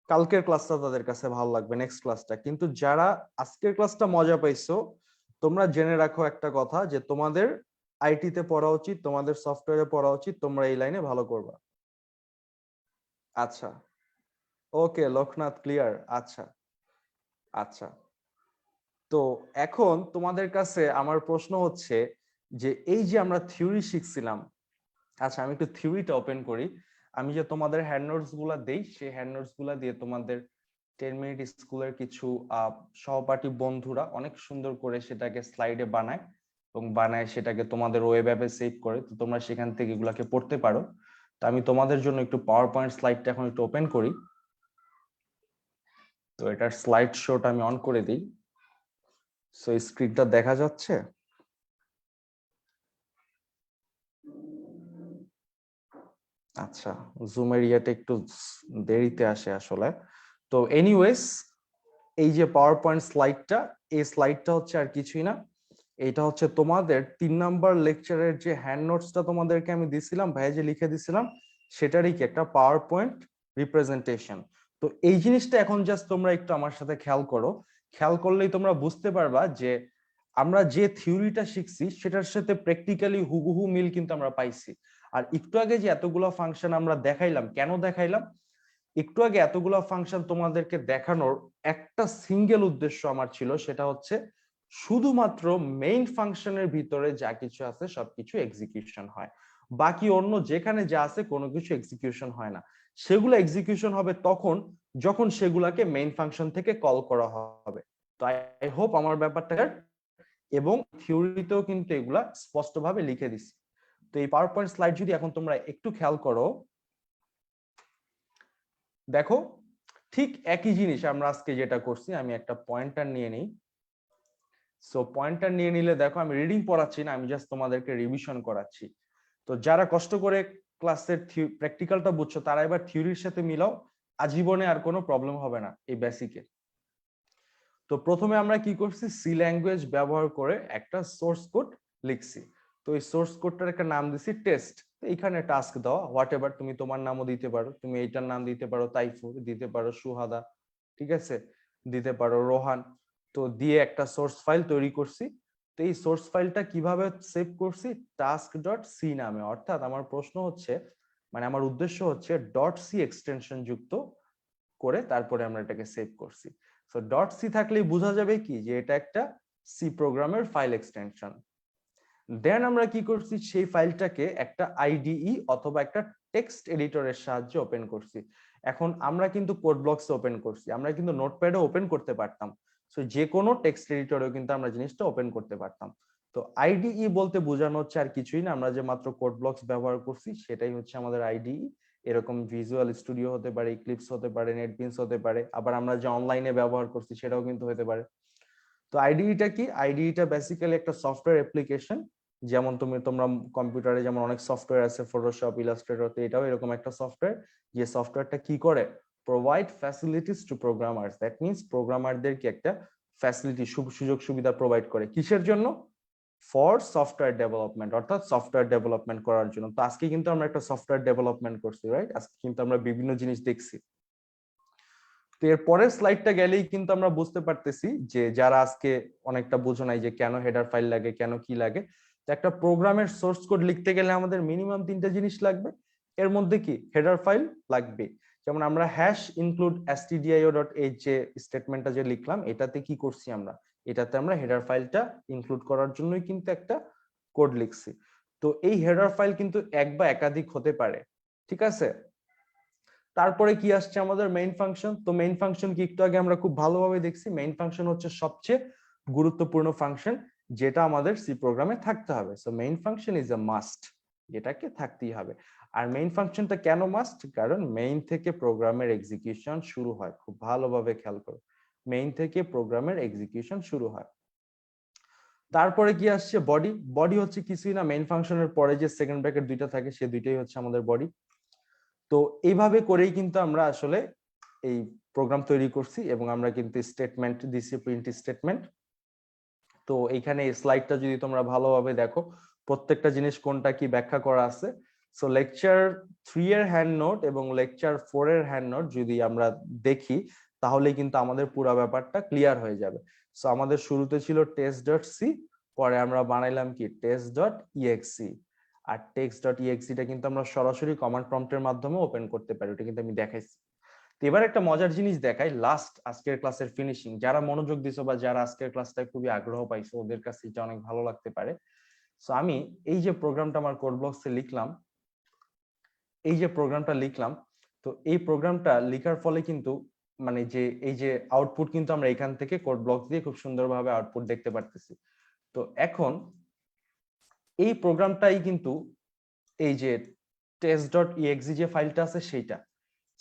কালকের ক্লাসটা তাদের কাছে ভালো লাগবে, নেক্সট ক্লাসটা। কিন্তু যারা আজকের ক্লাসটা মজা পাইছো, তোমরা জেনে রাখো একটা কথা, যে তোমাদের আইটিতে পড়া উচিত, তোমাদের সফটওয়্যারে পড়া উচিত, তোমরা এই লাইনে ভালো করবা। আচ্ছা, ওকে, লোকনাথ ক্লিয়ার। আচ্ছা আচ্ছা, তো এখন তোমাদের কাছে আমার প্রশ্ন হচ্ছে যে এই যে আমরা থিওরি শিখছিলাম, আচ্ছা আমি একটু থিওরিটা ওপেন করি। আমি যে তোমাদের হ্যান্ড নোটস গুলা দেই, সেই হ্যান্ড নোটস গুলা দিয়ে তোমাদের 10 মিনিট স্কুলের কিছু সহপাঠী বন্ধুরা অনেক সুন্দর করে সেটাকে স্লাইডে বানায় এবং বানায় সেটাকে তোমাদের ওয়েব অ্যাপে সেভ করে, তো তোমরা সেখান থেকে এগুলাকে পড়তে পারো। তো আমি তোমাদের জন্য একটু পাওয়ার পয়েন্ট স্লাইডটা এখন একটু ওপেন করি। তো এটার স্লাইড শোটা আমি অন করে দিই। সো স্ক্রিনটা দেখা যাচ্ছে? আচ্ছা, জুমের ইয়েটা একটু দেরিতে আসে আসলে। তো এনিওয়েজ, এই যে পাওয়ার পয়েন্ট স্লাইডটা, এই স্লাইডটা হচ্ছে আর কিছুই না, এটা হচ্ছে তোমাদের 3 নাম্বার লেকচারের যে হ্যান্ড নোটসটা তোমাদেরকে আমি দিছিলাম, ভাইয়া যে লিখে দিছিলাম, সেটারই কি একটা পাওয়ার পয়েন্ট রিপ্রেজেন্টেশন। তো এই জিনিসটা এখন জাস্ট তোমরা একটু আমার সাথে খেয়াল করো, খেয়াল করলেই তোমরা বুঝতে পারবা যে আমরা যে থিওরিটা শিখছি সেটার সাথে প্র্যাকটিক্যালি হুবহু মিল কিন্তু আমরা পাইছি। আর একটু আগে যে এতগুলো ফাংশন আমরা দেখাইলাম, কেন দেখাইলাম? একটু আগে এতগুলো ফাংশন তোমাদেরকে দেখানোর একটা সিঙ্গেল উদ্দেশ্য আমার ছিল, সেটা হচ্ছে শুধুমাত্র মেইন ফাংশনের ভিতরে যা কিছু আছে সবকিছু এক্সিকিউশন হয়, বাকি অন্য যেখানে যা আছে কোনো কিছু এক্সিকিউশন হয় না। সেগুলো এক্সিকিউশন হবে তখন যখন সেগুলাকে মেইন ফাংশন থেকে কল করা হবে। তো আই হোপ আমার ব্যাপারটা, এবং থিওরিতেও কিন্তু এগুলা স্পষ্টভাবে লিখে দিছি। তো এই পাওয়ার পয়েন্ট স্লাইড যদি এখন তোমরা একটু খেয়াল করো, দেখো ঠিক একই জিনিস আমরা আজকে যেটা করছি। আমি একটা পয়েন্টার নিয়ে নিই। সো পয়েন্টার নিয়ে নিলে দেখো, আমি রিডিং পড়াচ্ছি না, আমি জাস্ট তোমাদেরকে রিভিশন করাচ্ছি। তো যারা কষ্ট করে ক্লাসের প্র্যাকটিক্যালটা বুঝছো তারা এবার থিওরির সাথে মিলাও, আজীবনে আর কোনো প্রবলেম হবে না এই বেসিকে। তো প্রথমে আমরা কি করছি, সি ল্যাঙ্গুয়েজ ব্যবহার করে একটা সোর্স কোড লিখছি। তো এই সোর্স কোডটার একটা নাম দিছি টেস্ট। এইখানে টাস্ক দাও হোয়াট এভার, তুমি তোমার নামও দিতে পারো, তুমি এইটার নাম দিতে পারো তাইফুর, দিতে পারো সুহাদা, ঠিক আছে, দিতে পারো রোহান। তো দিয়ে একটা সোর্স ফাইল তৈরি করছি। তো এই সোর্স ফাইলটা কিভাবে সেভ করছি, টাস্ক ডট সি নামে। অর্থাৎ আমার প্রশ্ন হচ্ছে, মানে আমার উদ্দেশ্য হচ্ছে ডট সি এক্সটেনশন যুক্ত করে তারপরে আমরা এটাকে সেভ করছি। সো ডট সি থাকলেই বোঝা যাবে কি যে এটা একটা সি প্রোগ্রামের ফাইল এক্সটেনশন। দেন আমরা কি করছি, সেই ফাইলটাকে একটা আইডিই অথবা একটা টেক্সট এডিটরের সাহায্যে ওপেন করছি। এখন আমরা কিন্তু কোড ব্লকস ওপেন করছি, আমরা কিন্তু নোটপ্যাডে ওপেন করতে পারতাম। সো যে কোনো টেক্সট এডিটরেও কিন্তু আমরা জিনিসটা ওপেন করতে পারতাম। তো আইডিই বলতে বোঝানো হচ্ছে আর কিছুই না, আমরা যে মাত্র কোড ব্লকস ব্যবহার করছি সেটাই হচ্ছে আমাদের আইডিই। এরকম ভিজুয়াল স্টুডিও হতে পারে, ইক্লিপস হতে পারে, নেটবিনস হতে পারে, আবার আমরা যে অনলাইনে ব্যবহার করছি সেটাও কিন্তু হতে পারে। তো আইডিইটা কি, আইডিইটা বেসিক্যালি একটা সফটওয়্যার অ্যাপ্লিকেশন। যেমন তোমরা কম্পিউটারে যেমন অনেক সফটওয়্যার আছে, ফটোশপ, ইলাস্ট্রেটর, তো এটাও এরকম একটা সফটওয়্যার। যে সফটওয়্যারটা কি করে, provide facilities to programmers. That means প্রোগ্রামারদেরকে একটা ফ্যাসিলিটি, সুযোগ সুবিধা প্রোভাইড করে, কিসের জন্য? ফর সফটওয়্যার ডেভেলপমেন্ট, অর্থাৎ সফটওয়্যার ডেভেলপমেন্ট করার জন্য। তো আজকে কিন্তু আমরা একটা সফটওয়্যার ডেভেলপমেন্ট করছি, রাইট? আজকে কিন্তু আমরা বিভিন্ন জিনিস দেখছি। তো এর পরের স্লাইডটা গেলেই কিন্তু আমরা বুঝতে পারতেছি যে যারা আজকে অনেকটা বোঝো নাই যে কেন হেডার ফাইল লাগে, কেন কি লাগে। তো একটা প্রোগ্রামের সোর্স কোড লিখতে গেলে আমাদের মিনিমাম 3টা জিনিস লাগবে। এর মধ্যে কি হেডার ফাইল লাগবে। যেমন আমরা হ্যাশ ইনক্লুড stdio.h যে স্টেটমেন্টটা যে লিখলাম, এটাতে কি করছি আমরা, এটাতে আমরা হেডার ফাইলটা ইনক্লুড করার জন্যই কিন্তু একটা কোড লিখছি। তো এই হেডার ফাইল কিন্তু এক বা একাধিক হতে পারে, ঠিক আছে? তারপরে কি আসছে আমাদের মেইন ফাংশন। তো মেইন ফাংশন কি একটু আগে আমরা খুব ভালোভাবে দেখছি। মেইন ফাংশন হচ্ছে সবচেয়ে গুরুত্বপূর্ণ ফাংশন, যেটা আমাদের সি প্রোগ্রামে থাকতে হবে। So main function is a must, এটাকে থাকতেই হবে। আর মেইন ফাংশনটা কেন মাস্ট? কারণ মেইন থেকে প্রোগ্রামের এক্সিকিউশন শুরু হয়। খুব ভালোভাবে খেয়াল করো, মেইন থেকে প্রোগ্রামের এক্সিকিউশন শুরু হয়। তারপরে কি আসছে বডি। বডি হচ্ছে কিছুই না, মেইন ফাংশনের পরে যে সেকেন্ড ব্র্যাকেট দুইটা থাকে সে দুইটাই হচ্ছে আমাদের বডি। তো এইভাবে করেই কিন্তু আমরা আসলে এই প্রোগ্রাম তৈরি করছি এবং আমরা কিন্তু স্টেটমেন্ট দিছি, প্রিন্ট স্টেটমেন্ট। তো এইখানে এই স্লাইডটা যদি তোমরা ভালোভাবে দেখো, প্রত্যেকটা জিনিস কোনটা কি ব্যাখ্যা করা আছে। সো লেকচার 3 এর হ্যান্ড নোট এবং লেকচার 4 এর হ্যান্ড নোট যদি আমরা দেখি, তাহলে কিন্তু আমাদের পুরো ব্যাপারটা ক্লিয়ার হয়ে যাবে। সো আমাদের শুরুতে ছিল test.c, পরে আমরা বানাইলাম কি test.exe। আর text.exe টা কিন্তু আমরা সরাসরি কমান্ড প্রম্পটের মাধ্যমে ওপেন করতে পারি, ওটা কিন্তু আমি দেখাইছি। তো এবার একটা মজার জিনিস দেখাই, লাস্ট আজকের ক্লাসের ফিনিশিং। যারা মনোযোগ দিছো বা যারা আজকের ক্লাসটায় খুবই আগ্রহ পাইছো, ওদের কাছে এটা অনেক ভালো লাগতে পারে। সো আমি এই যে প্রোগ্রামটা আমার কোড ব্লকসে লিখলাম, এই যে প্রোগ্রামটা লিখলাম, তো এই প্রোগ্রামটা লেখার ফলে কিন্তু মানে যে এই যে আউটপুট কিন্তু আমরা এখান থেকে কোড ব্লক দিয়ে খুব সুন্দরভাবে আউটপুট দেখতে পারতেছি। তো এখন এই প্রোগ্রামটাই কিন্তু এই যে test.exe যে ফাইলটা আছে সেইটা।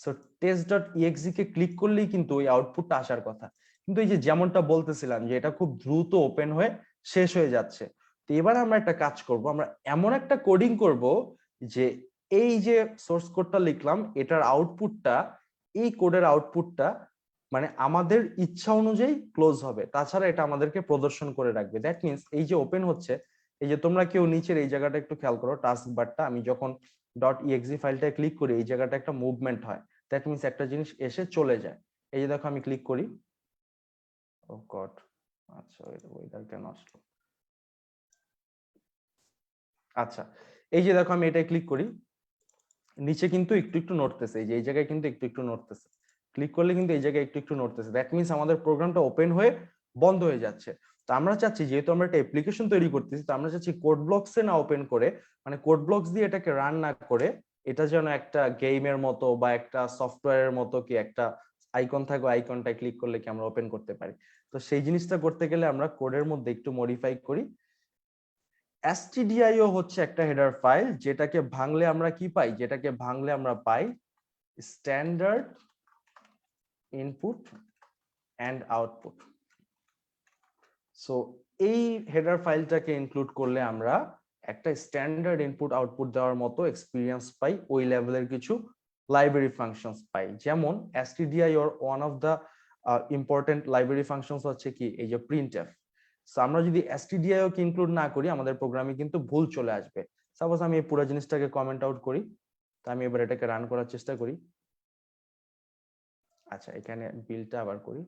সো test.exe কে ক্লিক করলেই কিন্তু ওই আউটপুটটা আসার কথা। কিন্তু এই যে যেমনটা বলতেছিলাম যে এটা খুব দ্রুত ওপেন হয়ে শেষ হয়ে যাচ্ছে। তো এবার আমরা একটা কাজ করব, আমরা এমন একটা কোডিং করব যে এই যে সোর্স কোডটা লিখলাম এটার আউটপুটটা, এই কোডের আউটপুটটা মানে আমাদের ইচ্ছা অনুযায়ী ক্লোজ হবে, তাছাড়া এটা আমাদেরকে প্রদর্শন করে রাখবে। দ্যাট মিনস এই যে ওপেন হচ্ছে, এই যে তোমরা কেউ নিচের এই জায়গাটা একটু খেয়াল করো, টাস্ক বারটা আমি যখন .exe ফাইলটা ক্লিক করি এই জায়গাটা একটা মুভমেন্ট হয়। দ্যাট মিনস একটা জিনিস এসে চলে যায়। এই যে দেখো আমি ক্লিক করি, ও গড, আচ্ছা ওয়েদার কেন আসলো, আচ্ছা এই যে দেখো আমি এটা ক্লিক করি, নিচে কিন্তু একটু একটু নড়তেছে, এই যে এই জায়গায় কিন্তু একটু একটু নড়তেছে, ক্লিক করলে কিন্তু এই জায়গায় একটু একটু নড়তেছে। দ্যাট মিনস আমাদের প্রোগ্রামটা ওপেন হয়ে বন্ধ হয়ে যাচ্ছে। তো আমরা চাচ্ছি যেহেতু আমরা একটা অ্যাপ্লিকেশন তৈরি করতেছি, তো আমরা চাচ্ছি কোড ব্লকসে না ওপেন করে, মানে কোড ব্লকস দিয়ে এটাকে রান না করে, এটা যেন একটা গেমের মতো বা একটা সফটওয়্যারের মতো কি একটা আইকন থাকবে, আইকনটায় ক্লিক করলে কি আমরা ওপেন করতে পারি। তো সেই জিনিসটা করতে গেলে আমরা কোডের মধ্যে একটু মডিফাই করি। stdio হচ্ছে একটা হেডার ফাইল, যেটাকে ভাঙলে আমরা কি পাই, যেটাকে ভাঙলে আমরা পাই standard input and output. So এই হেডার ফাইলটাকে ইনক্লুড করলে আমরা একটা স্ট্যান্ডার্ড ইনপুট আউটপুট দেওয়ার মতো এক্সপিরিয়েন্স পাই, ওই লেভেলের কিছু লাইব্রেরি ফাংশনস পাই। যেমন stdio one of the important library functions হচ্ছে কি এই যে printf। সো আমরা যদি stdio কে ইনক্লুড না করি আমাদের প্রোগ্রামে কিন্তু ভুল চলে আসবে। সাপোজ আমি এই পুরো জিনিসটাকে কমেন্ট আউট করি, তো আমি এবার এটাকে রান করার চেষ্টা করি। আচ্ছা এখানে বিলটা আবার করি।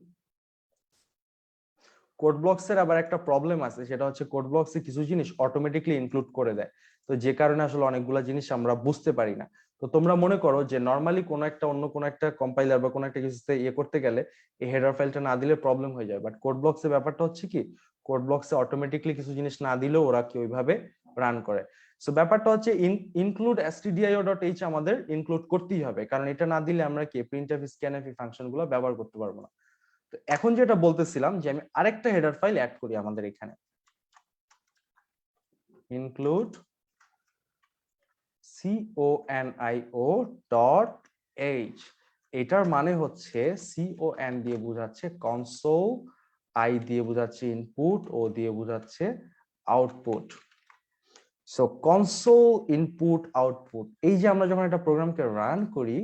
কোড ব্লকস এর আবার একটা প্রবলেম আছে, সেটা হচ্ছে কোড ব্লকস এ কিছু জিনিস অটোমেটিকলি ইনক্লুড করে দেয়, তো যে কারণে আসলে অনেকগুলা জিনিস আমরা বুঝতে পারি না। তো তোমরা মনে করো যে নরমালি কোনো একটা অন্য কোনো একটা কম্পাইলার বা কোনো একটা কিছুতে ইয়ে করতে গেলে এই হেডার ফাইলটা না দিলে প্রবলেম হয়ে যায়, বাট কোড ব্লকস এর ব্যাপারটা হচ্ছে কি কোড ব্লকস এ অটোমেটিকলি কিছু জিনিস না দিলেও ওরা কি ওইভাবে রান করে। সো ব্যাপারটা হচ্ছে ইনক্লুড stdio.h আমাদের ইনক্লুড করতেই হবে, কারণ এটা না দিলে আমরা কি printf scanf ফাংশনগুলো ব্যবহার করতে পারবো না। তো এখন যেটা বলতেছিলাম যে আমি আরেকটা হেডার ফাইল অ্যাড করি আমাদের এখানে, ইনক্লুড conio.h। এটার মানে হচ্ছে con দিয়ে বোঝাচ্ছে কনসোল, i দিয়ে বোঝাচ্ছে ইনপুট, ও দিয়ে বোঝাচ্ছে output. So console input output, এই যে আমরা যখন একটা প্রোগ্রামকে রান করি,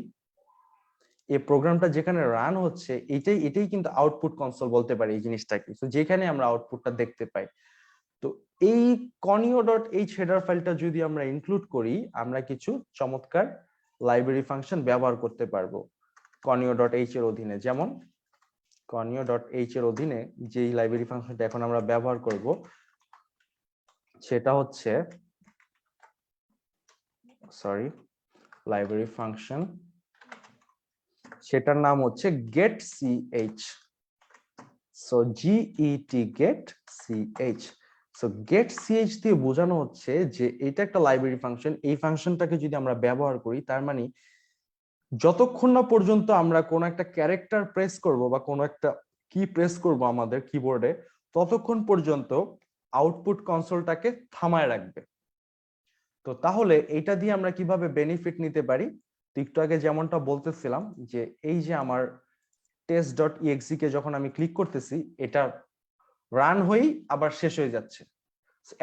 এই প্রোগ্রামটা যেখানে রান হচ্ছে এটাই কিন্তু আউটপুট কনসোল বলতে পারি এই জিনিসটাকে। তো যেখানে আমরা আউটপুটটা দেখতে পাই। তো এই conio.h হেডার ফাইলটা যদি আমরা ইনক্লুড করি আমরা কিছু চমৎকার লাইব্রেরি ফাংশন ব্যবহার করতে পারবো conio.h এর অধীনে। যেমন conio.h এর অধীনে যেই লাইব্রেরি ফাংশনটা এখন আমরা ব্যবহার করব সেটা হচ্ছে লাইব্রেরি ফাংশন, সেটার নাম হচ্ছে getch। So getch। So getch দিয়ে বোঝানো হচ্ছে যে এটা একটা লাইব্রেরি ফাংশন, এই ফাংশনটাকে যদি আমরা ব্যবহার করি তার মানে যতক্ষণ না পর্যন্ত আমরা কোনো একটা ক্যারেক্টার প্রেস করব বা কোনো একটা কি প্রেস করব আমাদের কিবোর্ডে, ততক্ষণ পর্যন্ত আউটপুট কনসোলটাকে থামায় রাখবে। তো তাহলে এটা দিয়ে আমরা কিভাবে বেনিফিট নিতে পারি? একটু আগে যেমনটা বলতেছিলাম যে এই যে আমার test.exe কে যখন আমি ক্লিক করতেছি এটা রান হয়েই আবার শেষ হয়ে যাচ্ছে,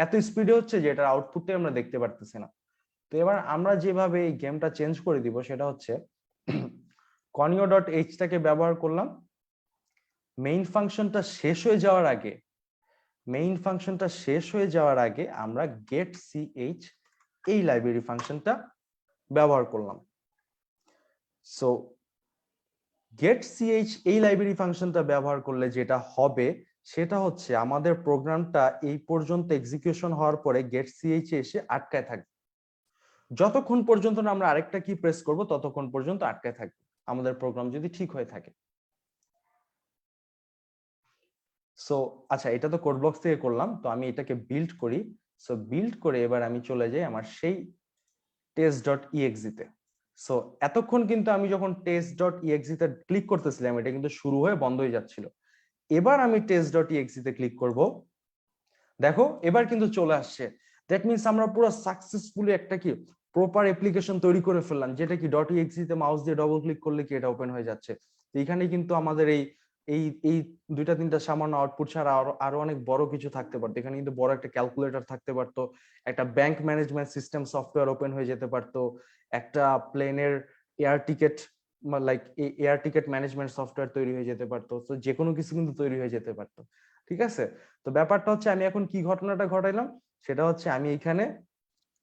এত স্পিডে হচ্ছে যে এটার আউটপুটটাই আমরা দেখতে পারতেছি না। তো এবার আমরা যেভাবে এই গেমটা চেঞ্জ করে দিব সেটা হচ্ছে conio.h টাকে ব্যবহার করলাম, মেইন ফাংশনটা শেষ হয়ে যাওয়ার আগে আমরা getch এই লাইব্রেরি ফাংশনটা ব্যবহার করলাম। সো getch এই লাইব্রেরি ফাংশনটা ব্যবহার করলে যেটা হবে সেটা হচ্ছে আমাদের প্রোগ্রামটা এই পর্যন্ত এক্সিকিউশন হওয়ার পরে getch এসে আটকায় থাকবে, যতক্ষণ পর্যন্ত না আমরা আরেকটা কি প্রেস করব ততক্ষণ পর্যন্ত আটকায় থাকবে আমাদের প্রোগ্রাম যদি ঠিক হয়ে থাকে। সো আচ্ছা, এটা তো কোড ব্লকস থেকে করলাম, তো আমি এটাকে বিল্ড করি। সো বিল্ড করে এবার আমি চলে যাই আমার সেই test.exe তে। সো এতক্ষণ কিন্তু আমি যখন test.exe তে ক্লিক করতেছিলাম এটা কিন্তু শুরু হয়ে বন্ধ হয়ে যাচ্ছিল। এবার আমি test.exe তে ক্লিক করব, দেখো এবার কিন্তু চলে আসছে। দ্যাট মিন্স আমরা পুরো সাকসেসফুলি একটা কি প্রপার অ্যাপ্লিকেশন তৈরি করে ফেললাম, যেটা কি .exe তে মাউস দিয়ে ডবল ক্লিক করলে কি এটা ওপেন হয়ে যাচ্ছে। এখানে কিন্তু আমাদের এই এই এই দুইটা তিনটা সামান্য আউটপুট ছাড়া আরো অনেক বড় কিছু থাকতে পারতো। এখানে কিন্তু বড় একটা ক্যালকুলেটর থাকতে পারতো, একটা bank management system software open হয়ে যেতে পারতো, একটা প্লেনের air ticket like air ticket management software তৈরি হয়ে যেতে পারতো। তো যে কোনো কিছু কিন্তু তৈরি হয়ে যেতে পারতো। ঠিক আছে, তো ব্যাপারটা হচ্ছে আমি এখন কি ঘটনাটা ঘটাইলাম সেটা হচ্ছে আমি এখানে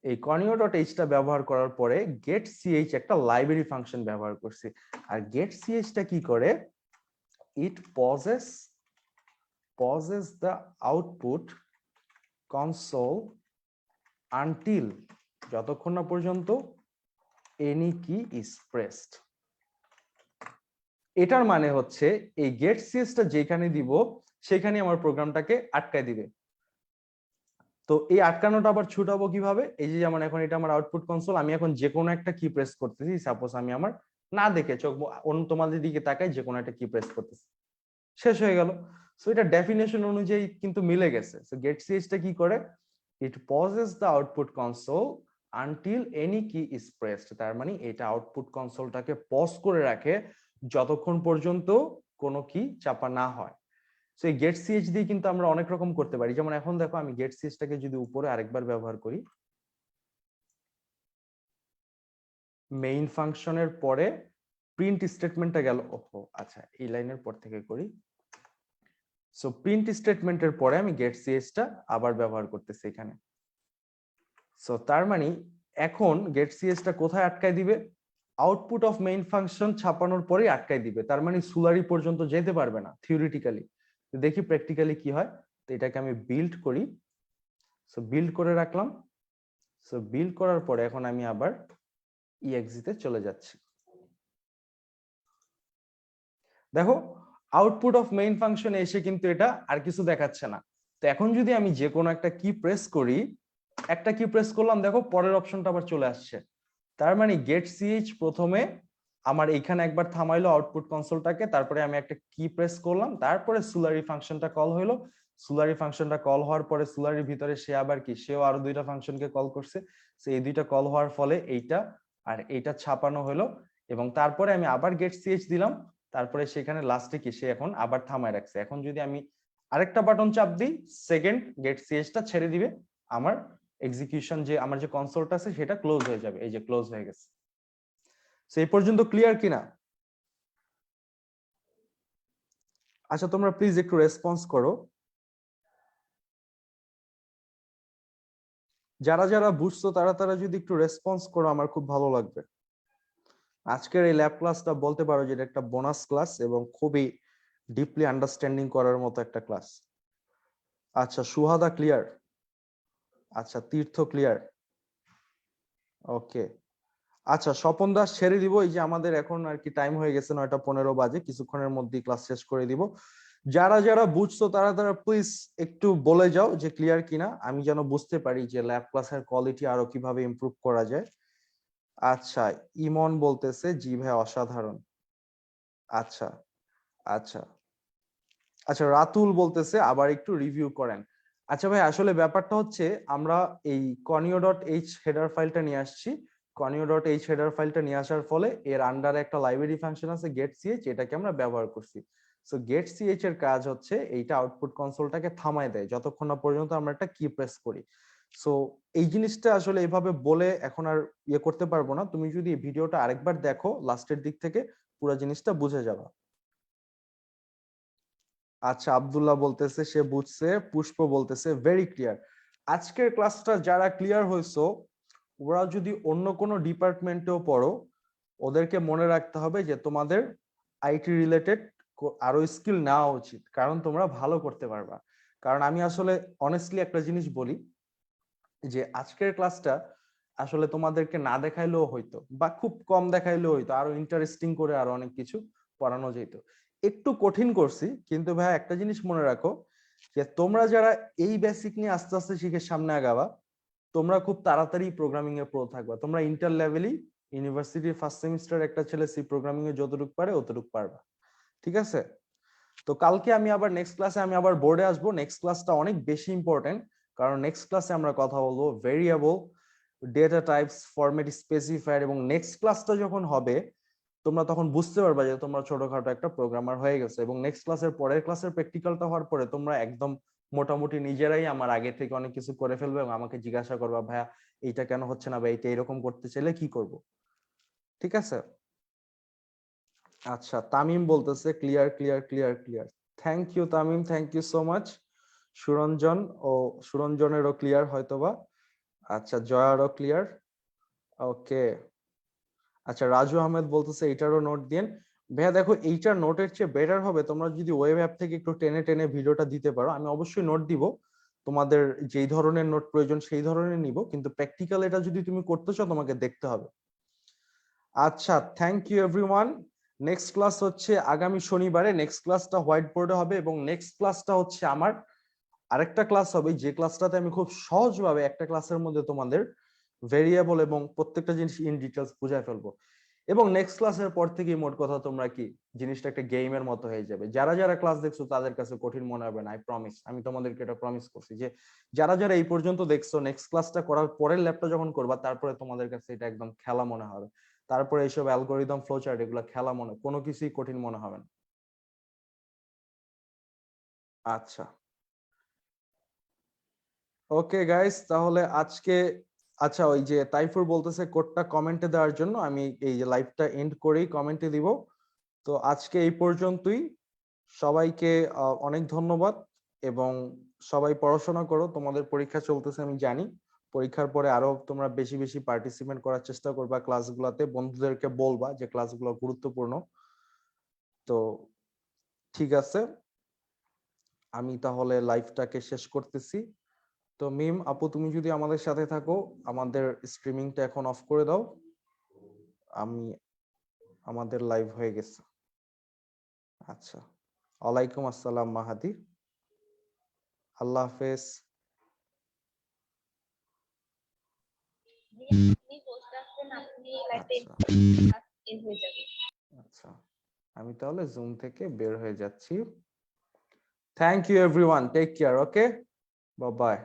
এই conio.h টা ব্যবহার করার পরে getch একটা লাইব্রেরি ফাংশন ব্যবহার করছি। আর getch টা কি করে, it pauses the output console until, যতক্ষণ না পর্যন্ত any key is pressed। এটার মানে হচ্ছে এই getch টা যেখানে দিব সেখানে আমার প্রোগ্রামটাকে আটকায় দিবে। তো এই আটকানোটা আবার ছুটাবো কিভাবে? এই যে যেমন এখন এটা আমার আউটপুট কনসোল, আমি এখন যে কোনো একটা কি প্রেস করতেছি, সাপোজ আমি আমার না দেখে চোখ অন্য তোমাদের দিকে তাকাই যে কোনো একটা কি প্রেস করতেছি, শেষ হয়ে গেল। সো এটা ডেফিনেশন অনুযায়ী কিন্তু মিলে গেছে। সো getch টা কি করে, it pauses the output console until any key is pressed. তার মানে এটা আউটপুট কনসোলটাকে পজ করে রাখে যতক্ষণ পর্যন্ত কোনো কি চাপা না হয়। সো এই getch দিয়ে কিন্তু আমরা অনেক রকম করতে পারি। যেমন এখন দেখো আমি getch টাকে যদি উপরে আরেকবার ব্যবহার করি, মেইন ফাংশনের পরে প্রিন্ট স্টেটমেন্টটা গেল, ওহো আচ্ছা এই লাইনের পর থেকে করি। সো প্রিন্ট স্টেটমেন্টের পরে আমি getch টা আবার ব্যবহার করতেছি এখানে। সো তার মানে এখন getch টা কোথায় আটকায় দিবে, আউটপুট অফ মেইন ফাংশন ছাপানোর পরেই আটকায় দিবে। তার মানে সুলারি পর্যন্ত যেতে পারবে না থিওরিটিক্যালি। দেখি প্র্যাকটিক্যালি কি হয়। তো এটাকে আমি বিল্ড করি, সো বিল্ড করে রাখলাম। সো বিল্ড করার পরে এখন আমি আবার exe তে চলে যাচ্ছি। দেখো আউটপুট অফ মেইন ফাংশনে এসে কিন্তু এটা আর কিছু দেখাচ্ছে না। তো এখন যদি আমি যে কোনো একটা কি প্রেস করি, একটা কি প্রেস করলাম, দেখো পরের অপশনটা আবার চলে আসছে। তার মানে getch প্রথমে আমার এখানে একবার থামাইলো আউটপুট কনসোলটাকে, তারপরে আমি একটা কি প্রেস করলাম, তারপরে সুলারি ফাংশনটা কল হইলো। সুলারি ফাংশনটা কল হওয়ার পরে সুলারির ভিতরে সে আবার কি, সেও আরো দুইটা ফাংশনকে কল করছে। সো এই দুইটা কল হওয়ার ফলে এইটা আর এইটা ছাপানো হলো, এবং তারপরে আমি আবার getch দিলাম, তারপরে সেখানে লাস্টে কি সে এখন আবার থামায় রাখছে। এখন যদি আমি আরেকটা বাটন চাপ দিই, সেকেন্ড getch টা ছেড়ে দিবে, আমার এক্সিকিউশন যে আমার যে কনসোলটা আছে সেটা ক্লোজ হয়ে যাবে। এই যে ক্লোজ হয়ে গেছে। সেই পর্যন্ত ক্লিয়ার কিনা? আচ্ছা তোমরা প্লিজ একটু রেসপন্স করো। যারা যারা বুঝছো তারা তারা যদি একটু রেসপন্স করো আমার খুব ভালো লাগবে। আজকের এই ল্যাব ক্লাসটা বলতে পারো যে এটা একটা বোনাস ক্লাস এবং খুবই ডিপলি আন্ডারস্ট্যান্ডিং করার মতো একটা ক্লাস। আচ্ছা, সুহাদা ক্লিয়ার? আচ্ছা, তীর্থ ক্লিয়ার? ওকে। আচ্ছা, স্বপন দাস ছেড়ে দিব, এই যে আমাদের এখন আর কি টাইম হয়ে গেছে 9:15 বাজে, কিছুক্ষণের মধ্যেই ক্লাস শেষ করে দিব। যারা যারা বুঝছো তারা তারা প্লিজ একটু বলে যাও যে ক্লিয়ার কিনা, আমি যেন বুঝতে পারি যে ল্যাব ক্লাসের কোয়ালিটি আরো কিভাবে ইমপ্রুভ করা যায়। আচ্ছা, ইমন বলতেছে জি ভাই অসাধারণ। আচ্ছা আচ্ছা আচ্ছা, রাতুল বলতেছে আবার একটু রিভিউ করেন। আচ্ছা ভাই, আসলে ব্যাপারটা হচ্ছে আমরা এই conio.h হেডার ফাইলটা নিয়ে আসছি। conio.h হেডার ফাইলটা নিয়ে আসার ফলে এর আন্ডারে একটা লাইব্রেরি ফাংশন আছে getch, এটাকে আমরা ব্যবহার করছি। সো getch এর কাজ হচ্ছে এইটা আউটপুট কনসোলটাকে থামায় দেয় যতক্ষণ না পর্যন্ত আমরা একটা কি প্রেস করি। সো এই জিনিসটা আসলে এভাবে বলে এখন আর ইয়ে করতে পারবো না, তুমি যদি এই ভিডিওটা আরেকবার দেখো লাস্টের দিক থেকে পুরো জিনিসটা বুঝে যাবে। আচ্ছা, আব্দুল্লাহ বলতেছে সে বুঝছে, পুষ্প বলতেছে ভেরি ক্লিয়ার। আজকের ক্লাসটা যারা ক্লিয়ার হয়েছো ওরা যদি অন্য কোনো ডিপার্টমেন্টেও পড়ো ওদেরকে মনে রাখতে হবে যে তোমাদের আইটি রিলেটেড আরো স্কিল নেওয়া উচিত, কারণ তোমরা ভালো করতে পারবা। কারণ আমি আসলে অনেস্টলি একটা জিনিস বলি যে আজকের ক্লাসটা আসলে তোমাদেরকে না দেখাইলেও হইতো বা খুব কম দেখাইলেও হইতো, আরো ইন্টারেস্টিং করে আরো অনেক কিছু পড়ানো যেত। একটু কঠিন করছি, কিন্তু ভাই একটা জিনিস মনে রাখো যে তোমরা যারা এই বেসিক নিয়ে আস্তে আস্তে শিখে সামনে আগাবা তোমরা খুব তাড়াতাড়ি প্রোগ্রামিং এ প্রো থাকবা। তোমরা ইন্টার লেভেলই ইউনিভার্সিটির ফার্স্ট সেমিস্টার একটা ছেলে সি প্রোগ্রামিং এ যতটুকু পারে অতটুকু পারবা, ঠিক আছে? তো কালকে আমি আবার নেক্সট ক্লাসে আমি আবার বোর্ডে আসবো। নেক্সট ক্লাসটা অনেক বেশি ইম্পর্টেন্ট, কারণ নেক্সট ক্লাসে আমরা কথা বলবো variable, data types, format specifier, এবং নেক্সট ক্লাসটা যখন হবে তোমরা তখন বুঝতে পারবা যে তোমরা ছোটখাটো একটা প্রোগ্রামার হয়ে গেছে। এবং নেক্সট ক্লাসের পরের ক্লাসের প্র্যাকটিক্যালটা হওয়ার পরে তোমরা একদম মোটামুটি নিজেরাই আমার আগে থেকে অনেক কিছু করে ফেলবে এবং আমাকে জিজ্ঞাসা করবা ভাইয়া এইটা কেন হচ্ছে না বা এইটা এরকম করতে চাইলে কি করব, ঠিক আছে? আচ্ছা, তামিম বলতেছে clear clear clear clear. Thank you Tamim, thank you so much. Suranjan ও সুরঞ্জনেরও ক্লিয়ার হয়তোবা। আচ্ছা, জয়ারও ক্লিয়ার। ওকে। আচ্ছা, রাজু আহমেদ বলতেছে এইটারও নোট দিন। ভাইয়া দেখো এইটার নোটের চেয়ে বেটার হবে তোমরা যদি ওয়েব অ্যাপ থেকে একটু টেনে টেনে ভিডিওটা দিতে পারো। আমি অবশ্যই নোট দিব, তোমাদের যেই ধরনের নোট প্রয়োজন সেই ধরনের নিব, কিন্তু প্র্যাকটিক্যাল এটা যদি তুমি করতে চাও তোমাকে দেখতে হবে। আচ্ছা, thank you everyone. Next class হচ্ছে আগামী শনিবারে, নেক্সট ক্লাসটা হোয়াইট বোর্ডে হবে এবং নেক্সট ক্লাসটা হচ্ছে আমার আরেকটা ক্লাস হবে যে ক্লাসটাতে আমি খুব সহজভাবে একটা ক্লাসের মধ্যে তোমাদের ভেরিয়েবল এবং প্রত্যেকটা জিনিস ইন ডিটেলস বুঝায় ফেলবো। এবং নেক্সট ক্লাসের পর থেকে মোট কথা তোমরা কি জিনিসটা একটা গেমের মতো হয়ে যাবে। যারা যারা ক্লাস দেখছো তাদের কাছে কঠিন মনে হবে না, আই প্রমিস। আমি তোমাদেরকে এটা প্রমিস করছি যে যারা যারা এই পর্যন্ত দেখছো নেক্সট ক্লাসটা করার পরের ল্যাবটা যখন করবা তারপরে তোমাদের কাছে এটা একদম খেলা মনে হবে। তারপরে এইসব অ্যালগোরিদম ফ্লোচার্ট এগুলো খেলা মনে, কোনো কিছুই কঠিন মনে হবে না। আচ্ছা, ওকে গাইস, তাহলে আজকে আচ্ছা ওই যে তাইফুর বলতেছে কোডটা কমেন্টে দেওয়ার জন্য, আমি এই যে লাইভটা এন্ড করেই কমেন্টে দিব। তো আজকে এই পর্যন্তই। সবাইকে অনেক ধন্যবাদ এবং সবাই পড়াশোনা করো, তোমাদের পরীক্ষা চলতেছে আমি জানি। পরীক্ষার পরে আরো তোমরা বেশি বেশি পার্টিসিপেট করার চেষ্টা করবা ক্লাসগুলোতে, বন্ধুদেরকে বলবা যে ক্লাসগুলো গুরুত্বপূর্ণ। তো ঠিক আছে, আমি তাহলে লাইভটাকে শেষ করতেছি। তো মিম আপু তুমি যদি আমাদের সাথে থাকো, আমাদের স্ট্রিমিংটা এখন অফ করে দাও। আমি আমাদের লাইভ হয়ে গেছে। আচ্ছা, ওয়ালাইকুম আসসালাম মাহাদি, আল্লাহ হাফেজ। আপনি পোস্ট আসবেন, আপনি লাইভটা আচ্ছা এন্ড হয়ে যাবে। আচ্ছা, আমি তাহলে জুম থেকে বের হয়ে যাচ্ছি। Thank you everyone, take care, okay, bye by.